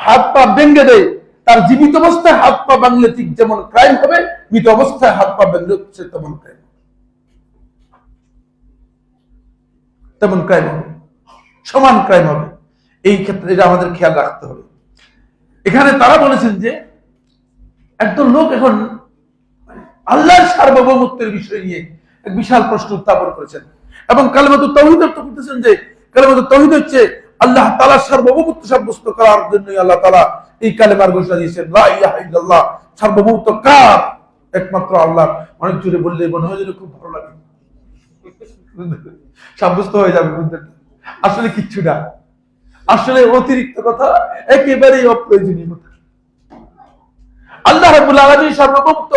হাত পা ভেঙে দেয়, তার জীবিত অবস্থায় হাত পা ভাঙলে ঠিক যেমন ক্রাইম হবে, মৃত অবস্থায় হাত পা ভাঙলে তেমন ক্রাইম, তেমন ক্রাইম হবে, সমান ক্রাইম হবে। এই ক্ষেত্রে এটা আমাদের খেয়াল রাখতে হবে। এখানে তারা বলেছেন যে একজন লোক এখন আল্লাহর সার্বভৌমত্বের বিষয় নিয়ে এক বিশাল প্রশ্ন উত্থাপন করেছেন, এবং কালেমাতুত তাওহীদ অর্থ করতেছেন যে কালেমাতুত তাওহীদ হচ্ছে আল্লাহ তাআলার সার্বভৌমত্ব সাব্যস্ত করার জন্য আল্লাহ তাআলা এই কালেমার ঘোষণা দিয়েছেন, লা ইলাহা ইল্লাল্লাহ। সার্বভৌমত্ব কার? একমাত্র আল্লাহ। অনেক জোরে বললে মনে হয় যেন খুব ভালো লাগে, সাব্যস্ত হয়ে যাবে, আসলে কিচ্ছু না, আসলে অতিরিক্ত কথা, একেবারেই অপ্রয়োজনীয় কথা। আল্লাহ রাব্বুল আলামিন সার্বভৌমত্ব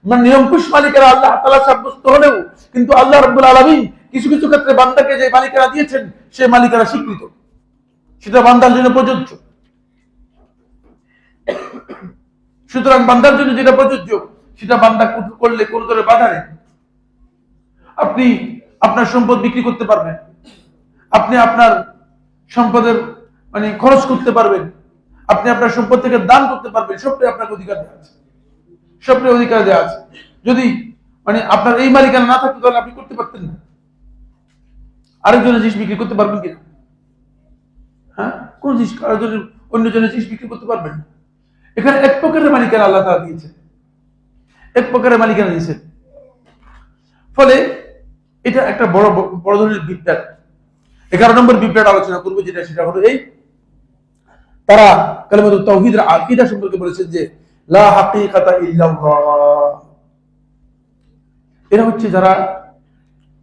মানে নিরঙ্কুশ মালিকানা আল্লাহ তাআলা সাব্যস্ত হলেও, কিন্তু আল্লাহ রাব্বুল আলামিন কিছু কিছু ক্ষেত্রে বান্দাকে যে মালিকানা দিয়েছেন, সেই মালিকানা স্বীকৃত, সেটা বান্দার জন্য প্রযোজ্য। সুতরাং বান্দার জন্য যেটা প্রযোজ্য, সেটা বান্দা করলে কোন ধরনের বাধা নেই। আপনি আপনার সম্পদ বিক্রি করতে পারবেন, আপনি আপনার সম্পদের মানে খরচ করতে পারবেন, আপনি আপনার সম্পদ থেকে দান করতে পারবেন, সবটাই আপনার অধিকার দেওয়া আছে, সবটাই অধিকার দেওয়া আছে। যদি মানে আপনার এই মালিকানা না থাকতো, তাহলে আপনি করতে পারতেন না। আরেকজনের জিনিস বিক্রি করতে পারবেন কিনা? হ্যাঁ, কোন জিনিস আরেকজনের, অন্যজনের জিনিস বিক্রি করতে পারবেন না। এখানে এক প্রকারের মালিকানা আল্লাহ তাআলা দিয়েছেন, এক প্রকারের মালিকানা দিয়েছেন। ফলে এটা একটা বড় বড় ধরনের বিভ্রাট। 11 নম্বর বিভ্রাট আলোচনা করবো, যেটা সেটা হলো এই, তারা কালিমাতুত তাওহীদের আকীদা সম্পর্কে বলেছেন যে লা হাকীকাতা ইল্লাল্লাহ। এরা হচ্ছে যারা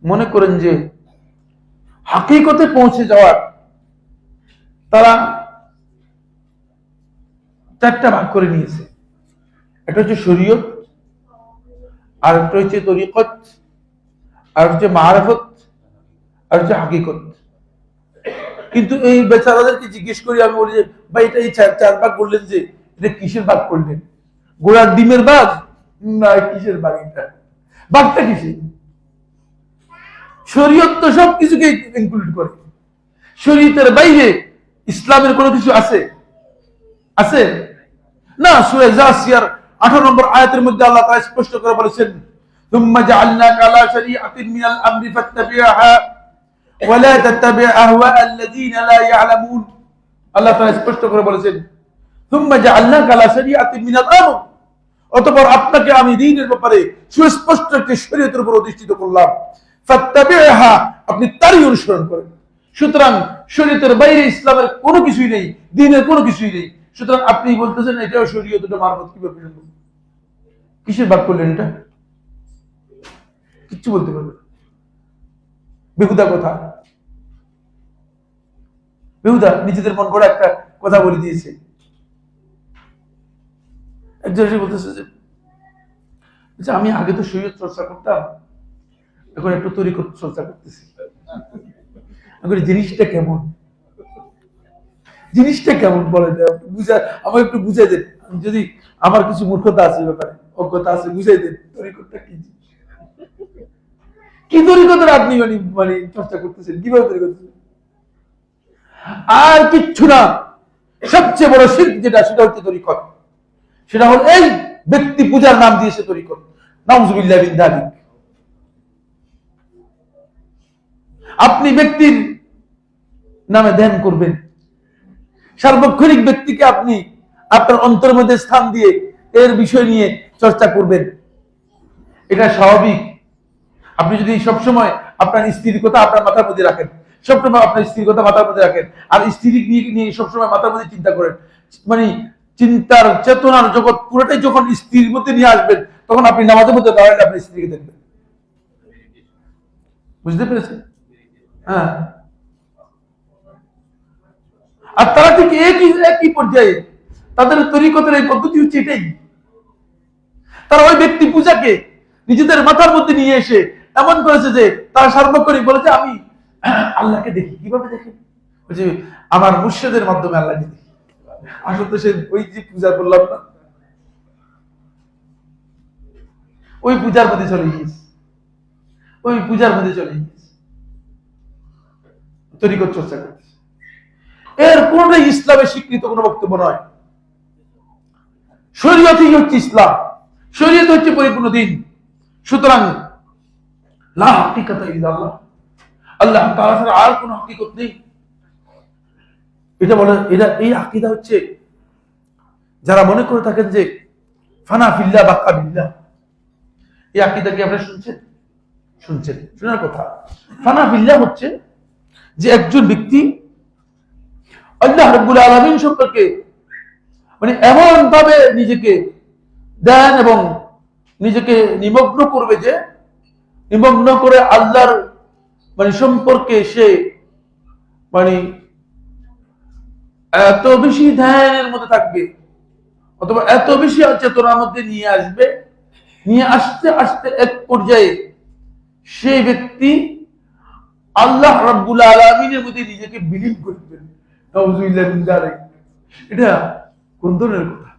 মনে করেন যে হাকিকতে পৌঁছে যাওয়ার, তারা 4টা ভাগ করে নিয়েছে। একটা হচ্ছে শরীয়ত, আর একটা হচ্ছে তরিকত, আর হচ্ছে মারিফত, আর হচ্ছে হাকিকত। কিন্তু এই বেচারাদেরকে জিজ্ঞেস করি, আমি বলি যে ভাই এটা এই 4 ভাগ করলেন যে, এটা কিসের ভাগ করলেন? গোড়ার ডিমের ভাগ না কিসের ভাগ? এটা ভাগটা কিসের? শরীয়ত তো সবকিছুকে ইনক্লুড করে। শরীয়তের বাইরে ইসলামের কোনো কিছু আছে? আছে না। সূরা জাসিয়ার 18 নম্বর আয়াতের মধ্যে আল্লাহ তাআলা স্পষ্ট করে বলেছেন, সুম্মা জাআলনাকা আলা শারিআতিন মিনাল আমরি ফাত্তাবি'হা ওয়া লা তাত্তাবি' আহওয়া আল্লাযীনা লা ইয়া'লামুন। আল্লাহ তাআলা স্পষ্ট করে বলেছেন, সুম্মা জাআলনাকা আলা শারিআতিন মিনাল আমর, অতঃপর আপনাকে আমি দ্বীনের ব্যাপারে সুস্পষ্ট একটি শরীয়তের উপর অধিষ্ঠিত করলাম, ফাত্তাবি'হা, আপনি তারই অনুসরণ করেন। সুতরাং শরীয়তের বাইরে ইসলামের কোনো কিছুই নেই, দ্বীনের কোনো কিছুই নেই। সুতরাং আপনি বলতেছেন এটাও শরীয়ত, এটা মারফত, কিভাবে সম্ভব? কিসের বাদ করলেন এটা? কিচ্ছু বলতে পারবে না, বেহুদা কথা, বেহুদা, নিজেদের মন করে একটা কথা বলে দিয়েছে। একজন এসে বলতেছে যে আমি আগে তো শরীয়ত চর্চা করতাম, এখন একটু তরিকত চর্চা করতেছি। জিনিসটা কেমন, জিনিসটা কেমন বলে বুঝা, আমাকে একটু বুঝাই দেন। যদি আমার কিছু মূর্খতা আছে ব্যাপারে, অজ্ঞতা আছে, বুঝাই দেন তরিকতটা কি, কি তরিকতের আপনি মানে মানে চর্চা করতেছেন, কিভাবে তরিকত? আর কিচ্ছু না, সবচেয়ে বড় শিরক যেটা, সেটা হচ্ছে তরিকত। সেটা হল এই ব্যক্তি পূজার নাম দিয়েছে তরিকত। নাউজুবিল্লাহ মিন যালিক। আপনি ব্যক্তির নামে ধ্যান করবেন, সার্বক্ষণিক ব্যক্তিকে আপনি আপনার অন্তরের মধ্যে স্থান দিয়ে এর বিষয় নিয়ে চর্চা করবেন, এটা স্বাভাবিক। আপনি যদি সবসময় আপনার স্ত্রীর কথা আপনার মাথার মধ্যে রাখেন, সবসময় আপনার স্ত্রীর কথা মাথার মধ্যে রাখেন, আর স্ত্রী নিয়ে সবসময় মাথার মধ্যে চিন্তা করেন, মানে চিন্তার চেতনার জগৎ পুরোটাই যখন স্ত্রীর মধ্যে নিয়ে আসবেন, তখন আপনি নামাজের মধ্যে দাঁড়ালে আপনার স্ত্রীকে দেখবেন। বুঝতে পেরেছেন? হ্যাঁ। আর তারা ঠিক একই পর্যায়ে, তাদের তরিকতের এই পদ্ধতি হচ্ছে এটাই। তারা ওই ব্যক্তি পূজাকে নিজেদের মাথার মধ্যে নিয়ে এসে এমন করেছে যে তারা সার্বক্ষণিক বলেছে আমি আল্লাহকে দেখি। কিভাবে দেখে? বলছে আমার মুর্শিদের মাধ্যমে আল্লাহকে দেখি। আসলে তো সে ওই যে পূজা করলাম না, ওই পূজার মধ্যে চলে গিয়েছে, ওই পূজার মধ্যে চলে গিয়েছে, তরিকত চর্চা করতেছে। এর কোনটাই ইসলামের স্বীকৃত কোনো বক্তব্য নয়। শরীয়তই হচ্ছে ইসলাম, শরীয়ত হচ্ছে পরিপূর্ণ দিন। সুতরাং লা হাকিকাত ইল্লাল্লাহ, আল্লাহ তাআলা ছাড়া আর কোনো হাকিকত নেই। এটা বলে, এটা এই আকীদা হচ্ছে যারা মনে করে থাকেন যে ফানা ফিল্লাহ বাক্কা বিল্লাহ, এই আকীদা কি আপনারা শুনছেন? শুনছেন, শোনার কথা। ফানা ফিল্লাহ হচ্ছে যে একজন ব্যক্তি আল্লাহ রাব্বুল আলামিন সম্পর্কে মানে এমন ভাবে নিজেকে দেন এবং নিজেকে নিমগ্ন করবে, যে নিমগ্ন করে আল্লাহর মানে সম্পর্কে সে মানে এত বেশি ধ্যানের মধ্যে থাকবে, অথবা এত বেশি চেতনার মধ্যে নিয়ে আসবে, নিয়ে আসতে আসতে এক পর্যায়ে সেই ব্যক্তি আল্লাহ রাব্বুল আলামিনের মধ্যে নিজেকে বিলীন করবেন। নাউযুবিল্লাহ মিন যালিক। এটা কোন ধরনের কথা?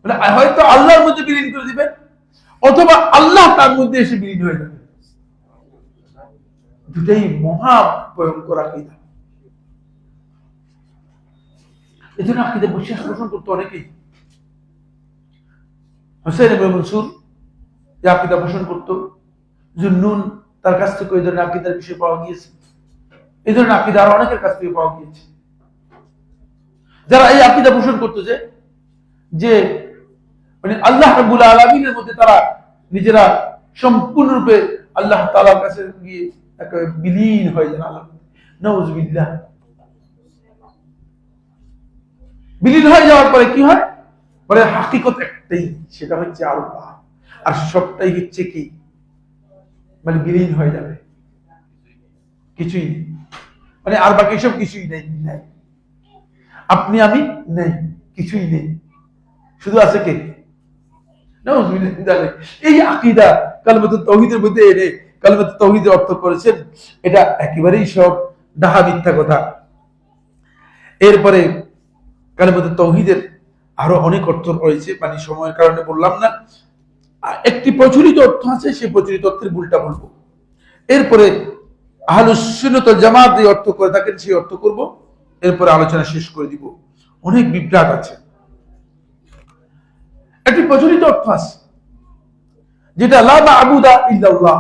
মানে হয়তো আল্লাহর মধ্যে বিলীন করে দিবেন, অথবা আল্লাহ তার মধ্যে এসে বিলীন হয়ে যাবে। দুটাই মহা ভয়ঙ্কর আকীদা। এই জন্য আকীদা বিশ্বাস পোষণ করতে অনেকেই, হোসেন ইবনে মনসুর যে আকীদা পোষণ করতো, জুন্নুন তার কাছ থেকে এই ধরনের আকীদার বিষয় পাওয়া গিয়েছে। এই ধরনের আকীদা আর অনেকের কাছ থেকে পাওয়া গিয়েছে, যারা এই আকীদা পোষণ করতো যে মানে আল্লাহ রাব্বুল আলামিনের মধ্যে তারা নিজেরা সম্পূর্ণরূপে আল্লাহ তাআলার কাছে গিয়ে একেবারে বিলীন হয়ে যান। আল্লাহ নাউযুবিল্লাহ। বিলীন হয়ে যাওয়ার পরে কি হয়? পরে হাকিকত একটাই, সেটা হচ্ছে আল্লাহ, আর সবটাই হচ্ছে কি মানে বিলীন হয়ে যাবে, কিছুই মানে আর বাকি সব কিছুই নেই, নাই আপনি আমি নেই, কিছুই নেই, শুধু আছে কে? এই আকীদা কালিমাতুত তাওহীদের মধ্যে এনে কালিমাতুত তাওহীদের অর্থ করেছেন, এটা একেবারেই সব ডাহা মিথ্যা কথা। এরপরে কালিমাতুত তাওহীদের আরো অনেক অর্থ রয়েছে, মানে সময়ের কারণে বললাম না। একটি প্রচলিত অর্থ আছে, সেই প্রচলিত অর্থের ভুলটা বলবো। এরপরে আহলুস সুন্নাত ওয়াল জামাত যে অর্থ করে থাকেন সেই অর্থ করব, এরপরে আলোচনা শেষ করে দিব। অনেক বিভ্রাট আছে। একটি প্রচলিত অর্থ আছে যেটা লা মা'বুদা ইল্লাল্লাহ,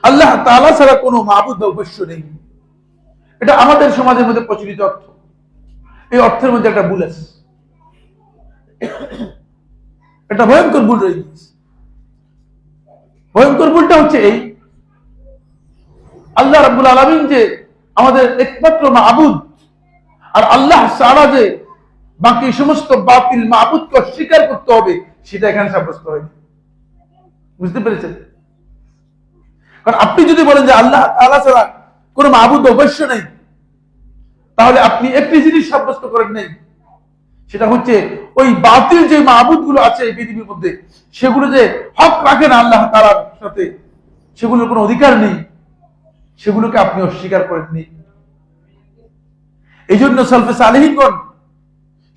আল্লাহ তাআলা ছাড়া কোনো মাবুদ বা উপাস্য নেই। এটা আমাদের সমাজের মধ্যে প্রচলিত অর্থ। এই অর্থের মধ্যে একটা ভুল আছে, একটা ভয়ঙ্কর ভুল রয়ে গেছে। ভয়ঙ্কর ভুলটা হচ্ছে এই আল্লাহ রাব্বুল আলামিন যে আমাদের একমাত্র মাবুদ, আর আল্লাহ ছাড়া যে বাকি সমস্ত বাতিল মাবুদকে অস্বীকার করতে হবে, সেটা এখানে সাব্যস্ত হয়নি। বুঝতে পেরেছেন? কারণ আপনি যদি বলেন যে আল্লাহ তাআলা ছাড়া কোন মাবুদ অবশ্য নেই, তাহলে আপনি একটি জিনিস সাব্যস্ত করেন নাই, সেটা হচ্ছে ওই বাতিল যে মাবুদ গুলো আছে এই পৃথিবীর মধ্যে, সেগুলো যে হক রাখে না আল্লাহ তাআলার সাথে, সেগুলোর কোনো অধিকার নেই, সেগুলোকে আপনি অস্বীকার করেননি। এই জন্য সালফে সালেহিনগণ,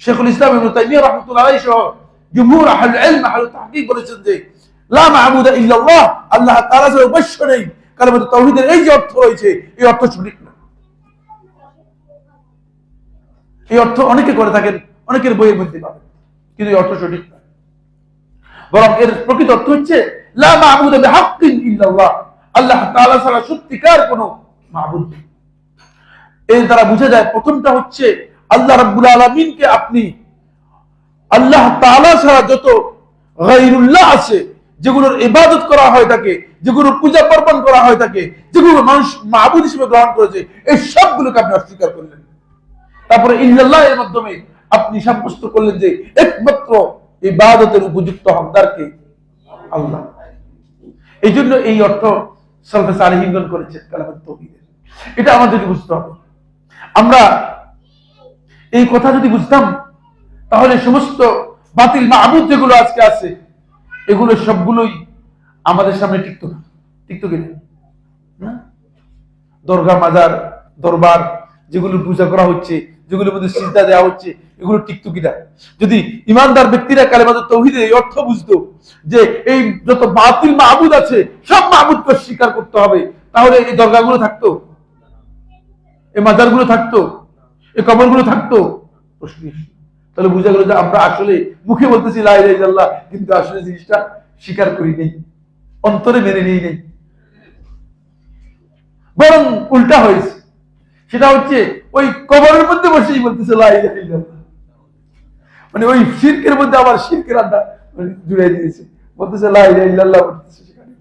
শেখুল ইসলাম ইবনে তাইমিয়া রাহমাতুল্লাহ আলাইহি সহ জুমহুর আহলে ইলম আহলে তাহকিক বলেছেন যে লা মা'বুদা ইল্লাল্লাহ, আল্লাহ তাআলা ছাড়া অবশ্য নেই। কালিমাতুত তাওহীদের এই যে অর্থ রয়েছে, এই অর্থ সঠিক না। এই অর্থ অনেকে করে থাকেন, অনেকের বইয়ের মধ্যে পাবেন, কিন্তু এই অর্থ সঠিক না। বরং এর প্রকৃত অর্থ হচ্ছে লা মা'বুদা বিহাক্কিন ইল্লাল্লাহ, আল্লাহ তাআলা ছাড়া সত্যিকার কোনো মাবুদ নেই। এর দ্বারা বোঝা যায়, প্রথমটা হচ্ছে আল্লাহ রাব্বুল আলামিনকে আপনি আল্লাহ তাআলা ছাড়া যত গায়রুল্লাহ আছে, যেগুলোর ইবাদত করা হয় থাকে, যেগুলোর পূজা পার্বণ করা হয় থাকে, যেগুলো মানুষ মাবুদ হিসেবে গ্রহণ করেছে, এই সবগুলোকে আপনি অস্বীকার করলেন। তারপরে ইল্লাল্লাহ এর মাধ্যমে আপনি সাব্যস্ত করলেন যে একমাত্র ইবাদতের উপযুক্ত হকদার কে? আল্লাহ। এই জন্য এই অর্থ সালফে সালেহিনগণ করেছেন কালিমাতুত তাওহীদের। এটা আমাদেরকে বুঝতে হবে। আমরা এই কথা যদি বুঝতাম, তাহলে সমস্ত বাতিল মাবুদ যেগুলো আজকে আছে, এগুলো সবগুলোই আমাদের সামনে টিকতো না। টিকতো কিনা? দরগা, মাজার, দরবার যেগুলো পূজা করা হচ্ছে, যেগুলোর মধ্যে সিজদা দেওয়া হচ্ছে, এগুলো টিকতো কিনা? যদি ইমানদার ব্যক্তিরা কালিমাতুত তাওহীদের এই অর্থ বুঝতো যে এই যত বাতিল মাবুদ আছে সব মাবুদকে স্বীকার করতে হবে, তাহলে এই দরগাগুলো থাকতো, এই মাজারগুলো থাকতো, এই কবরগুলো থাকতো? তাহলে বোঝা গেল যে আমরা আসলে মুখে বলতেছি লা ইলাহা ইল্লাল্লাহ, কিন্তু আসলে জিনিসটা স্বীকার করি নেই, অন্তরে মেনে নেই নেই। বরং উল্টা হয়েছে, সেটা হচ্ছে ওই কবরের মধ্যে বসেই বলতেছে লা ইলাহা ইল্লাল্লাহ, মানে ওই শিরকের মধ্যে আবার শিরকের আড্ডা জুড়ে দিয়েছে, বলতেছে লা ইলাহা ইল্লাল্লাহ বলতেছে। সেখানে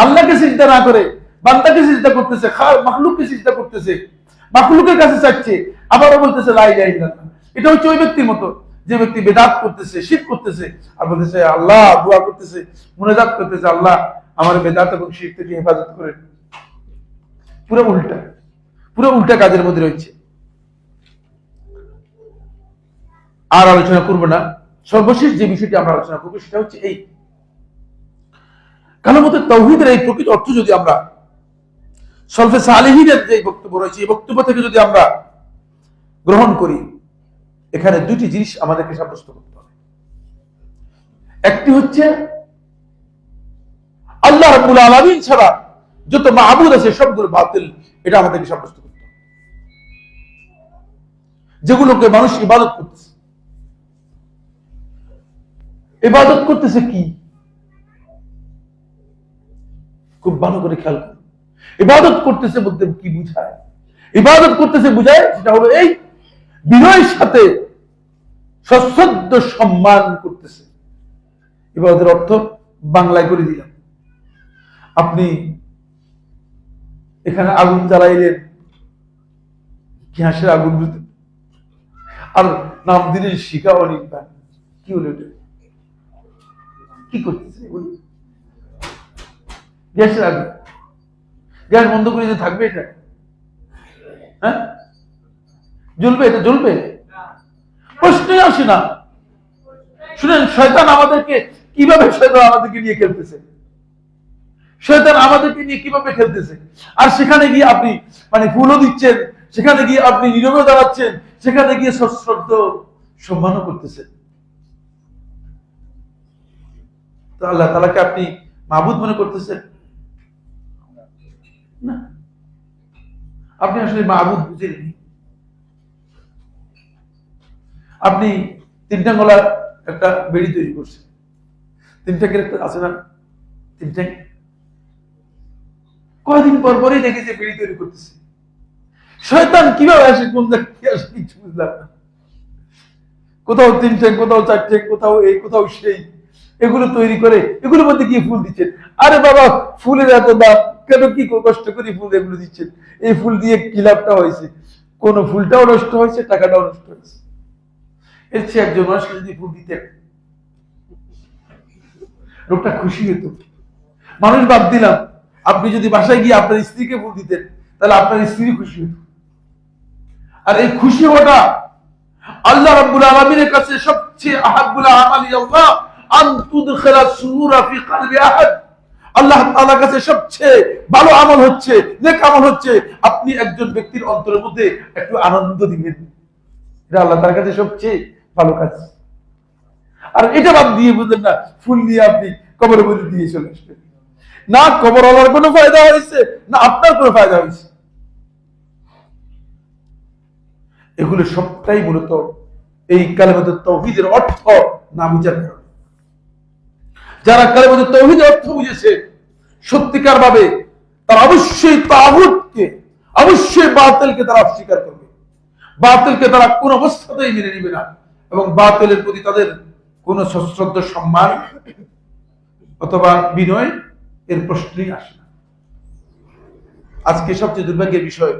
আল্লাহকে সিজদা না করে বান্দাকে সিজদা করতেছে, মাখলুককে সিজদা করতেছে, মাখলুকের কাছে চাচ্ছে, আবারও বলতেছে লা ইলাহা ইল্লাল্লাহ। এটা হচ্ছে ওই ব্যক্তির মতো যে ব্যক্তি বেদাত করতেছে, শিরক করতেছে, আর বলতেছে আল্লাহ, দোয়া করতেছে, মুনাজাত করতেছে, আল্লাহ আমার বেদাত এবং শিরক থেকে হেফাজত করেন। পুরো উল্টা, পুরো উল্টা কাজের মধ্যে রয়েছে। আর আলোচনা করবো না। সর্বশেষ যে বিষয়টি আমরা আলোচনা করবো সেটা হচ্ছে এই কালিমাতুত তাওহীদের এই প্রকৃত অর্থ যদি আমরা সালফে সালেহিনের যে বক্তব্য রয়েছে, এই বক্তব্য থেকে যদি আমরা গ্রহণ করি, এখানে দুটি জিনিস আমাদেরকে সাব্যস্ত করতে হবে। একটি হচ্ছে আল্লাহ রাব্বুল আলামিন ছাড়া যত মাবুদ আছে সবগুলো বাতিল, এটা আমাদেরকে সাব্যস্ত করতে হবে। যেগুলোকে মানুষ ইবাদত করতেছে, ইবাদত করতেছে কি? খুব ভালো করে খেয়াল করুন, ইবাদত করতেছে বলতে কি বুঝায়? ইবাদত করতেছে বুঝায় সেটা হলো এই বিনয়ের সাথে সশ্রদ্ধ সম্মান করতেছে। ইবাদতের অর্থ বাংলায় করে দিলাম। আপনি এখানে আগুন জ্বালাইলেন, গ্যাসের আগুন, আর নাম দিলেন শিখা অনির্বাণ। কি হলো? কি করতেছে? গ্যাসের আগুন, গ্যাস বন্ধ করে যে থাকবে এটা? হ্যাঁ, জ্বলবে? এটা জ্বলবে? প্রশ্নই আসে না। শুনেন, শয়তান আমাদেরকে কিভাবে নিয়ে খেলতেছে, শয়তান আমাদেরকে নিয়ে কিভাবে খেলতেছে। আর সেখানে গিয়ে আপনি মানে ফুলও দিচ্ছেন, সেখানে গিয়ে আপনি নীরবে দাঁড়াচ্ছেন, সেখানে গিয়ে সশ্রদ্ধ সম্মানও করতেছেন। তো আল্লাহ তাআলাকে আপনি মাবুদ মনে করতেছেন না, আপনি আসলে মাবুদ বুঝেননি। আপনি তিনটা গলা একটা বেড়ি তৈরি করছেন, তিনটা আছে না, তিনটা কয়েকদিন পর পরই দেখে যে বেড়ি তৈরি করতেছে। শয়তান কিভাবে আসে, কোন জায়গায় আসে কিছু বুঝলাম না। কোথাও তিনটে, কোথাও চারটে, কোথাও এই, কোথাও সেই, এগুলো তৈরি করে এগুলোর মধ্যে গিয়ে ফুল দিচ্ছেন। আরে বাবা, ফুলের এত দাম, কেন কি কষ্ট করে ফুল এগুলো দিচ্ছেন, এই ফুল দিয়ে কি লাভটা হয়েছে? কোন ফুলটাও নষ্ট হয়েছে, টাকাটাও নষ্ট হয়েছে। এর চেয়ে একজন মানুষকে যদি ফুল দিতেন, লোকটা খুশি হতো। মানুষ বাদ দিলাম, আপনি যদি বাসায় গিয়ে আপনার স্ত্রীকে ফুল দিতেন, তাহলে আপনার স্ত্রী খুশি হতো। আর এই খুশি হওয়াটা আল্লাহ রাব্বুল আলামিনের কাছে সবচেয়ে আহাব্বুল আমালি আল্লাহ আন তুদখিলা সুরুরা ফি কলবি আহাদ। আল্লাহ তাআলার কাছে সবচেয়ে ভালো আমল হচ্ছে, নেক আমল হচ্ছে আপনি একজন ব্যক্তির অন্তরের মধ্যে একটু আনন্দ দিবেন। এটা আল্লাহ তাআলার কাছে সবচেয়ে ভালো কাজ। আর এটা বাদ দিয়ে বুঝলেন না, ফুল নিয়ে আপনি কবরের মধ্যে দিয়ে চলে আসবেন। না কবর আল্লাহর কোনো ফায়দা হয়েছে, না আপনার কোনো ফায়দা হয়েছে। এগুলো সবটাই মূলত এই কালেমাতুত তাওহীদের অর্থ না বুঝার কারণে। যারা কালেমাতুত তাওহীদের অর্থ বুঝেছে সত্যিকার ভাবে, তারা অবশ্যই তাগুতকে, অবশ্যই বাতিলকে তারা অস্বীকার করবে। বাতিলকে তারা কোন অবস্থাতেই মেনে নেবে না, এবং বাতিলের প্রতি তাদের কোন সশ্রদ্ধ সম্মান অথবা বিনয় এর প্রশ্নই আসে না। আজকে সবচেয়ে দুর্ভাগ্যের বিষয়,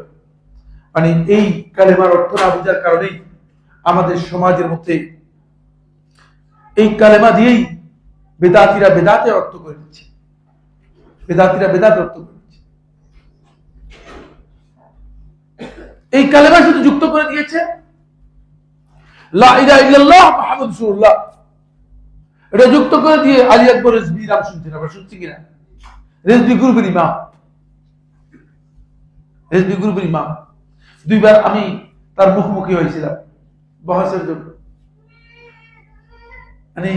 মানে এই কালেমার অর্থ না বুঝার কারণেই আমাদের সমাজের মধ্যে এই কালেমা দিয়েই বেদাতিরা বেদাতের অর্থ করে দিচ্ছে, বেদাতিরা বেদাত অর্থ করে দিচ্ছে। এই কালেমা শুধু যুক্ত করে দিয়েছে লা ইলাহা ইল্লাল্লাহ মুহাম্মাদুর রাসূলুল্লাহ, এটা যুক্ত করে দিয়ে আলী আকবর রেজভী নাম শুনছেন, আমরা শুনছি কিনা? রেজভী গ্রুপের ইমাম, রেজভী গ্রুপের ইমাম। দুইবার আমি তার মুখোমুখি হয়েছিলাম বহসের জন্য। মানে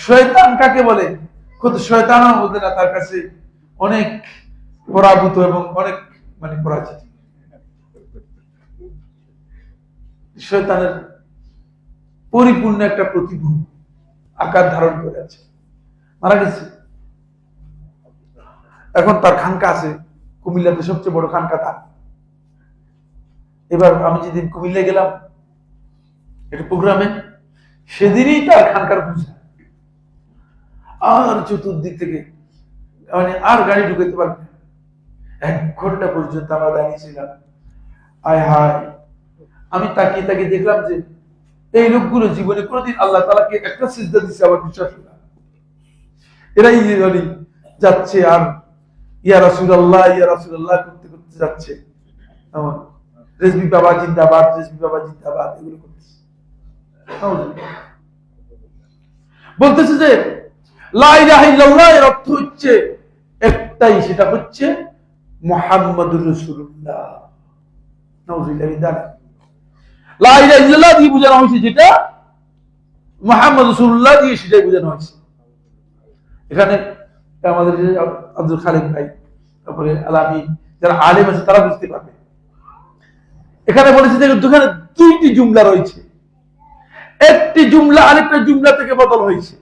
শয়তান কাকে বলে, খুদ শয়তানও বলতে না, তার কাছে অনেক পরাভূত এবং অনেক মানে পরাজিত। শয়তানের পরিপূর্ণ একটা প্রতিভূ আকার ধারণ করে আছে, মারা গেছে। এখন তার খানকা আছে কুমিল্লাতে, সবচেয়ে বড় খানকা তার। এবার আমি যেদিন কুমিল্লা গেলাম একটা প্রোগ্রামে, সেদিনই তার খানকার পূজা। আর চতুর্দিক থেকে মানে আর গাড়ি ঢুকাইতে পারবে, 1 ঘন্টা পর্যন্ত আমরা দাঁড়িয়েছিলাম। আয় হায়, আমি তাকিয়ে তাকিয়ে দেখলাম যে এই লোকগুলো জীবনে কোনোদিন আল্লাহ তাআলাকে একটা সিজদা দিচ্ছে আবার বিশ্বাস না। এরাই যাচ্ছে আর ইয়া রাসূলুল্লাহ ইয়া রাসূলুল্লাহ করতে করতে যাচ্ছে। আমার রেজভী বাবা জিন্দাবাদ, রেজভী বাবা জিন্দাবাদ এগুলো করতেছে। বলতেছে যে লা ইলাহা ইল্লাল্লাহ এর অর্থ হচ্ছে একটাই, সেটা হচ্ছে মুহাম্মাদুর রাসূলুল্লাহ। নাউযুবিল্লাহ। লা ইলাহা ইল্লাল্লাহ দিয়ে বোঝানো হয়েছে যেটা, মুহাম্মদ রাসূলুল্লাহ দিয়ে সেটাই বোঝানো হয়েছে। এখানে আমাদের আব্দুল খালিক ভাই, তারপরে আলামী যারা আলেম আছে তারা বুঝতে পারবে। এখানে বলেছে যে দুখানে 2টি জুমলা রয়েছে, একটি জুমলা আরেকটা জুমলা থেকে বদল হয়েছে।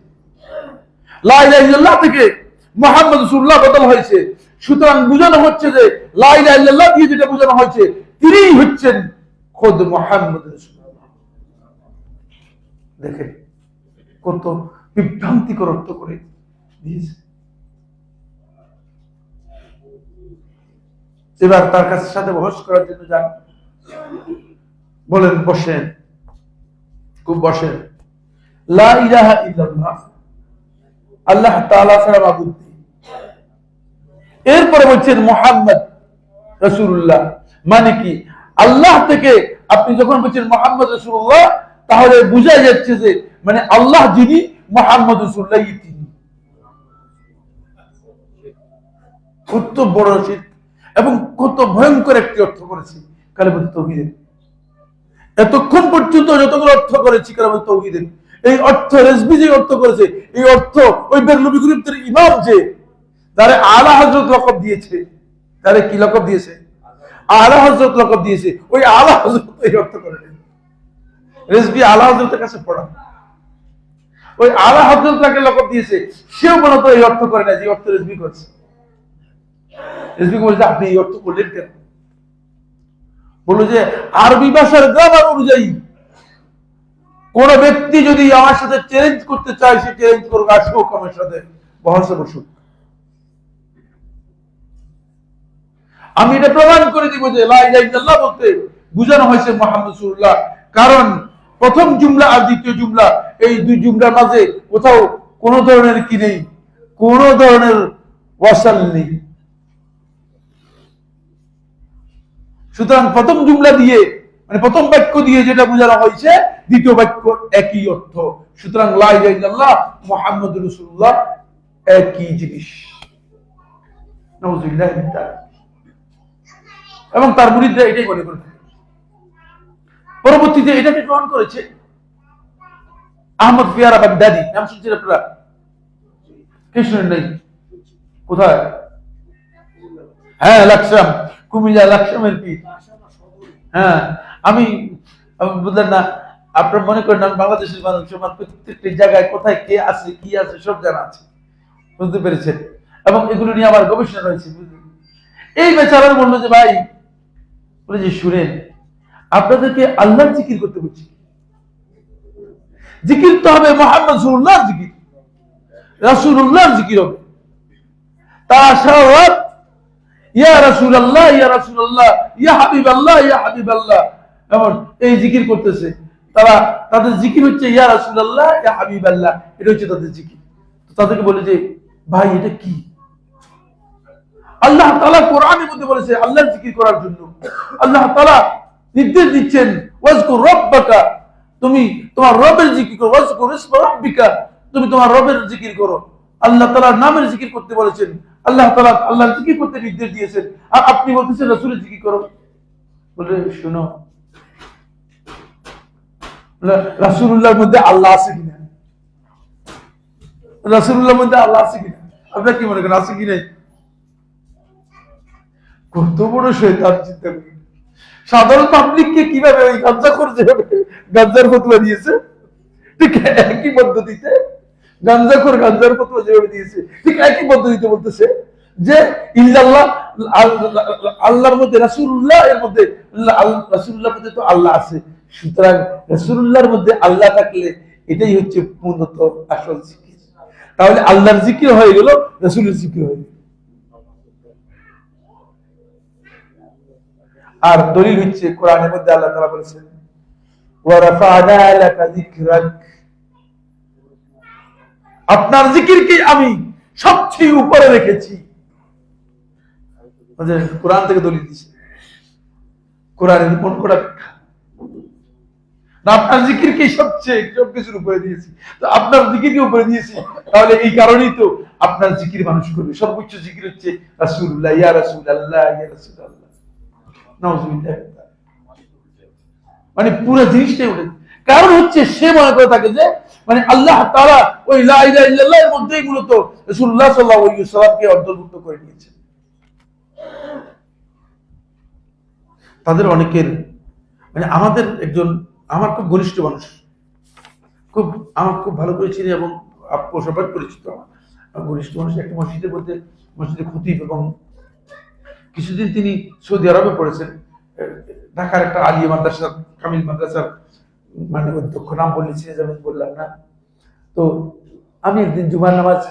লা ইলাহা ইল্লাল্লাহ থেকে মুহাম্মদ রাসূলুল্লাহ বদল হয়েছে। সুতরাং বোঝানো হচ্ছে যে লা ইলাহা ইল্লাল্লাহ দিয়ে যেটা বোঝানো হয়েছে তিনিই হচ্ছেন খোদ মুহাম্মদ রাসূলুল্লাহ। দেখেন কত বিভ্রান্তিকর অর্থ করে দিয়েছে। এবার তার কাছে সাথে বহস করার জন্য যান, বলেন বসেন, খুব বসেন। লা ইলাহা ইল্লাল্লাহ, আল্লাহ তাআলা ছাড়া মাবুদ নেই। এরপরে বলছেন মুহাম্মদ রাসূলুল্লাহ, মানে কি আল্লাহ থেকে আপনি যখন বলছেন মুহাম্মদ রাসূলুল্লাহ, তাহলে বোঝা যাচ্ছে যে মানে আল্লাহ যিনি, মুহাম্মদ রাসূলুল্লাহ তিনি। কত বড় শিরক এবং কত ভয়ঙ্কর একটি অর্থ করেছি কালেমাতুত তাওহীদের। এতক্ষণ পর্যন্ত যতগুলো অর্থ করেছি কালেমাতুত তাওহীদের, এই অর্থ রেজভী যে অর্থ করেছে, এই অর্থ ওই বেরলভী গ্রুপের ইমাম যে তারে আলা হযরত লকব দিয়েছে, তারে কি লকব দিয়েছে? আলা হযরত লকব দিয়েছে। ওই আলা হযরত এই অর্থ করে রেজভী আলা হযরতের কাছে পড়া, ওই আলা হযরত তাকে লকব দিয়েছে, সেও মনে তো এই অর্থ করে না যে অর্থ রেজভী করছে। রেজভী বলছে আপনি এই অর্থ করলেন কেন? বলল যে আরবি ভাষার গ্রামার অনুযায়ী কোন ব্যক্তি যদি আমার সাথে চ্যালেঞ্জ করতে চায়, সে চ্যালেঞ্জ করুক, আসুক আমার সাথে বহসে বসুক। আমি এটা প্রমাণ করে দিব যে লা ইলাহা ইল্লাল্লাহ বলতে বোঝানো হয়েছে মুহাম্মদ রাসূলুল্লাহ, কারণ প্রথম জুমলা আর দ্বিতীয় জুমলা এই দুই জুমলার মাঝে কোথাও কোনো ধরনের কি নেই, কোনো ধরনের ওয়াসাল নেই। সুতরাং প্রথম জুমলা দিয়ে মানে প্রথম বাক্য দিয়ে যেটা বোঝানো হয়েছে দ্বিতীয় বাক্য একই অর্থ। সুতরাং লা ইলাহা ইল্লাল্লাহ মুহাম্মাদুর রাসূলুল্লাহ একই জিনিস। নাউযুবিল্লাহি মিন যালিক। এবং তার মুরিদরা এটাই মনে করে থাকে। পরবর্তীতে এটাকে গ্রহণ করেছে আহমদ পিয়ারা বাগদাদি, নাম শুনছেন আপনারা? কে শুনেন নাই? কোথায়? হ্যাঁ, লাকসাম, কুমিল্লা লাকসামের পীর। হ্যাঁ, আমি বুঝলেন না, আপনার মনে করেন আমি বাংলাদেশের মানুষ, আমার প্রত্যেকটি জায়গায় কোথায় কে আছে কি আছে সব জানা আছে, বুঝতে পেরেছেন? এবং এগুলো নিয়ে আমার গবেষণা রয়েছে। এই বেচারার বললো যে ভাই, বলে যে শুনেন, আপনাদেরকে আল্লাহর জিকির করতে বলছি। জিকির তো হবে মুহাম্মদ রাসূলুল্লাহর জিকির, রাসূলুল্লাহর জিকির হবে। তাশাওয়াত ইয়া রাসূলুল্লাহ, ইয়া রাসূলুল্লাহ, ইয়া হাবিবাল্লাহ, ইয়া হাবিবাল্লাহ, এমন এই জিকির করতেছে তারা। তাদের জিকির হচ্ছে ইয়া রাসূলুল্লাহ, ইয়া হাবিবাল্লাহ, এটা হচ্ছে তাদের জিকির। তো তাদেরকে বলে যে ভাই এটা কি? আল্লাহ তাআলা কোরআনের মধ্যে বলেছে আল্লাহর জিকির করার জন্য। আল্লাহ তাআলা নির্দেশ দিচ্ছেন ওয়াজকুর রাব্বাকা, তুমি তোমার রবের জিকির করো, ওয়াজকুর ইসমা রাব্বিকা, তুমি তোমার রবের জিকির করো। আল্লাহ তাআলার নামের জিকির করতে বলেছেন, আল্লাহ তাআলা আল্লাহর জিকির করতে নির্দেশ দিয়েছেন, আর আপনি বলতেছেন রাসূলের জিকির করো। বলে শুনো, রাসূলুল্লাহর মধ্যে আল্লাহ আছে কিনা? রাসূলুল্লাহর মধ্যে আল্লাহ আছে কিনা? আপনারা কি মনে করেন আছে কি নাই? কত বড় শয়তান, চিন্তা করুন। সাধারণ পাবলিককে কিভাবে ওই গাঞ্জাখোর যেভাবে গাঞ্জার ফতোয়া দিয়েছে, ঠিক একই পদ্ধতিতে গাঞ্জাখোর গাঞ্জার ফতোয়া যেভাবে দিয়েছে, ঠিক একই পদ্ধতিতে বলতেছে যে ইল্লাল্লাহ, আল্লাহর মধ্যে রাসূলুল্লাহ, এর মধ্যে রাসূলুল্লাহর মধ্যে তো আল্লাহ আছে। সুতরাং রাসূলুল্লাহর মধ্যে আল্লাহ থাকলে এটাই হচ্ছে পূর্ণত আসল জিকির। তাহলে আল্লাহর জিকির হয়ে গেল, রাসূলের জিকির হয়ে গেল। আর দলিল হচ্ছে কোরআনের মধ্যে আল্লাহ তাআলা বলেছেন ওয়া রাফা'না লাকা যিকরাক, আপনার জিকিরকে আমি সবচেয়ে উপরে রেখেছি। মানে কোরআন থেকে দলিল দিয়েছে, কোরআনের মন করা ব্যাখ্যা না, আপনার জিকিরকে সবচেয়ে সবকিছুর উপরে দিয়েছি। তো আপনার জিকিরকে উপরে দিয়েছি, তাহলে এই কারণেই তো আপনার জিকির মানুষ করবে। সর্বোচ্চ জিকির হচ্ছে রাসূলুল্লাহ, ইয়া রাসূলুল্লাহ, ইয়া রাসূলুল্লাহ। মানে পুরো জিনিসটাই উঠে, কারণ হচ্ছে সে মনে করে থাকে যে মানে আল্লাহ তাআলা ওই লা ইলাহা ইল্লাল্লাহ এর মধ্যেই মূলত রাসূলুল্লাহ সাল্লাল্লাহু আলাইহি ওয়াসাল্লামকে অন্তর্ভুক্ত করে নিয়েছে। তাদের অনেকের মানে আমাদের একজন আমার খুব ঘনিষ্ঠ মানুষ, আমার খুব ভালো করে চিনি এবং সবাই পরিচিত আমার ঘনিষ্ঠ মানুষ, একটা মসজিদের মধ্যে মসজিদে খতিব, এবং কিছুদিন তিনি সৌদি আরবে পড়েছেন। ঢাকার একটা আলিয়া মাদ্রাসা, কামিল মাদ্রাসার মানে অধ্যক্ষ, নাম বললে চিনে যাবেন, বললাম না। তো আমি একদিন জুমার নামাজ,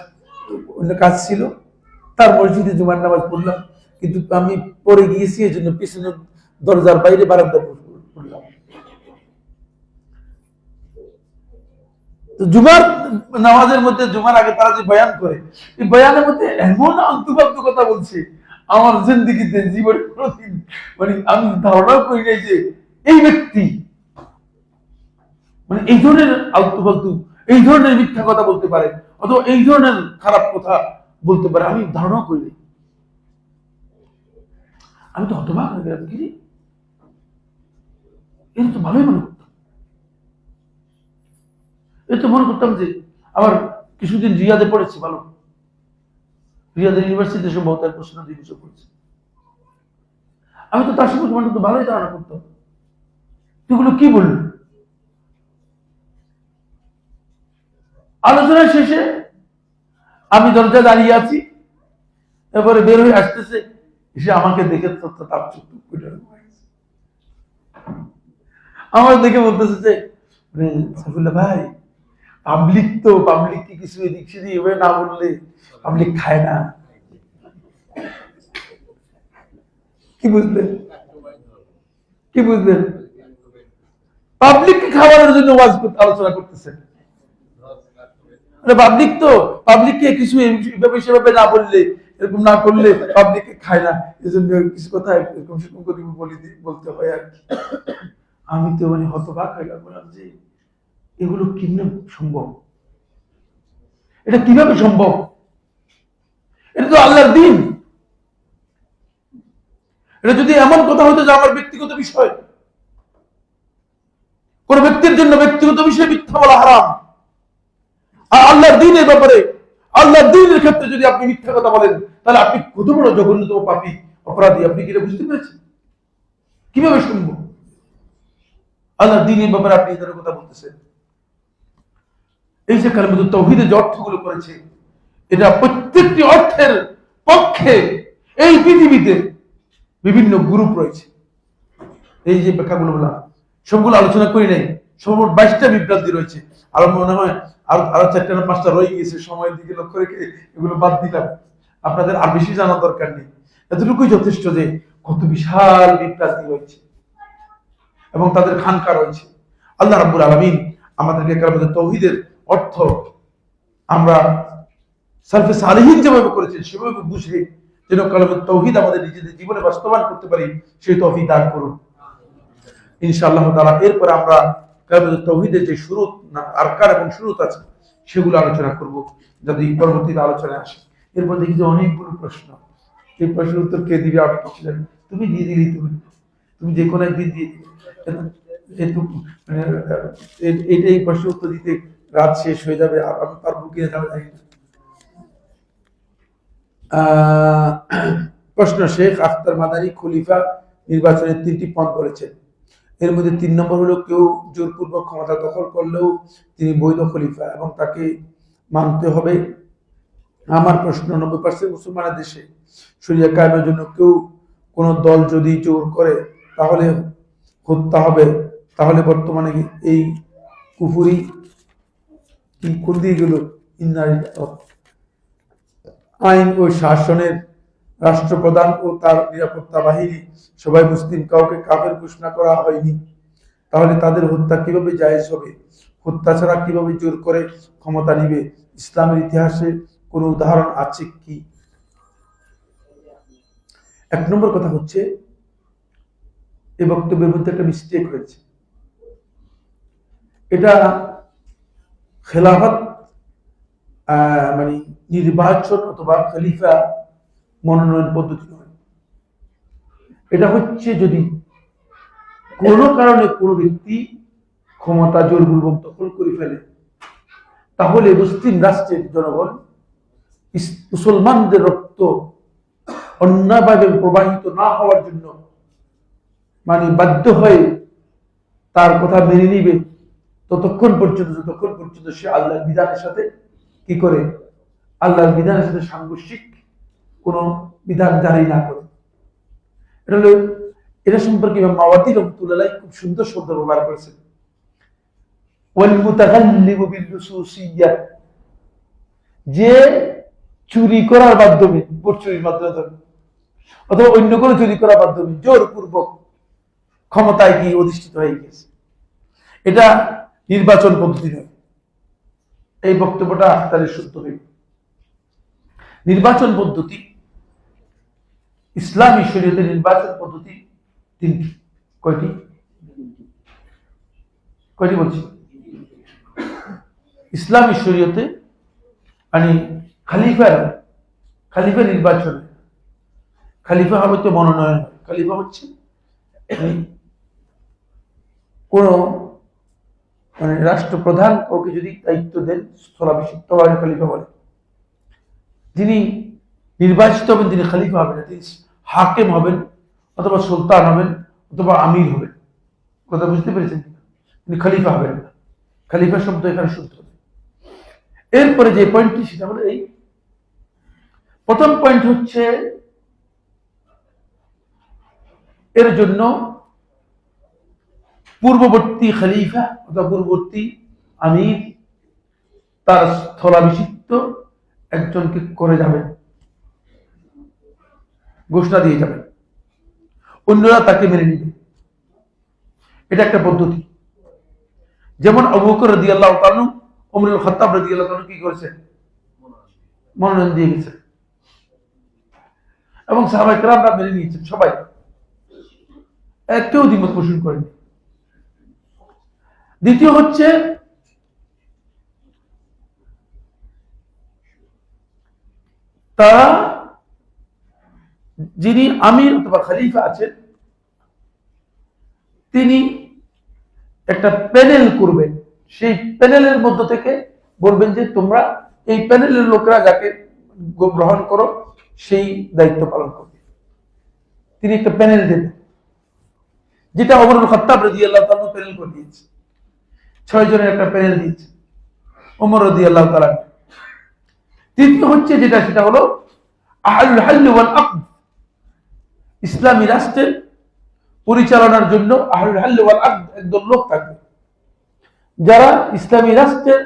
অন্য কাজ ছিল, তার মসজিদে জুমার নামাজ পড়লাম, কিন্তু আমি পরে গিয়েছি এই জন্য পিছনে দরজার বাইরে বারান্দা পড়লাম। তো জুমার নামাজের মধ্যে, জুমার আগে তারা যে বয়ান করে, এই বয়ানের মধ্যে এমন আন্তঃবাক্য কথা বলছে, আমার জিন্দেগিতে জীবনে কোনোদিন মানে আমি ধারণা করি নাই যে এই ব্যক্তি মানে এই ধরনের আলতু-ফালতু, এই ধরনের মিথ্যা কথা বলতে পারে, অথবা এই ধরনের খারাপ কথা বলতে পারে, আমি ধারণা করি নাই। আমি তো হতবাক হয়ে গেলাম, কি এর তো ভালোই মনে করতাম, এর তো মনে করতাম যে আবার কিছুদিন রিয়াদে পড়েছি, ভালো রিয়াদের ইউনিভার্সিটিতে সম্ভবত প্রশ্ন জিজ্ঞাসা করছে, আমি তো তার সঙ্গে তো ভালোই ধারণা করতাম। এগুলো কি বলল? আলোচনা শেষে আমি দরজা দাঁড়িয়ে আছি, এবারে বের হয়ে আসতেছে, এসে আমাকে দেখে আমার দেখে বলতেছে যে সাইফুল্লাহ ভাই, পাবলিককে কিছু এদিক সেদিক এভাবে না বললে পাবলিক খায় না। কি বুঝলেন? কি বুঝলেন? পাবলিককে খাওয়ানোর জন্য ওয়াজ আলোচনা করতেছেন। পাবলিক তো পাবলিককে কিছু এভাবে সেভাবে না বললে, এরকম না করলে পাবলিককে খায় না, এই জন্য কিছু কথা এরকম সেরকম করে বলতে হয় আর কি। আমি তো মানে হতবাক হয়ে গেলাম যে এগুলো কিভাবে সম্ভব, এটা কিভাবে সম্ভব? এটা তো আল্লাহর দ্বীন। এটা যদি এমন কথা হতো যে আমার ব্যক্তিগত বিষয়, কোন ব্যক্তির জন্য ব্যক্তিগত বিষয়ে মিথ্যা বলা হারাম, আর আল্লাহর দ্বীনের ব্যাপারে, আল্লাহর দ্বীনের ক্ষেত্রে যদি আপনি মিথ্যা কথা বলেন, তাহলে আপনি কত বড় জঘন্যতম পাপী অপরাধী। আপনি কি এটা বুঝতে পেরেছেন? কিভাবে সম্ভব? আল্লাহর দ্বীনের ব্যাপারে আপনি এই ধরনের কথা বলতেছেন। এই যে কালিমাতুত তাওহীদের যে অর্থগুলো করেছে, এটা প্রত্যেকটি অর্থের পক্ষে এই পৃথিবীতে বিভিন্ন গ্রুপ রয়েছে। এই যে ব্যাখ্যাগুলো বললাম সবগুলো আলোচনা করি নাই, সব 22টা বিভ্রান্তি রয়েছে। আর মনে হয় আরো 4টা না 5টা রয়ে গিয়েছে, সময়ের দিকে লক্ষ্য রেখে এগুলো বাদ দিলাম। আপনাদের আর বেশি জানার দরকার নেই, এতটুকুই যথেষ্ট যে কত বিশাল বিভ্রান্তি রয়েছে এবং তাদের খানকা রয়েছে। আল্লাহ রাব্বুল আলামিন আমাদেরকে কালিমাতুত তাওহীদের অর্থ আমরা সালফে সালেহীন যেভাবে করেছেন সেভাবে বুঝে যেন কালিমাতুত তাওহীদ আমাদের নিজেদের জীবনে বাস্তবায়ন করতে পারি, সেই তৌফিক দান করুন ইনশাআল্লাহ তাআলা। এরপর আমরা কালিমাতুত তাওহীদের যে শুরুত, আরকান এবং শুরুত আছে সেগুলো আলোচনা করব যদি পরবর্তীতে আলোচনায় আসে। এরপর দেখি যে অনেকগুলো প্রশ্ন, এই প্রশ্নের উত্তর কে দিবে? আমি কিছু জানি, তুমি দিয়ে দিলি, তুমি যে কোনো একদিন দিয়ে দিবে। এই প্রশ্নের উত্তর দিতে রাত শেষ হয়ে যাবে, আর আমি পারবো কিনা যাবে জানি না। প্রশ্ন, শেখ আখতার মাদানী খলিফা নির্বাচনের 3টি পথ বলেছেন, এর মধ্যে 3 নম্বর হলো কেউ জোরপূর্বক ক্ষমতা দখল করলেও তিনি বৈধ খলিফা এবং তাকে মানতে হবে। আমার প্রশ্ন, 90% মুসলমানের দেশে শরিয়া কায়েমের জন্য কেউ কোন দল যদি জোর করে তাহলে হত্যা হবে, তাহলে বর্তমানে এই কুফুরি কি কোন দিয়ে গেল? আইন ও শাসনের রাষ্ট্রপ্রধান ও তার নিরাপত্তা বাহিনী সবাই মুসলিম, কাউকে কাফের ঘোষণা করা হয়নি, তাহলে তাদের হত্যা কিভাবে জায়েজ হবে? হত্যা ছাড়া কিভাবে জোর করে ক্ষমতা নিবে? ইসলামের ইতিহাসে কোনো উদাহরণ আছে কি? 1 নম্বর কথা হচ্ছে, এই বক্তব্যের মধ্যে একটা মিস্টেক হয়েছে। এটা খেলাফত মানে নির্বাচন অথবা খলিফা মনোনয়ন পদ্ধতি নয়। এটা হচ্ছে যদি কোনো কারণে কোনো ব্যক্তি ক্ষমতা জোরপূর্বক দখল করে ফেলে, তাহলে মুসলিম রাষ্ট্রের জনগণ মুসলমানদের রক্ত অন্যায়ভাবে প্রবাহিত না হওয়ার জন্য মানে বাধ্য হয়ে তার কথা মেনে নিবে যতক্ষণ পর্যন্ত সে আল্লাহর বিধানের সাথে কি করে, আল্লাহর বিধানের সাথে সাংঘর্ষিক কোন বিধান জারি না করে। এটা হলো, এটা সম্পর্কে ইমাম মাওয়ারদি রাহমাতুল্লাহ খুব সুন্দর শব্দ ব্যবহার করেছেন, ওয়াল মুতাগাল্লিবু বিল লুসুসিয়্যা, যে চুরি করার মাধ্যমে, ভোট চুরির মাধ্যমে অথবা অন্য কোনো চুরি করার মাধ্যমে জোরপূর্বক ক্ষমতায় গিয়ে অধিষ্ঠিত হয়ে গেছে, এটা নির্বাচন পদ্ধতি নয়। এই বক্তব্যটা আখতারের শুদ্ধ হইল। নির্বাচন পদ্ধতি, ইসলামী শরীয়তের নির্বাচন পদ্ধতি 3টি। কয়টি? কয়টি বলছি? ইসলামী শরীয়তে মানে খালিফা নির্বাচন, খালিফা হবে তো মনোনয়ন। খালিফা হচ্ছে কোন মানে রাষ্ট্রপ্রধান কাউকে যদি দায়িত্ব দেন, স্থলাভিষিক্ত হওয়ার খলিফা বলে। যিনি নির্বাচিত হবেন তিনি খলিফা হবেন, তিনি হাকিম হবেন অথবা সুলতান হবেন অথবা আমির হবেন। কথা বুঝতে পেরেছেন? তিনি খলিফা হবেন না। খলিফা শব্দ এখানে শুদ্ধ হবে। এরপরে যে পয়েন্টটি সেটা হলো এই প্রথম পয়েন্ট হচ্ছে, এর জন্য পূর্ববর্তী খলিফা অথবা পূর্ববর্তী আমির তার স্থলাভিষিক্ত একজনকে করে যাবেন, ঘোষণা দিয়ে যাবেন। অন্যরা তাকে মেনে নিবে। এটা একটা পদ্ধতি। যেমন আবু বকর রাদিয়াল্লাহু তাআলা ওমর ইবনে খাত্তাব রাদিয়াল্লাহু তাআলা কি করেছেন? মনোনয়ন দিয়ে গেছেন এবং সাহাবায়ে কেরামরা মেনে নিয়েছেন, সবাই কেউ দ্বিমত পোষণ করেনি। দ্বিতীয় হচ্ছে তারা যিনি আমির অথবা খলিফা আছেন তিনি একটা প্যানেল করবেন, সেই প্যানেলের মধ্য থেকে বলবেন যে তোমরা এই প্যানেলের লোকরা যাকে গ্রহণ করো সেই দায়িত্ব পালন করবে। তিনি একটা প্যানেল দেবেন, যেটা ওমর ইবনে খাত্তাব রাদিয়াল্লাহু তাআলা প্যানেল করে দিয়েছে। 6 জনের একটা প্যানেল দিয়েছে ওমর রাদিয়াল্লাহু তাআলা। তৃতীয় হচ্ছে যেটা, সেটা হলো আহলুল হাল ওয়াল আকদ। ইসলামী রাষ্ট্রের পরিচালনার জন্য আহলুল হাল ওয়াল আকদ একদল লোক থাকবে, যারা ইসলামী রাষ্ট্রের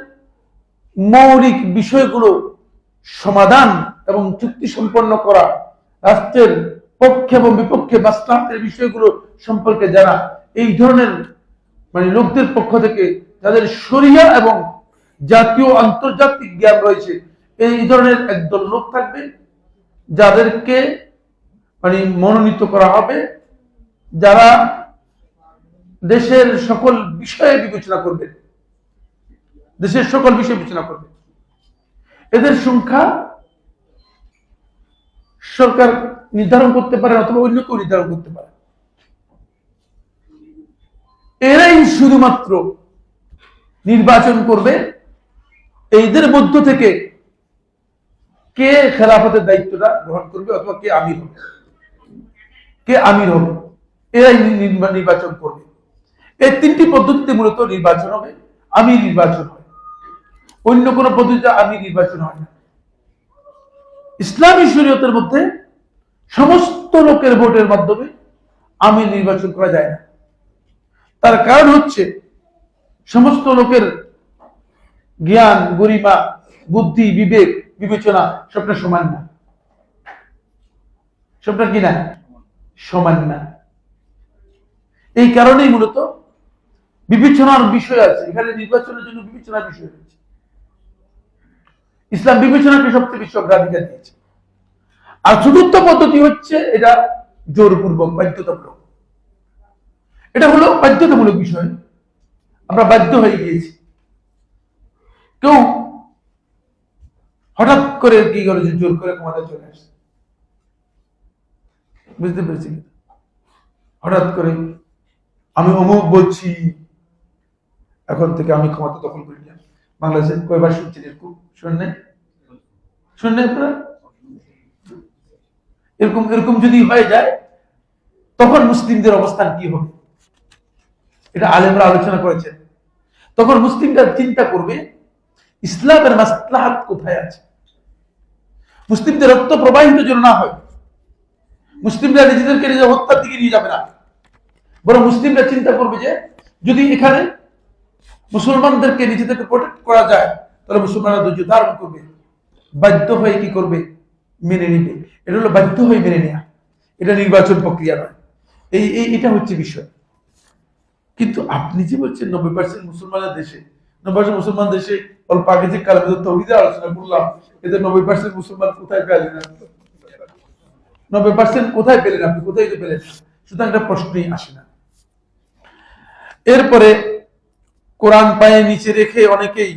মৌলিক বিষয়গুলো সমাধান এবং চুক্তি সম্পন্ন করা, রাষ্ট্রের পক্ষে এবং বিপক্ষে মাসলাহাতের বিষয়গুলো সম্পর্কে যারা এই ধরনের লোকদের পক্ষ থেকে যাদের শরিয়া এবং জাতীয় আন্তর্জাতিক জ্ঞান রয়েছে, এই ধরনের একদল লোক থাকবে যাদেরকে মনোনীত করা হবে, যারা দেশের সকল বিষয়ে বিবেচনা করবে, দেশের সকল বিষয় বিবেচনা করবে। এদের সংখ্যা সরকার নির্ধারণ করতে পারে অথবা অন্য কেউ নির্ধারণ করতে পারে। এরাই শুধুমাত্র নির্বাচন করবে এইদের মধ্য থেকে কে খেলাফতের দায়িত্বটা গ্রহণ করবে অথবা কে আমির হবে, এরাই নির্বাচন করবে। এই 3টি পদ্ধতিতে মূলত নির্বাচন হবে। আমির নির্বাচন হয়, অন্য কোন পদ্ধতিতে আমির নির্বাচন হয় না। ইসলামী শরীয়তের মধ্যে সমস্ত লোকের ভোটের মাধ্যমে আমির নির্বাচন করা যায় না। তার কারণ হচ্ছে সমস্ত লোকের জ্ঞান, গরিমা, বুদ্ধি, বিবেক, বিবেচনা সবটা সমান না। সবটা কি না? সমান না। এই কারণেই মূলত বিবেচনার বিষয় আছে এখানে, নির্বাচনের জন্য বিবেচনার বিষয় রয়েছে। ইসলাম বিবেচনাকে সবচেয়ে বেশি অগ্রাধিকার দিয়েছে। আর চতুর্থ পদ্ধতি হচ্ছে এটা জোরপূর্বক, বাধ্যতামূলক। এটা হলো বাধ্যতামূলক বিষয়, আমরা বাধ্য হয়ে গিয়েছি। কেউ হঠাৎ করে কি করে জোর করে ক্ষমতা চলে আসে, বুঝতে পেরেছি? হঠাৎ করে আমি অমুক বলছি, এখন থেকে আমি ক্ষমতা দখল করে নিলাম। বাংলাদেশে কয়বার শুনছেন এরকম? শুনলেন আপনারা? এরকম যদি হয়ে যায় তখন মুসলিমদের অবস্থান কি হবে? এটা আলেমরা আলোচনা করেছেন। তখন মুসলিমরা চিন্তা করবে ইসলামের মাসলাহাত কোথায় আছে। মুসলিমদের রক্ত প্রবাহিত যেন না হয়, মুসলিমরা নিজেদেরকে নিজের হত্যার দিকে নিয়ে যাবে না, বরং মুসলিমরা চিন্তা করবে যে যদি এখানে মুসলমানদেরকে নিজেদেরকে প্রোটেক্ট করা যায় তাহলে মুসলমানরা ধৈর্য ধারণ করবে, বাধ্য হয়ে কি করবে? মেনে নিবে। এটা হলো বাধ্য হয়ে মেনে নেওয়া, এটা নির্বাচন প্রক্রিয়া নয়। এটা হচ্ছে বিষয়। কিন্তু আপনি যে বলছেন 90% মুসলমানের দেশে, 90% মুসলমান দেশে অল্প আগে যে কালামে তাওহীদের আলোচনা করলাম, এদের 90% মুসলমান কোথায় পেলেন? 90% কোথায় পেলেন আপনি? কোথায় পেলেন? সুতরাং একটা প্রশ্নই আসে না। এরপরে কোরআন পায়ে নিচে রেখে অনেকেই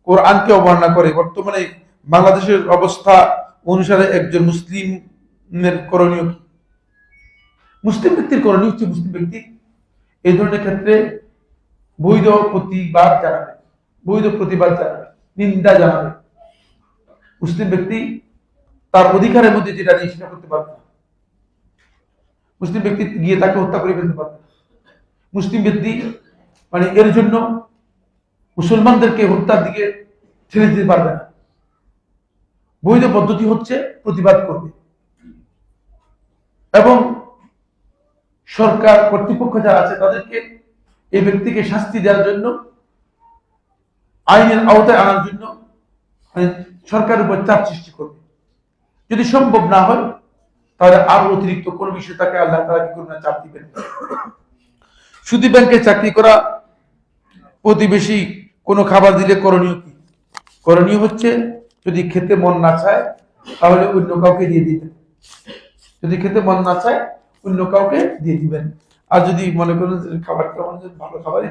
কোরআনকে অবমাননা করে। বর্তমানে বাংলাদেশের অবস্থা অনুসারে একজন মুসলিমের করণীয় কি? মুসলিম ব্যক্তির করণীয় হচ্ছে মুসলিম ব্যক্তি এই ধরনের ক্ষেত্রে বৈধ প্রতিবাদ জানাবে, নিন্দা জানাবে। মুসলিম ব্যক্তি তার অধিকারের মধ্যে যেটা নেই সেটা করতে পারবে না। মুসলিম ব্যক্তি গিয়ে তাকে হত্যা করে ফেলতে পারবে না। মুসলিম ব্যক্তি এর জন্য মুসলমানদেরকে হত্যার দিকে ঠেলে দিতে পারবে না। বৈধ পদ্ধতি হচ্ছে প্রতিবাদ করবে এবং সরকার কর্তৃপক্ষ যারা আছে তাদেরকে এই ব্যক্তিকে শাস্তি দেওয়ার জন্য, আইনের আওতায় আনার জন্য সরকারের উপর চাপ সৃষ্টি করবে। যদি সম্ভব না হয় তাহলে আর অতিরিক্ত কোন বিষয় তাকে আল্লাহ তাআলা কি করবেন, চাপ দিবেন। সুদী ব্যাংকে চাকরি করা প্রতিবেশী কোনো খাবার দিলে করণীয় কি? করণীয় হচ্ছে যদি খেতে মন না চায় তাহলে অন্য কাউকে দিয়ে দিবেন। যদি খেতে মন না চায় অন্য কাউকে দিয়ে দিবেন। আর যদি মনে করেন খাবারটা ভালো খাবার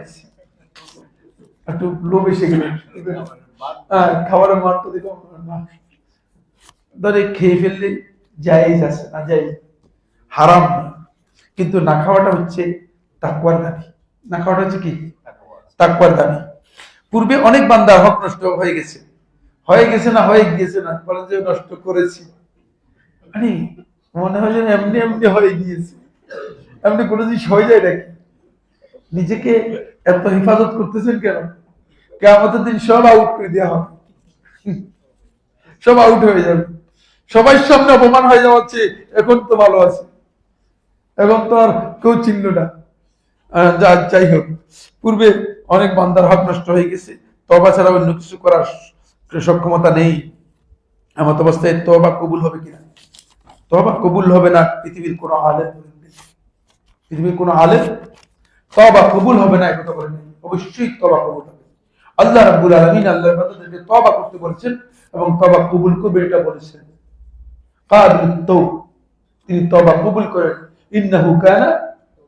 একটু লোভ এসে গেলে খাবারের মান তো দেখো ধরে খেয়ে ফেললে জায়েজ আছে, না জায়েজ, হারাম না, কিন্তু না খাওয়াটা হচ্ছে তাকওয়ার দাবি। না খাওয়াটা হচ্ছে কি? তাকওয়ার দাবি। পূর্বে অনেক বান্দার হক নষ্ট হয়ে গেছে, না হয়ে গিয়েছে, না বলেন যে নষ্ট করেছি, মানে মনে হয় যেন এমনি এমনি হয়ে গিয়েছে। এমনি কোনো জিনিস হয়ে যায় নাকি? নিজেকে এত হেফাজত করতেছেন কেন? কিয়ামতের দিন সব আউট করে দেওয়া হবে, সব আউট হয়ে যাবে, সবাই সামনে অপমান হয়ে যাওয়া হচ্ছে। এখন তো ভালো আছে, এখন তো আর কেউ চিনল না। যাই হোক, পূর্বে অনেক বান্দার হক নষ্ট হয়ে গেছে, তওবা ছাড়া অন্য কিছু করার সক্ষমতা নেই। এমত অবস্থায় তওবা কবুল হবে কিনা? তওবা কবুল হবে না। পৃথিবীর কোন আলেম তওবা কবুল হবে না একথা বলেন। অবশ্যই তওবা কবুল হবে। আল্লাহ রাব্বুল আলামিন আল্লাহর বান্দাদেরকে তওবা করতে বলেছেন এবং তওবা কবুল করবে এটা বলেছেন। কাবিলত তাওব, তিনি তওবা কবুল করেন। ইন্নাহু কানা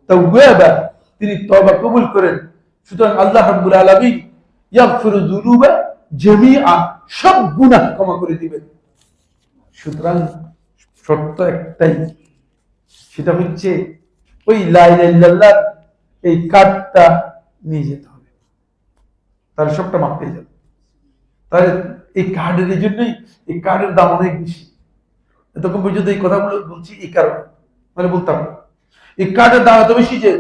তাওয়াবা, তিনি তওবা কবুল করেন। সুতরাং আল্লাহ রাব্বুল আলামিন ইয়াগফিরু যুনুবা জামিআ, সব গুনাহ ক্ষমা করে দিবেন। সুতরাং শর্ত একটাই, সেটা হচ্ছে ওই লা ইলাহা ইল্লাল্লাহ এই কার্ডটা নিয়ে যেতে হবে, তাহলে সবটা মাফ পেয়ে যাবে। তাহলে এই কার্ডের জন্যই এই কার্ডের দাম অনেক বেশি। এতক্ষণ পর্যন্ত এই কথাগুলো বলছি এই কারণে, মানে বলতাম না। এই কার্ডের দাম এত বেশি যে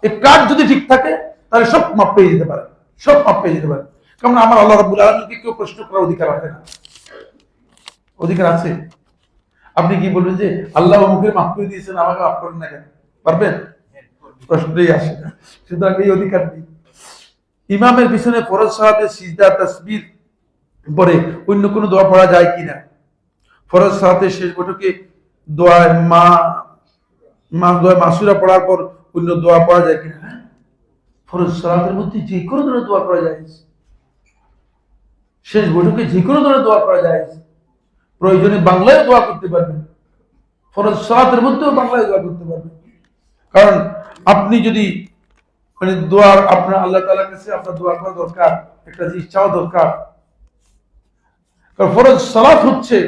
এই কার্ড যদি ঠিক থাকে তাহলে সব মাপ পেয়ে যেতে পারে, সব মাপ পেয়ে যেতে পারে। কারণ আমার আল্লাহ রাব্বুল আলামিনকে কেউ প্রশ্ন করার অধিকার আছে না? অধিকার আছে? আপনি কি বলবেন যে আল্লাহ মুখের মাফ করে দিয়েছেন, আমাকে মাফ করেন না কেন? পারবেন? প্রশ্নই আসে না। সুতরাং এই অধিকার নেই। ইমামের পিছনে ফরজ সালাতে সিজদা তাসবিহ পরে অন্য কোনো দোয়া পড়া যায় কিনা? ফরজ সালাতে শেষ বৈঠকে দোয়া মাসুরা পড়ার পর অন্য দোয়া পড়া যায় কিনা? হ্যাঁ, ফরজ সালাতের মধ্যে যে কোনো ধরনের দোয়া করা যায়, শেষ বৈঠকে যে কোনো ধরনের দোয়া করা যায়। প্রয়োজনে বাংলায় দোয়া করতে পারবেন, ফরজ সালাতের মধ্যেও বাংলায় দোয়া করতে পারবেন। কারণ আপনি যদি মানে দোয়ার আপনার আল্লাহ তাআলার কাছে আপনার দোয়া করা দরকার, একটা জিনিস চাওয়া দরকার। কারণ ফরজ সালাত হচ্ছে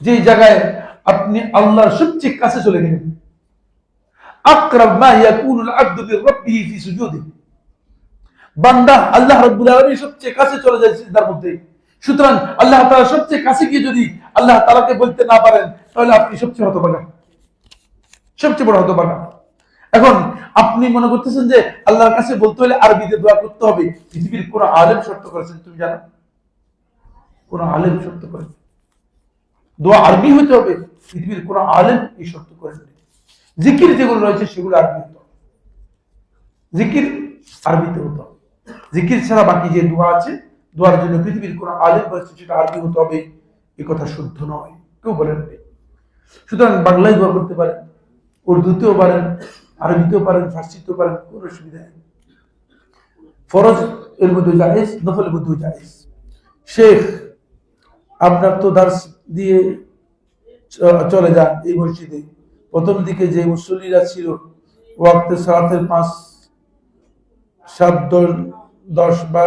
যে জায়গায় আপনি আল্লাহর সবচেয়ে কাছে চলে গেলেন। আকরাব মা ইয়াকুনুল আবদু বিরাব্বিহি ফি সুজুদিহি, বান্দা আল্লাহ রাব্বুল আলামিনের সবচেয়ে কাছে চলে যায় সিজদার মধ্যে। সুতরাং আল্লাহ তাআলা সবচেয়ে কাছে গিয়ে যদি আল্লাহ তাআলাকে বলতে না পারেন তাহলে আপনি সবচেয়ে হতভাগা, সবচেয়ে বড় হতভাগা। এখন আপনি মনে করতেছেন যে আল্লাহর কাছে বলতে হলে আরবিতে দোয়া করতে হবে। পৃথিবীর কোন আলেম শর্ত করেছেন তুমি জানো? কোন আলেম শর্ত করেছেন দোয়া আরবি হইতে হবে? পৃথিবীর কোন আলেম এই শর্ত করেছেন? জিকির যেগুলো রয়েছে সেগুলো আরবি হতে হবে, জিকির আরবিতে হতে হবে। জিকির ছাড়া বাকি যে দোয়া আছে, দোয়ার জন্য পৃথিবীর কোন আলেম বলেছে সেটা আরবি হতে হবে, এই কথা শুদ্ধ নয়, কেউ বলেন নেই। সুতরাং বাংলায় দোয়া করতে পারেন, উর্দুতেও পারেন, আরবিতেও পারেন, ফার্সিতেও পারেন, কোনো অসুবিধা নেই। ফরজ এর মধ্যে জায়েজ, নফলের মধ্যে জায়েজ। শেখ আপনার তো দার্স দিয়ে চলে যান এই মসজিদে। প্রথম দিকে যে মুসল্লিরা ছিল ওয়াক্তে সালাতের 5-7-10 বা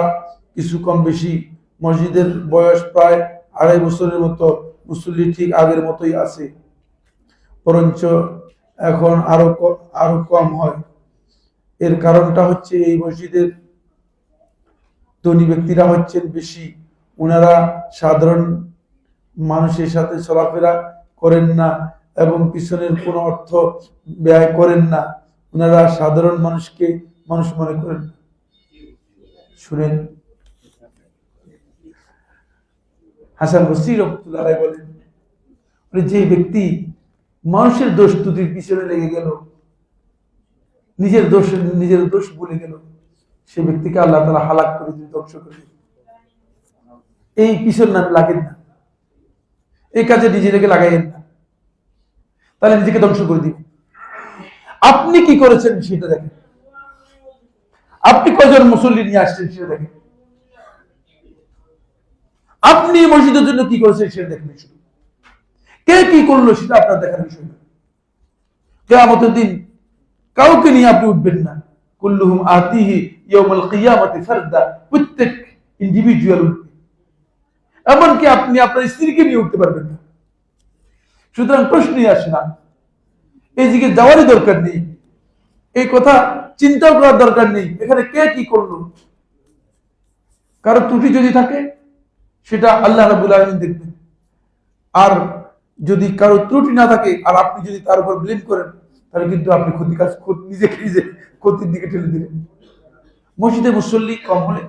কিছু কম বেশি, মসজিদের বয়স প্রায় 2.5 বছরের মতো, মুসল্লি ঠিক আগের মতোই আছে, বরঞ্চ এখন আরো কম হয়। এর কারণটা হচ্ছে এই মসজিদের ধনী ব্যক্তিরা হচ্ছেন বেশি, ওনারা সাধারণ মানুষের সাথে চলাফেরা করেন না এবং পিছনের কোনো অর্থ ব্যয় করেন না, ওনারা সাধারণ মানুষকে মানুষ মনে করেন। শুনেন, হাসান বসরি রাহমাতুল্লাহ আলাইহি বলেন, যে ব্যক্তি মানুষের দোষ ত্রুটির পিছনে লেগে গেল, নিজের দোষ ভুলে গেল, সে ব্যক্তিকে আল্লাহ তাআলা হালাক করে দিন, ধ্বংস করে দিন। এই পিছন নাম লাগেন না, এই কাজে নিজেকে লাগাইয়েন না। তাহলে নিজেকে ধ্বংস করে দিবে। আপনি কি করেছেন সেটা দেখেন, আপনি কয়জন মুসল্লি নিয়ে আসছেন সেটা দেখেন, আপনি মসজিদের জন্য কি করেছেন সেটা দেখেন, শুধু কে কি করলো সেটা আপনার দেখার বিষয় না। কিয়ামতের দিন কাউকে নিয়ে আপনি উঠবেন না, কুল্লুহুম আতিহি ইয়াউমাল কিয়ামাতি ফারদা, প্রত্যেক ইন্ডিভিজুয়াল উঠবে, এমনকি আপনি আপনার স্ত্রীকে নিয়ে উঠতে পারবেন না। সুতরাং প্রশ্নই আসে না, এই দিকে যাওয়ারই দরকার নেই, এই কথা চিন্তা করার দরকার নেই এখানে কে কি করলো। কারো ত্রুটি যদি থাকে সেটা আল্লাহ রাব্বুল আলামিন দেখবেন, আর যদি কারো ত্রুটি না থাকে আর আপনি যদি তার উপর ব্লেম করেন তাহলে কিন্তু আপনি নিজেকে নিজে ক্ষতির দিকে ঠেলে দিলেন। মসজিদে মুসল্লি কম হলে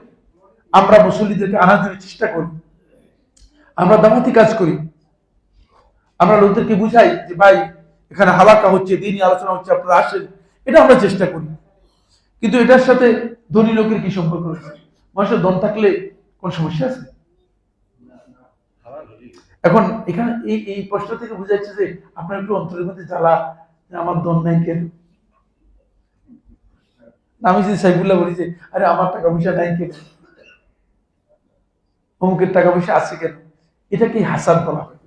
আমরা মুসল্লিদেরকে আনার জন্য চেষ্টা করি, আমরা দাওয়াতি কাজ করি, আমরা লোকদেরকে বুঝাই যে ভাই এখানে হালাকা হচ্ছে, দিনই আলোচনা হচ্ছে, আপনারা আসেন, এটা আমরা চেষ্টা করি। কিন্তু এটার সাথে ধনী লোকের কি সম্পর্ক রয়েছে? মানুষের দম থাকলে কোন সমস্যা আছে? এখন এখানে এই প্রশ্ন থেকে বোঝা যাচ্ছে যে আপনার একটু অন্তরের মধ্যে জ্বালা, আমার দম নাই কেন? আমি যদি সাইফুল্লাহ বলি যে আরে আমার টাকা পয়সা নাই কেন, অমুকের টাকা পয়সা আছে কেন, এটা কি হাসাদ বলা হয়?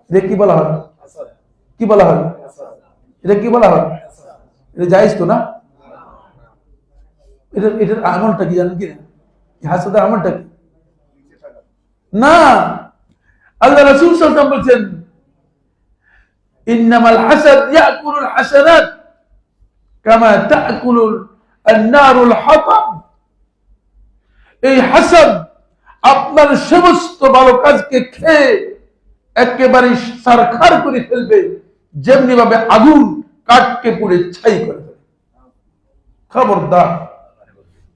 এটা কি বলা হয়? কি বলা হয়? এটা কি বলা হয়? এটা জায়েজ তো না? এটার আমলটা কি জানেন কি? হাসাদের আমলটা কি? না, আল্লাহ রাসূল সাল্লাল্লাহু আলাইহি ওয়াসাল্লাম বলেছেন ইন্নামাল হাসাদ ইয়াকুলুল হাসানাত কামা তাকুলুল আন-নারুল হাতাব। এই হাসাদ আপনার সমস্ত ভালো কাজকে খেয়ে একেবারে সারখার করে ফেলবে, যেমনি ভাবে আগুন কাঠকে পুড়ে ছাই করে ফেলে। খবরদার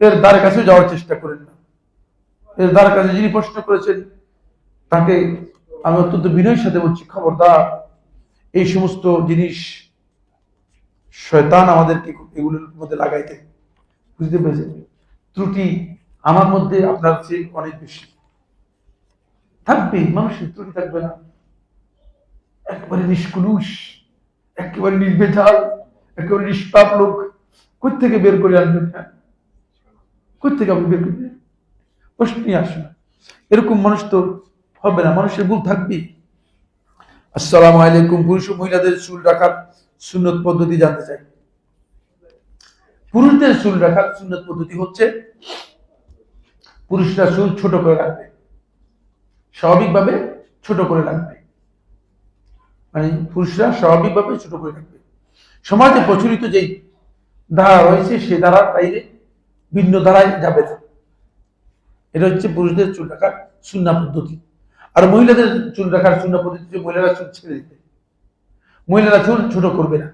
এর দ্বারের কাছে যাওয়ার চেষ্টা করেন না। এর দ্বারের কাছে যিনি প্রশ্ন করেছেন তাকে আমি অত্যন্ত বিনয়ের সাথে বলছি, খবরদার এই সমস্ত জিনিস শয়তান আমাদেরকে এগুলোর মধ্যে লাগাইতে, বুঝতে পেরেছেন? ত্রুটি আমার মধ্যে আপনার চেয়ে অনেক বেশি থাকবে, মানুষের ত্রুটি থাকবে না। একেবারে নিষ্কুলুষ, একেবারে নির্ভেজাল, একেবারে নিষ্পাপ লোক কোথেকে বের করে আনবেন? কোথেকে আপনি বের করবেন? প্রশ্নই আসে না। এরকম মানুষ তো হবে না, মানুষের ভুল থাকবে। আসসালামু আলাইকুম। পুরুষ ও মহিলাদের চুল রাখার সুন্নত পদ্ধতি জানতে চাই। পুরুষদের চুল রাখার সুন্নত পদ্ধতি হচ্ছে পুরুষরা চুল ছোট করে রাখবে, স্বাভাবিকভাবে ছোট করে রাখবে, মানে পুরুষরা স্বাভাবিকভাবে ছোট করে রাখবে। সমাজে প্রচলিত যেই ধারা রয়েছে সে ধারার বাইরে ভিন্ন ধারায় যাবে না। এটা হচ্ছে পুরুষদের চুল রাখার সুন্নাহ পদ্ধতি। আর মহিলাদের চুল রাখার সুন্নাহ পদ্ধতি হচ্ছে মহিলারা চুল ছেড়ে দিবে, মহিলারা চুল ছোট করবে না।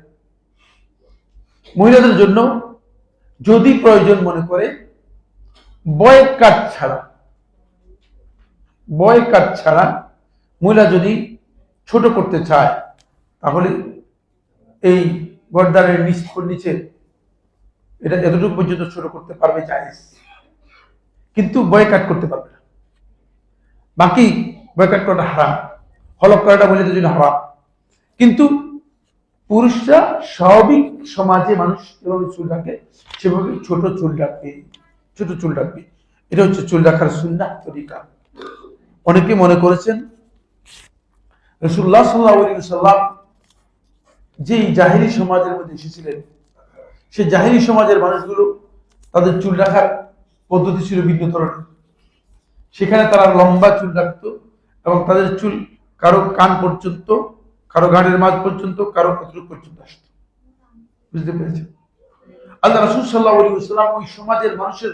মহিলাদের জন্য যদি প্রয়োজন মনে করে বয় কাট ছাড়া মহিলা যদি ছোট করতে চায় তাহলে এই গর্দানের নিচে এটা এতটুকু পর্যন্ত ছোট করতে পারবে, জায়েজ, কিন্তু বয় কাট করতে পারবে না। বাকি বয় কাট করাটা হারাম, হলক করাটা মহিলাদের জন্য হারাম। কিন্তু পুরুষরা স্বাভাবিক সমাজে মানুষ যেভাবে চুল রাখে সেভাবে ছোট চুল রাখবে। এটা হচ্ছে চুল রাখার সুন্নাহ তরিকা। অনেকে মনে করেছেন রাসূলুল্লাহ সাল্লাল্লাহু আলাইহি ওয়াসাল্লাম যে জাহেলি সমাজের মধ্যে এসেছিলেন সেই জাহেলি সমাজের মানুষগুলো তাদের চুল রাখার পদ্ধতি ছিল ভিন্ন ধরনের। সেখানে তারা লম্বা চুল রাখতো এবং তাদের চুল কারো কান পর্যন্ত, কারো ঘাড়ের মাঝ পর্যন্ত, কারো কতটুকু পর্যন্ত আসতো। বুঝতে পেরেছেন? আল্লাহ রাসূল সাল্লাল্লাহু আলাইহি ওয়াসাল্লাম ওই সমাজের মানুষের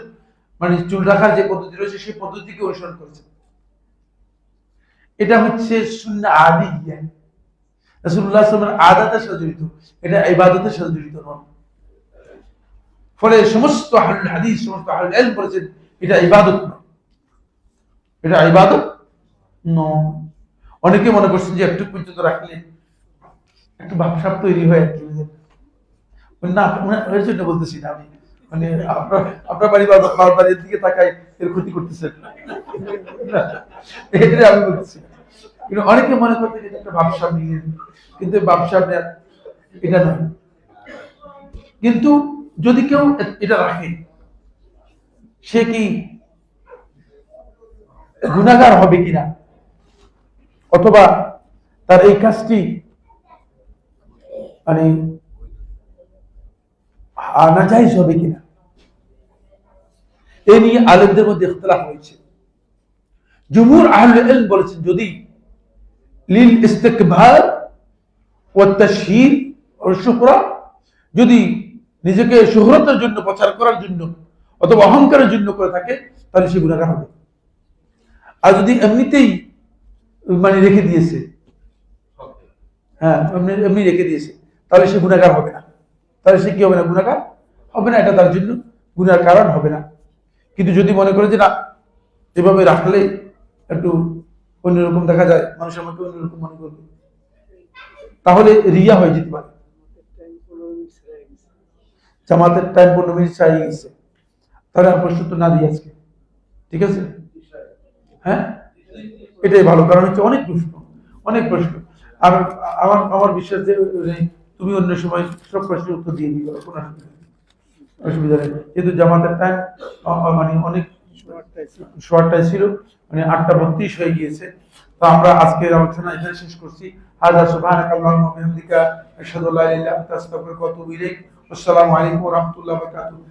মানে চুল রাখার যে পদ্ধতি রয়েছে সেই পদ্ধতিকে অনুসরণ করেছেন। এটা হচ্ছে সুন্নাহ আদিয়া, রাসূলুল্লাহ সাল্লাল্লাহু আলাইহি ওয়াসাল্লামের আদাতের সাথে জড়িত, এটা ইবাদতের সাথে জড়িত নয়। ফলে সমস্ত আহলুল হাদিস, সমস্ত আহলুল ইলম বলেছেন এটা ইবাদত নয়, এটা ইবাদত নয়। অনেকে মনে করছেন যে একটু পর্যন্ত রাখলে একটু ভাবসাব তৈরি হয় আর কি, না এর জন্য বলতেছি না আমি, মানে আপনার বাড়ির দিকে তাকাই এর ক্ষতি করতেছেন এটা আমি বলতেছি। কিন্তু অনেকে মনে করতে যে এটা একটা ব্যবসা নিয়ে, কিন্তু ব্যবসা নেওয়ার এটা নয়। কিন্তু যদি কেউ এটা রাখে, সে কি গুনাহগার হবে কিনা, অথবা তার এই কাজটি মানে নাজাইজ হবে কিনা, এ নিয়ে আলেমদের মধ্যে ইখতিলাফ হয়েছে। জুমহুর আহলুল ইলম বলেছেন, যদি লিল ইস্তিকবার ওয়া তাশহীর ওয়া শুহরা, যদি নিজেকে শুহরতের জন্য, প্রচার করার জন্য অথবা অহংকারের জন্য করে থাকে, তাহলে সে গুনাহগার হবে। আর যদি এমনিতেই মানে রেখে দিয়েছে, হ্যাঁ এমনি রেখে দিয়েছে, তাহলে সে গুনাহগার হবে না। তাহলে সে কি হবে না? গুনাহগার হবে না, এটা তার জন্য গুনার কারণ হবে না। কিন্তু যদি মনে করে যে না, এভাবে রাখলে একটু অন্যরকম দেখা যায়, মানুষ আমাকে অন্যরকম মনে করবে, তাহলে রিয়া হয়ে যেতে পারে। জামাতের টাইম 15 মিনিট ছাড়িয়ে গেছে, তাহলে আর প্রশ্ন তো না দিই আজকে, ঠিক আছে? হ্যাঁ, এটাই ভালো, কারণ হচ্ছে অনেক প্রশ্ন, অনেক প্রশ্ন। আর আমার আমার বিশ্বাস যে তুমি অন্য সময় সব প্রশ্নের উত্তর দিয়ে দিবে, কোনো অসুবিধা নেই। যেহেতু জামাতের টাইম মানে অনেক শর্টটাই ছিল, মানে 8:32 হয়ে গিয়েছে। তো আমরা আজকের আলোচনা এখানে শেষ করছি। হাযা সুবহানাকাল্লাহুম্মা ওয়া বিহামদিকা আশহাদু আল্লা ইলাহা ইল্লা আনতা আস্তাগফিরুকা ওয়া আতুবু ইলাইক। আসসালামু আলাইকুম ওয়া রাহমাতুল্লাহি ওয়া বারাকাতুহু।